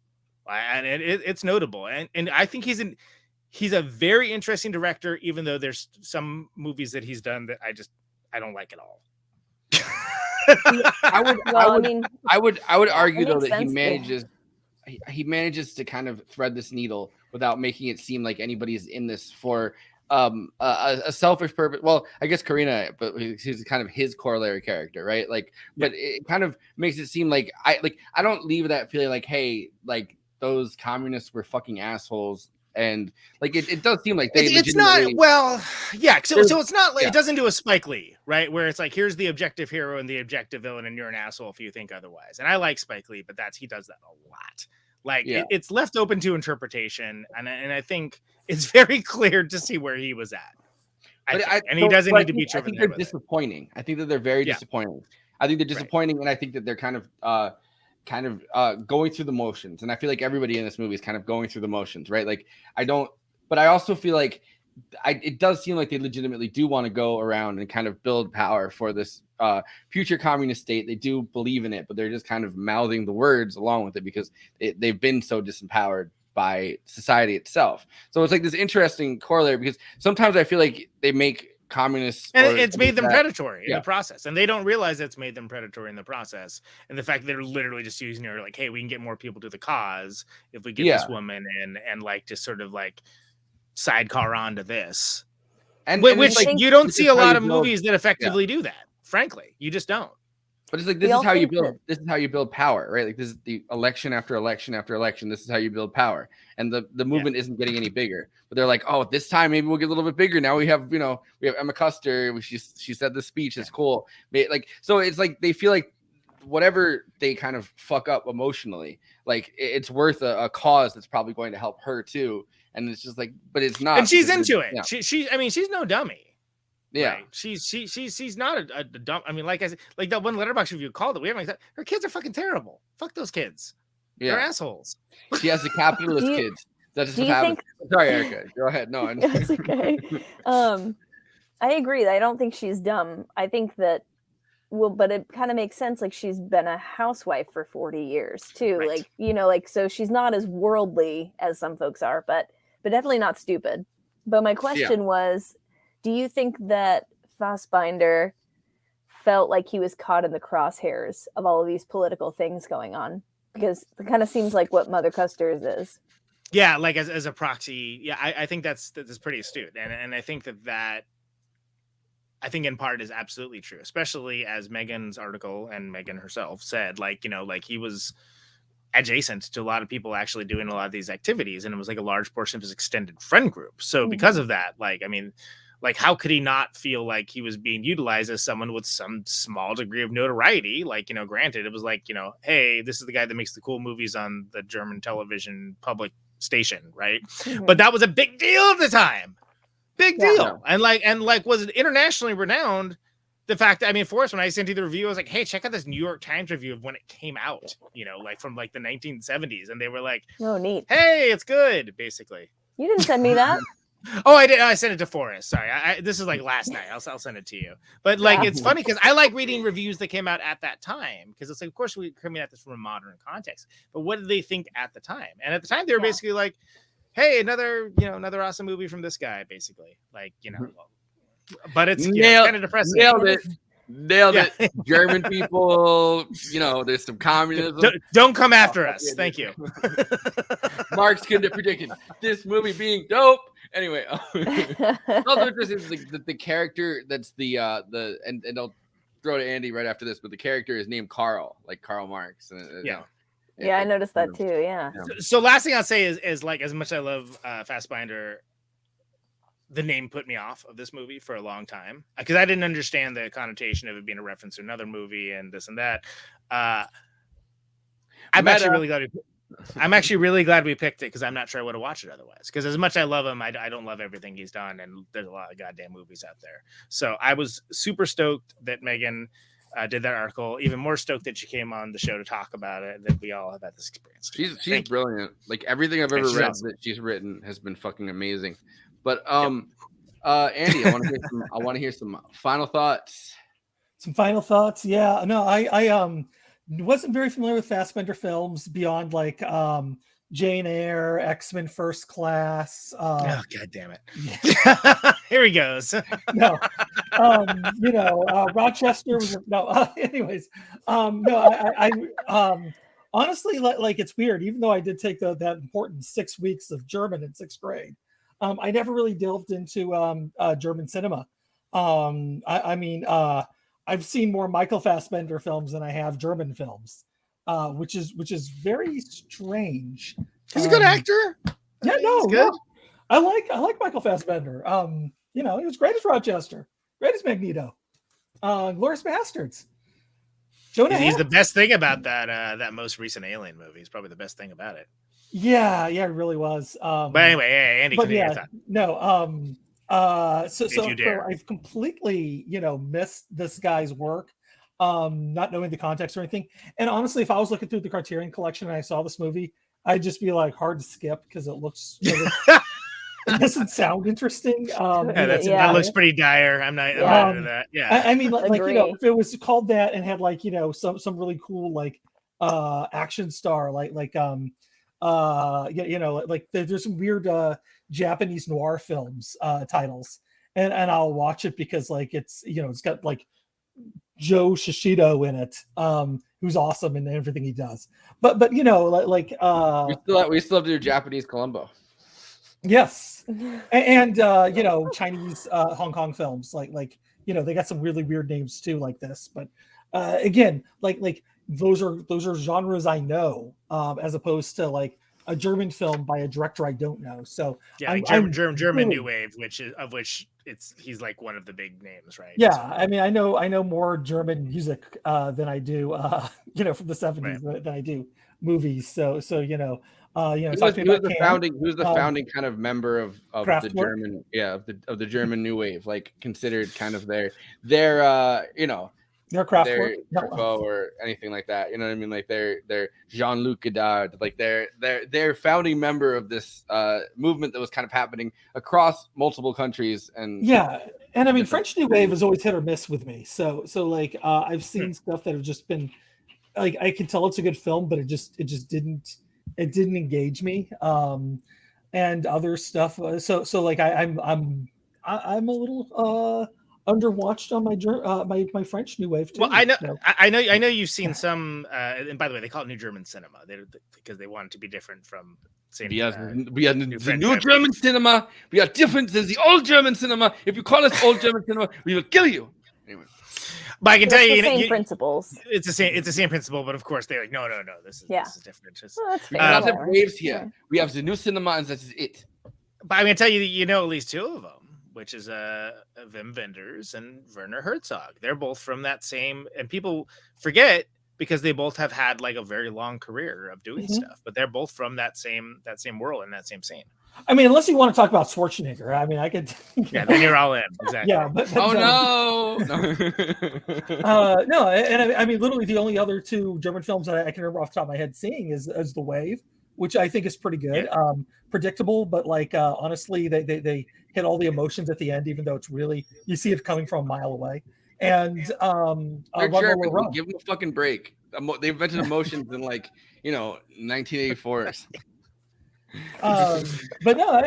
and it's notable. And I think he's a very interesting director, even though there's some movies that he's done that I don't like at all. I would argue though that he manages to kind of thread this needle without making it seem like anybody's in this for a selfish purpose. Well, I guess Karina, but he's kind of his corollary character, right? Like, but it kind of makes it seem like I don't leave that feeling like, hey, like those communists were fucking assholes. And like it does seem like it's not so it's not like it doesn't do a Spike Lee, right, where it's like here's the objective hero and the objective villain and you're an asshole if you think otherwise. And I like Spike Lee, but he does that a lot. Like it's left open to interpretation, and I think it's very clear to see where he was at. And he doesn't need to be. I think they're disappointing. I think that they're very disappointing. I think they're disappointing, and I think that they're kind of going through the motions. And I feel like everybody in this movie is kind of going through the motions, right? Like but I also feel like it does seem like they legitimately do want to go around and kind of build power for this future communist state. They do believe in it, but they're just kind of mouthing the words along with it because they've been so disempowered by society itself. So it's like this interesting corollary because sometimes I feel like they make communists, and it's made them predatory in the process, and they don't realize it's made them predatory in the process. And the fact that they're literally just using her like, hey, we can get more people to the cause if we get this woman in, and like just sort of like sidecar onto this, which like, you don't see a lot of movies that effectively do that. Frankly, you just don't. But it's like this is how you build. This is how you build power, right? Like this is the election after election after election. This is how you build power, and the movement isn't getting any bigger. But they're like, oh, this time maybe we'll get a little bit bigger. Now we have Emma Custer. She said the speech is cool. Like so, it's like they feel like whatever they kind of fuck up emotionally, like it's worth a cause that's probably going to help her too. And it's just like, but it's not. And she's into it. Yeah. I mean, she's no dummy. Yeah, right? She's not a dumb. I mean, like I said, like that one Letterboxd review called it. We haven't. Her kids are fucking terrible. Fuck those kids. They're assholes. She has the capitalist kids. That's just what happens. Sorry, Erica. Go ahead. No, it's okay. I agree. I don't think she's dumb. I think that, well, but it kind of makes sense. Like, she's been a housewife for 40 years too. Right. Like, you know, like, so she's not as worldly as some folks are, but definitely not stupid. But my question was, do you think that Fassbinder felt like he was caught in the crosshairs of all of these political things going on? Because it kind of seems like what Mother Kusters is. Yeah, like as a proxy. Yeah, I think that's pretty astute, and I think that I think in part is absolutely true, especially as Megan's article and Megan herself said, like, you know, like he was adjacent to a lot of people actually doing a lot of these activities, and it was like a large portion of his extended friend group. So because of that, like, I mean, like, how could he not feel like he was being utilized as someone with some small degree of notoriety? Like, you know, granted, it was like, you know, hey, this is the guy that makes the cool movies on the German television public station, right? But that was a big deal at the time. Big deal. And like was it internationally renowned? The fact that, I mean, Forrest, when I sent you the review, I was like, hey, check out this New York Times review of when it came out, you know, like from like the 1970s. And they were like, oh, neat. Hey, it's good, basically. You didn't send me that. Oh, I did. I sent it to Forrest. Sorry. This is like last night. I'll send it to you. But like, it's funny because I like reading reviews that came out at that time, because it's like, of course, we're coming at this from a modern context. But what did they think at the time? And at the time, they were basically like, hey, another awesome movie from this guy, basically. Like, you know, but it's kind of depressing. Nailed it. German people, you know, there's some communism. Don't come after us. Thank you. Marx couldn't have predicted this movie being dope. Anyway, also is the character that's the and I'll throw to Andy right after this, but the character is named Karl, like Karl Marx. Yeah, I noticed that too. Yeah. So last thing I'll say is like, as much as I love Fassbinder, the name put me off of this movie for a long time because I didn't understand the connotation of it being a reference to another movie and this and that. I'm actually really glad we picked it, because I'm not sure I would have watched it otherwise. Because as much as I love him, I don't love everything he's done, and there's a lot of goddamn movies out there. So I was super stoked that Megan did that article. Even more stoked that she came on the show to talk about it. That we all have had this experience. She's brilliant. Like, everything I've ever read that she's written has been fucking amazing. But Andy, I want to hear some final thoughts. Some final thoughts. Yeah. No, I wasn't very familiar with Fassbinder films beyond like Jane Eyre, X-Men First Class. Oh, God damn it. Here he goes. No. You know, Rochester was anyways. No, I honestly, like, it's weird, even though I did take that important 6 weeks of German in 6th grade. I never really delved into German cinema. I mean, I've seen more Michael Fassbinder films than I have German films, which is very strange. He's a good actor. Yeah, no, good. I like Michael Fassbinder. You know, he was great as Rochester, great as Magneto, Glorious Bastards. He's the best thing about that most recent Alien movie. He's probably the best thing about it. Yeah, it really was. But anyway, Andy, no. So I've completely, missed this guy's work, not knowing the context or anything. And honestly, if I was looking through the Criterion Collection and I saw this movie, I'd just be like, hard to skip because it looks. It doesn't sound interesting. That looks pretty dire. I'm not into that. Yeah, I mean, like if it was called that and had like some really cool like action star like there's some weird Japanese noir films titles, and I'll watch it because like it's got like Joe Shishido in it, who's awesome in everything he does. But we still have to do Japanese Columbo. Yes, and Chinese Hong Kong films like they got some really weird names too like this. But again, like those are genres I know, as opposed to like a German film by a director I don't know. So yeah, German New Wave, which he's like one of the big names, right? Yeah, so, I mean, I know more German music than I do, from the 70s than I do movies. So he was the founding kind of member of the German, of the German New Wave, like considered kind of their Their Kraftwerk, or anything like that. You know what I mean? Like they're Jean-Luc Godard, like they're founding member of this movement that was kind of happening across multiple countries. And and I mean French New Wave is always hit or miss with me. So like I've seen stuff that have just been like I can tell it's a good film, but it just didn't engage me. And other stuff. So like I'm a little underwatched on my French New Wave too. Well, I know you've seen some, and by the way, they call it New German Cinema because they want it to be different from. We are the New German Cinema. We are different than the Old German Cinema. If you call us Old German Cinema, we will kill you. Anyway. But I can tell you, same principles. It's the same principle, but of course they're like, no, this is different. Just, that's fair. We don't have waves here. We have the new cinema, and that is it. But I'm gonna tell you that you know at least two of them. Which is Wim Wenders and Werner Herzog. They're both from that same, and people forget because they both have had like a very long career of doing stuff, but they're both from that same world and that same scene. I mean, unless you want to talk about Schwarzenegger, I mean, I could. Yeah, then you're all in. Exactly. Yeah, but no. No, and I mean, literally the only other two German films that I can remember off the top of my head seeing is The Wave, which I think is pretty good. Yeah. Predictable, but like honestly, they hit all the emotions at the end, even though it's really you see it coming from a mile away. And they're German. Give them a fucking break. They invented emotions in 1984. But no,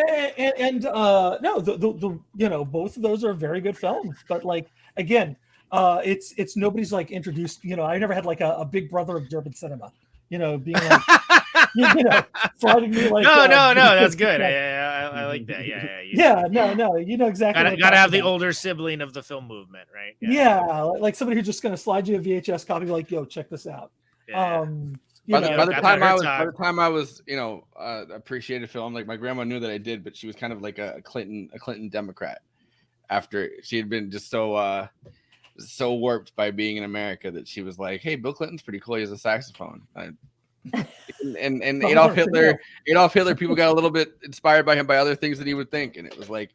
no, the both of those are very good films. But like again, it's nobody's like introduced. I never had like a big brother of German cinema. Being like. Sliding me like no, that's good. I like that. No, you know exactly. Gotta have the older sibling of the film movement, right? Yeah, like somebody who's just gonna slide you a VHS copy, like, yo, check this out. Yeah. By the time I was, appreciated film, like my grandma knew that I did, but she was kind of like a Clinton Democrat after she had been just so warped by being in America that she was like, hey, Bill Clinton's pretty cool. He has a saxophone. And Adolf Hitler, people got a little bit inspired by him by other things that he would think, and it was like,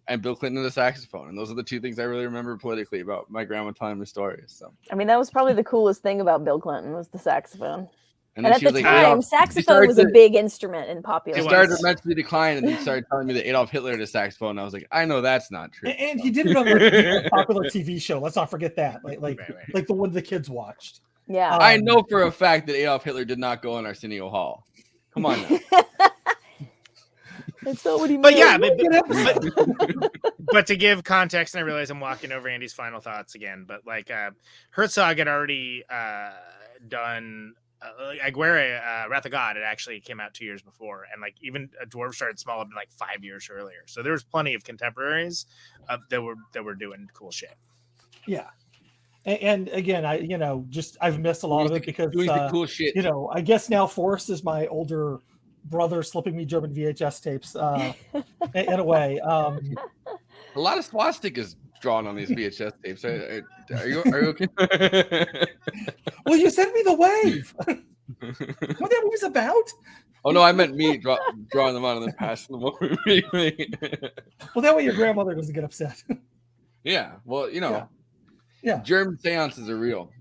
and Bill Clinton and the saxophone, and those are the two things I really remember politically about my grandma telling me stories. So I mean, that was probably the coolest thing about Bill Clinton was the saxophone. And at the like, time, saxophone was a big instrument in popular. It started to mentally decline, and then started telling me that Adolf Hitler had a saxophone. And I was like, I know that's not true. And he did it on a popular TV show. Let's not forget that, like the one the kids watched. Yeah, I know for a fact that Adolf Hitler did not go in Arsenio Hall. Come on now. That's not what he meant. But yeah, but to give context, and I realize I'm walking over Andy's final thoughts again, but like Herzog had already done Aguirre, Wrath of God. It actually came out 2 years before, and like even A Dwarf Started Small had been like 5 years earlier. So there was plenty of contemporaries that were doing cool shit. Yeah. And again, I've missed a lot of it because cool shit. I guess now Forrest is my older brother slipping me German VHS tapes in a way. A lot of swastikas drawn on these VHS tapes. Are you okay? Well, you sent me The Wave. What that movie's about? Oh no, I meant me drawing them on and then passing them over to me. Well, that way your grandmother doesn't get upset. Yeah. Well, Yeah. German seances are real.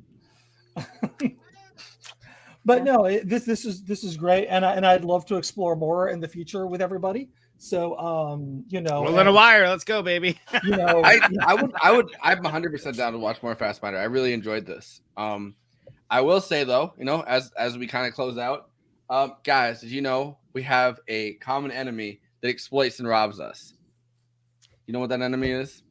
But no, this is great, and I'd love to explore more in the future with everybody. So Roll in a wire, let's go, baby. I'm 100% down to watch more Fassbinder. I really enjoyed this. I will say though, as we kind of close out, guys, did you know we have a common enemy that exploits and robs us? You know what that enemy is?